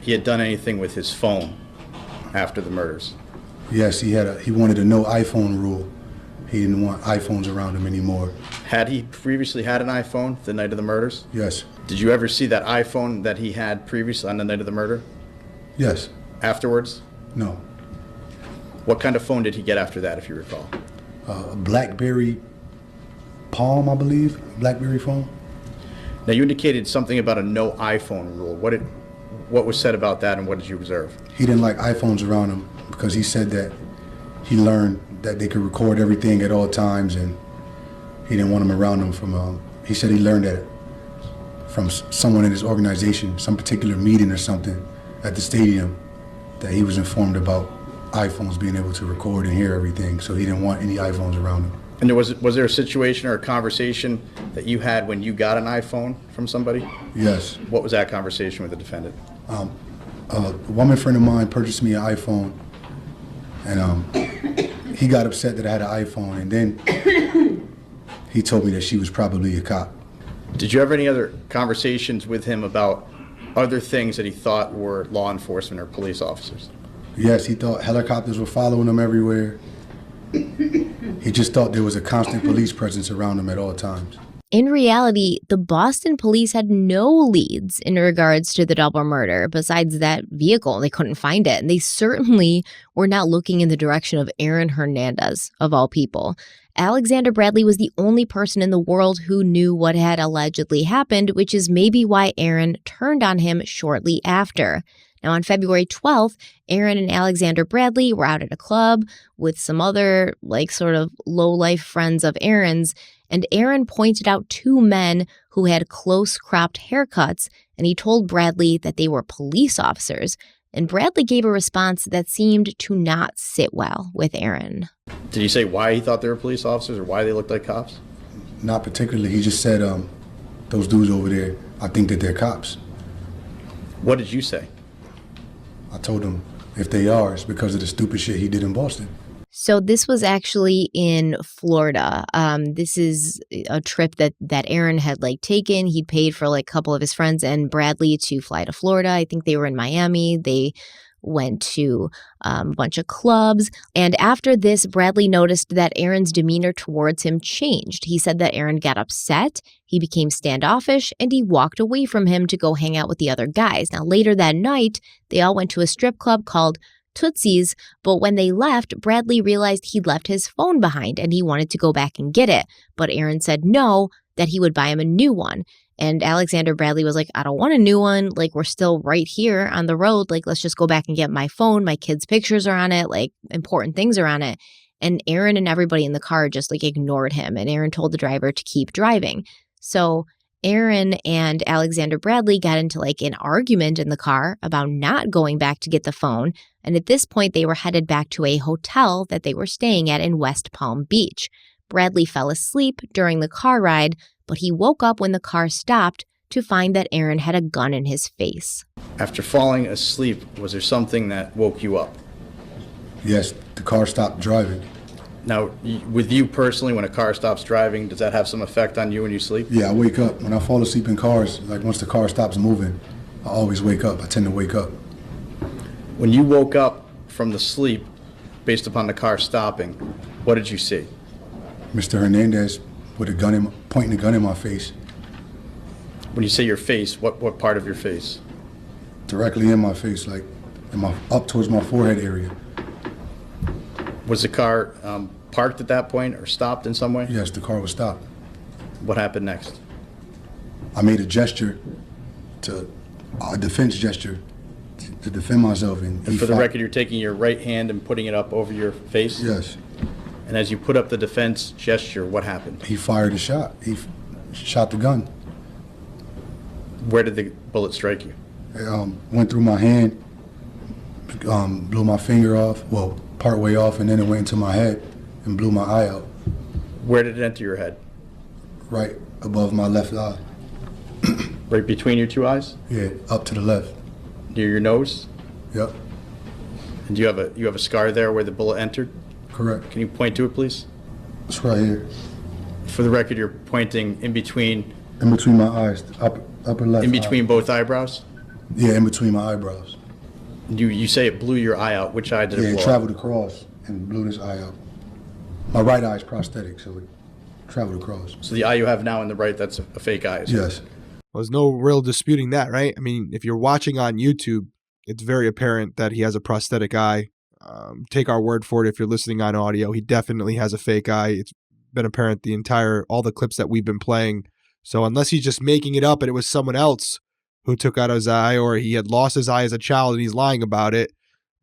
he had done anything with his phone after the murders? Yes, he wanted a no iPhone rule. He didn't want iPhones around him anymore. Had he previously had an iPhone the night of the murders? Yes. Did you ever see that iPhone that he had previously on the night of the murder? Yes. Afterwards? No. What kind of phone did he get after that, if you recall? A BlackBerry Palm, I believe. BlackBerry phone. Now, you indicated something about a no iPhone rule. What was said about that, and what did you observe? He didn't like iPhones around him because he said that he learned that they could record everything at all times, and he didn't want them around him from, he said he learned that from someone in his organization, some particular meeting or something at the stadium, that he was informed about iPhones being able to record and hear everything, so he didn't want any iPhones around him. And was there a situation or a conversation that you had when you got an iPhone from somebody? Yes. What was that conversation with the defendant? A woman friend of mine purchased me an iPhone, and he got upset that I had an iPhone, and then he told me that she was probably a cop. Did you have any other conversations with him about other things that he thought were law enforcement or police officers? Yes, he thought helicopters were following him everywhere. He just thought there was a constant police presence around him at all times. In reality, the Boston police had no leads in regards to the double murder besides that vehicle. They couldn't find it. And they certainly were not looking in the direction of Aaron Hernandez, of all people. Alexander Bradley was the only person in the world who knew what had allegedly happened, which is maybe why Aaron turned on him shortly after. Now, on February 12th, Aaron and Alexander Bradley were out at a club with some other, sort of low-life friends of Aaron's, and Aaron pointed out two men who had close cropped haircuts, and he told Bradley that they were police officers. And Bradley gave a response that seemed to not sit well with Aaron. Did he say why he thought they were police officers or why they looked like cops? Not particularly. He just said, those dudes over there, I think that they're cops. What did you say? I told him if they are, it's because of the stupid shit he did in Boston. So this was actually in Florida. This is a trip that Aaron had taken. He'd paid for a couple of his friends and Bradley to fly to Florida. I think they were in Miami. They went to a bunch of clubs. And after this, Bradley noticed that Aaron's demeanor towards him changed. He said that Aaron got upset, he became standoffish, and he walked away from him to go hang out with the other guys. Now, later that night, they all went to a strip club called Tootsie's, but when they left, Bradley realized he'd left his phone behind and he wanted to go back and get it. But Aaron said no, that he would buy him a new one. And Alexander Bradley was like, I don't want a new one. We're still right here on the road. Let's just go back and get my phone. My kids' pictures are on it. Important things are on it. And Aaron and everybody in the car just ignored him. And Aaron told the driver to keep driving. So Aaron and Alexander Bradley got into an argument in the car about not going back to get the phone. And at this point, they were headed back to a hotel that they were staying at in West Palm Beach. Bradley fell asleep during the car ride, but he woke up when the car stopped to find that Aaron had a gun in his face. After falling asleep, was there something that woke you up? Yes, the car stopped driving. Now, with you personally, when a car stops driving, does that have some effect on you when you sleep? Yeah, I wake up. When I fall asleep in cars, once the car stops moving, I always wake up. I tend to wake up. When you woke up from the sleep, based upon the car stopping, what did you see? Mr. Hernandez with pointing a gun in my face. When you say your face, what part of your face? Directly in my face, up towards my forehead area. Was the car parked at that point or stopped in some way? Yes, the car was stopped. What happened next? I made a gesture, a defense gesture, to defend myself. And And for the record, you're taking your right hand and putting it up over your face? Yes. And as you put up the defense gesture, what happened? He fired a shot. He shot the gun. Where did the bullet strike you? It went through my hand, blew my finger off, well, part way off, and then it went into my head and blew my eye out, Where did it enter your head? right above my left eye. Right between your two eyes? Yeah, up to the left. Near your nose? Yep, And you have a scar there where the bullet entered? correct. Can you point to it, please? It's right here, For the record, you're pointing in between my eyes, upper left. in between eye. both eyebrows? Yeah, in between my eyebrows. You say it blew your eye out. Which eye did Yeah, it it blow out? traveled across and blew this eye out. My right eye is prosthetic, so it traveled across. So the eye you have now in the right, that's a fake eye. isn't it? Yes. Well, there's no real disputing that, right? I mean, if you're watching on YouTube, it's very apparent that he has a prosthetic eye. Take our word for it. If you're listening on audio, he definitely has a fake eye. It's been apparent all the clips that we've been playing. So unless he's just making it up and it was someone else who took out his eye, or he had lost his eye as a child and he's lying about it,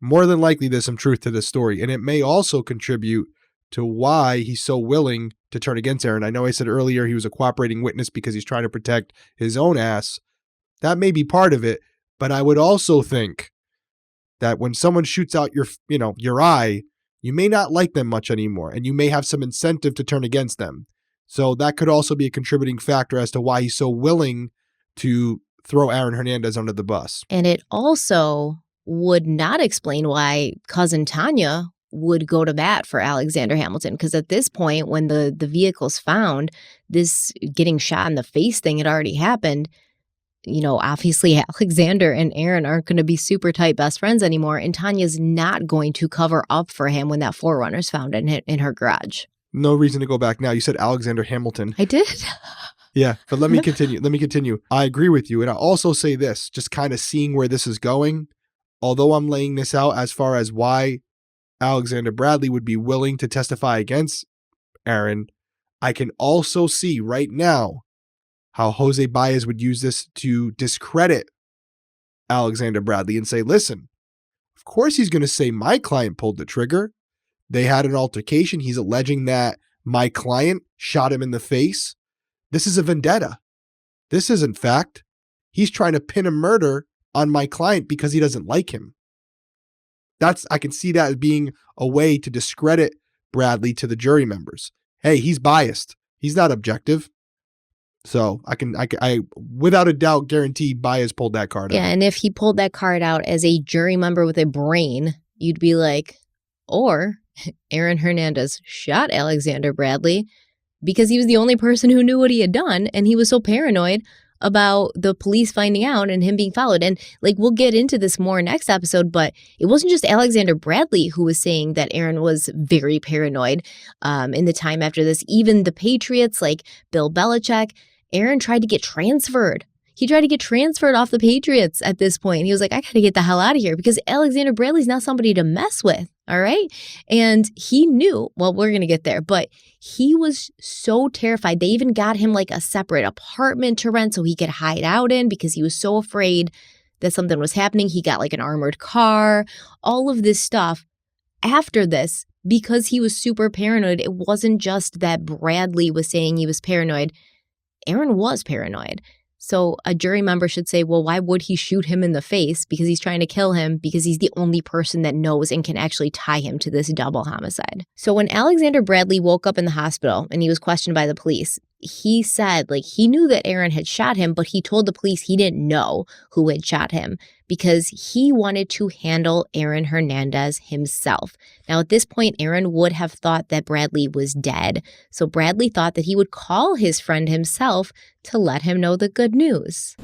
more than likely there's some truth to this story. And it may also contribute to why he's so willing to turn against Aaron. I know I said earlier he was a cooperating witness because he's trying to protect his own ass. That may be part of it, but I would also think that when someone shoots out your eye, you may not like them much anymore, and you may have some incentive to turn against them. So that could also be a contributing factor as to why he's so willing to throw Aaron Hernandez under the bus. And it also would not explain why cousin Tanya would go to bat for Alexander Hamilton, because at this point, when the vehicle's found, this getting shot in the face thing had already happened. Obviously Alexander and Aaron aren't going to be super tight best friends anymore, and Tanya's not going to cover up for him when that 4Runner's found in her garage. No reason to go back now. You said Alexander Hamilton. I did. Yeah, but let me continue. I agree with you. And I'll also say this, just kind of seeing where this is going, although I'm laying this out as far as why Alexander Bradley would be willing to testify against Aaron, I can also see right now how Jose Baez would use this to discredit Alexander Bradley and say, listen, of course he's going to say my client pulled the trigger. They had an altercation. He's alleging that my client shot him in the face. This is a vendetta. This isn't fact. He's trying to pin a murder on my client because he doesn't like him. I can see that as being a way to discredit Bradley to the jury members. Hey, he's biased. He's not objective. So I without a doubt guarantee Baez pulled that card out. Yeah, and if he pulled that card out as a jury member with a brain, you'd be like, or Aaron Hernandez shot Alexander Bradley because he was the only person who knew what he had done, and he was so paranoid about the police finding out and him being followed. And we'll get into this more next episode, but it wasn't just Alexander Bradley who was saying that Aaron was very paranoid in the time after this. Even the Patriots, like Bill Belichick, Aaron tried to get transferred. He tried to get transferred off the Patriots at this point. He was like, I got to get the hell out of here because Alexander Bradley's not somebody to mess with. All right. And he knew, well, we're going to get there, but he was so terrified. They even got him a separate apartment to rent so he could hide out in because he was so afraid that something was happening. He got an armored car, all of this stuff after this because he was super paranoid. It wasn't just that Bradley was saying he was paranoid. Aaron was paranoid. So a jury member should say, well, why would he shoot him in the face? Because he's trying to kill him because he's the only person that knows and can actually tie him to this double homicide. So when Alexander Bradley woke up in the hospital and he was questioned by the police, he said he knew that Aaron had shot him, but he told the police he didn't know who had shot him because he wanted to handle Aaron Hernandez himself. Now, at this point, Aaron would have thought that Bradley was dead. So Bradley thought that he would call his friend himself to let him know the good news.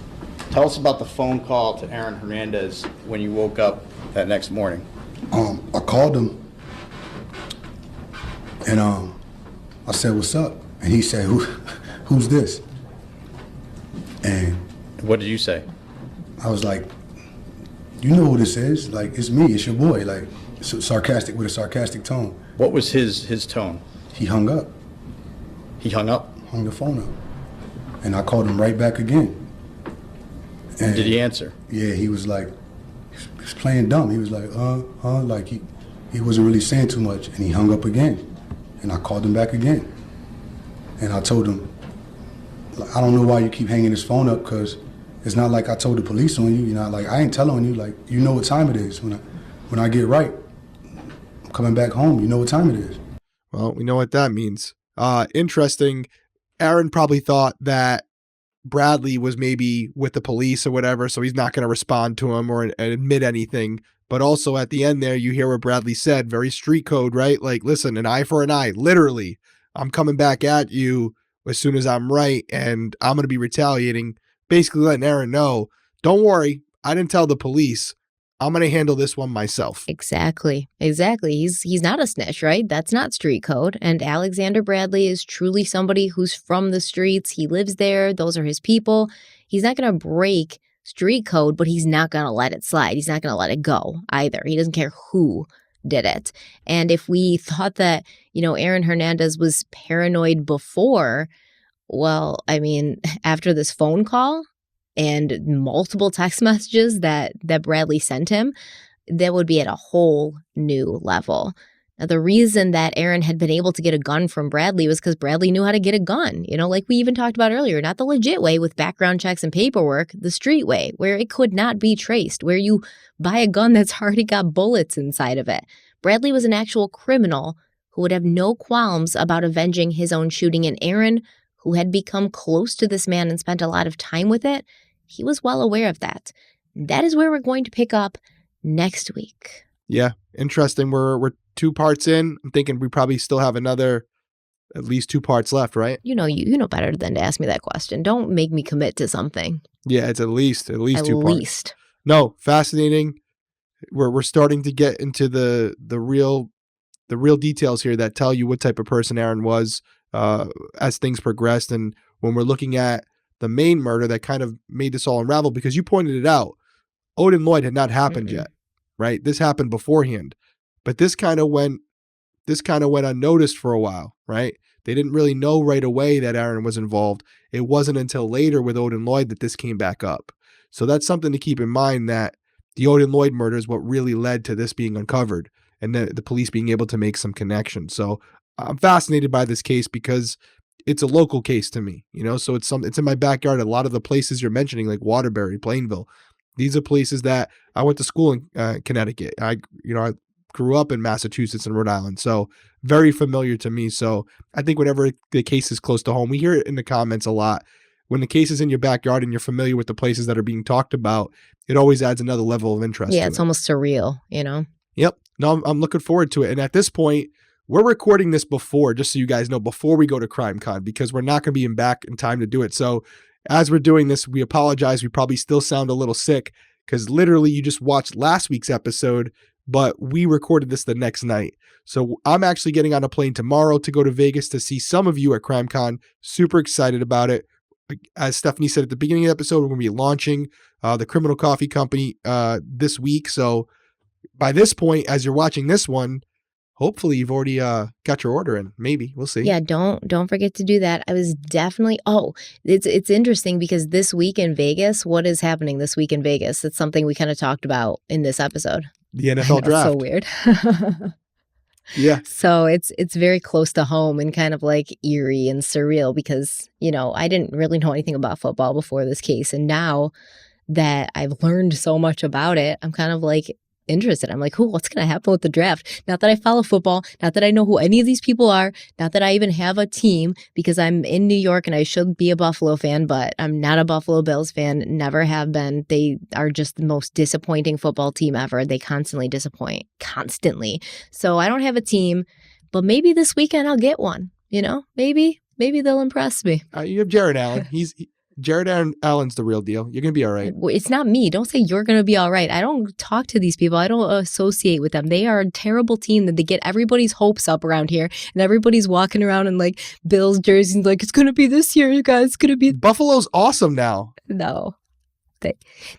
Tell us about the phone call to Aaron Hernandez when you woke up that next morning. I called him and I said, what's up? And he said, who's this? And What did you say? I was like, you know who this is? It's me, it's your boy. sarcastic with a sarcastic tone. What was his tone? He hung up, He hung up? hung the phone up, and I called him right back again. And Did he answer? Yeah, he was like, he was playing dumb. He was like, like he wasn't really saying too much, and he hung up again. And I called him back again, and I told him, like, I don't know why you keep hanging this phone up, because it's not like I told the police on you. You know, like, I ain't telling on you. Like, you know what time it is. When I get right, I'm coming back home. You know what time it is. Well, we know what that means. Interesting. Aaron probably thought that Bradley was maybe with the police or whatever, so he's not going to respond to him or admit anything. But also at the end there, you hear what Bradley said, very street code, right? Like, listen, an eye for an eye, literally. I'm coming back at you as soon as I'm right, and I'm going to be retaliating, basically letting Aaron know, don't worry, I didn't tell the police. I'm going to handle this one myself. Exactly. He's not a snitch, right? That's not street code. And Alexander Bradley is truly somebody who's from the streets. He lives there. Those are his people. He's not going to break street code, but he's not going to let it slide. He's not going to let it go either. He doesn't care who did it. And if we thought that, Aaron Hernandez was paranoid before, well, I mean, after this phone call and multiple text messages that Bradley sent him, that would be at a whole new level. Now, the reason that Aaron had been able to get a gun from Bradley was because Bradley knew how to get a gun, like we even talked about earlier, not the legit way with background checks and paperwork, the street way, where it could not be traced, where you buy a gun that's already got bullets inside of it. Bradley was an actual criminal who would have no qualms about avenging his own shooting, and Aaron, who had become close to this man and spent a lot of time with it, he was well aware of that. That is where we're going to pick up next week. Yeah, interesting. We're 2 parts in. I'm thinking we probably still have at least 2 parts left, right? You know better than to ask me that question. Don't make me commit to something. Yeah, it's at least 2 parts. Least. No, fascinating. We're starting to get into the real details here that tell you what type of person Aaron was as things progressed, and when we're looking at the main murder that kind of made this all unravel, because you pointed it out, Odin Lloyd had not happened yet, right? This happened beforehand, but this kind of went unnoticed for a while, right? They didn't really know right away that Aaron was involved. It wasn't until later with Odin Lloyd that this came back up. So that's something to keep in mind, that the Odin Lloyd murder is what really led to this being uncovered and the police being able to make some connections. So I'm fascinated by this case because it's a local case to me, so it's in my backyard. A lot of the places you're mentioning, like Waterbury, Plainville, these are places that I went to school in Connecticut. I grew up in Massachusetts and Rhode Island, so very familiar to me. So I think whenever the case is close to home, we hear it in the comments a lot. When the case is in your backyard and you're familiar with the places that are being talked about, it always adds another level of interest. Yeah, it's almost surreal, Yep. No, I'm looking forward to it. And at this point, we're recording this just so you guys know, before we go to CrimeCon, because we're not going to be back in time to do it. So as we're doing this, we apologize. We probably still sound a little sick because literally you just watched last week's episode, but we recorded this the next night. So I'm actually getting on a plane tomorrow to go to Vegas to see some of you at CrimeCon. Super excited about it. As Stephanie said at the beginning of the episode, we're going to be launching the Criminal Coffee Company this week. So by this point, as you're watching this one, hopefully you've already got your order in. Maybe. We'll see. Yeah, don't forget to do that. I was definitely, it's interesting because this week in Vegas, what is happening this week in Vegas? It's something we kind of talked about in this episode. The NFL draft. So weird. Yeah. So it's very close to home and kind of like eerie and surreal because, I didn't really know anything about football before this case. And now that I've learned so much about it, I'm kind of like interested. I'm like, what's going to happen with the draft? Not that I follow football, not that I know who any of these people are, not that I even have a team because I'm in New York and I should be a Buffalo fan, but I'm not a Buffalo Bills fan, never have been. They are just the most disappointing football team ever. They constantly disappoint, constantly. So I don't have a team, but maybe this weekend I'll get one, maybe they'll impress me. You have Jared Allen. Jared Allen's the real deal. You're going to be all right. It's not me. Don't say you're going to be all right. I don't talk to these people. I don't associate with them. They are a terrible team that they get everybody's hopes up around here. And everybody's walking around in like Bills jerseys like, it's going to be this year, you guys. It's going to be. Buffalo's awesome now. No.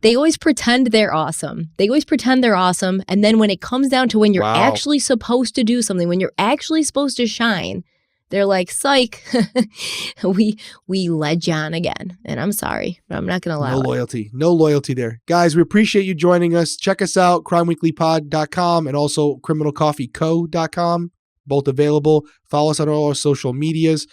They always pretend they're awesome. And then when it comes down to when you're actually supposed to do something, when you're actually supposed to shine, they're like, psych, we led you on again. And I'm sorry, but I'm not going to allow it. No loyalty there. Guys, we appreciate you joining us. Check us out, crimeweeklypod.com and also criminalcoffeeco.com. Both available. Follow us on all our social medias,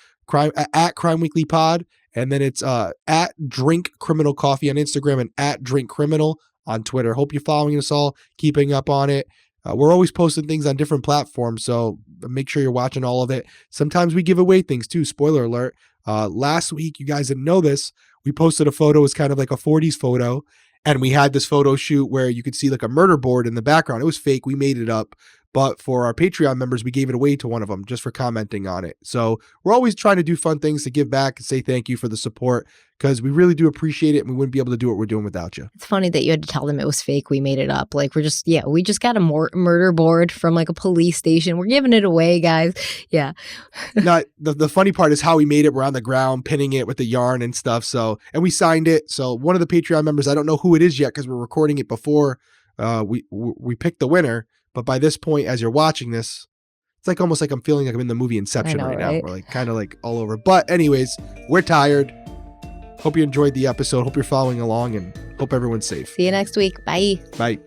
at Crime Weekly Pod. And then it's at Drink Criminal Coffee on Instagram and at Drink Criminal on Twitter. Hope you're following us all, keeping up on it. We're always posting things on different platforms, so make sure you're watching all of it. Sometimes we give away things too. Spoiler alert. Last week, you guys didn't know this, we posted a photo. It was kind of like a 40s photo, and we had this photo shoot where you could see like a murder board in the background. It was fake. We made it up. But for our Patreon members, we gave it away to one of them just for commenting on it. So we're always trying to do fun things to give back and say thank you for the support, because we really do appreciate it, and we wouldn't be able to do what we're doing without you. It's funny that you had to tell them it was fake. We made it up. Like, we just got a murder board from like a police station. We're giving it away, guys. Yeah. Now, the funny part is how we made it. We're on the ground pinning it with the yarn and stuff. So, and we signed it. So one of the Patreon members, I don't know who it is yet because we're recording it before we picked the winner. But by this point, as you're watching this, it's like almost like I'm feeling like I'm in the movie Inception right now. We're like kind of like all over. But anyways, we're tired. Hope you enjoyed the episode. Hope you're following along, and hope everyone's safe. See you next week. Bye. Bye.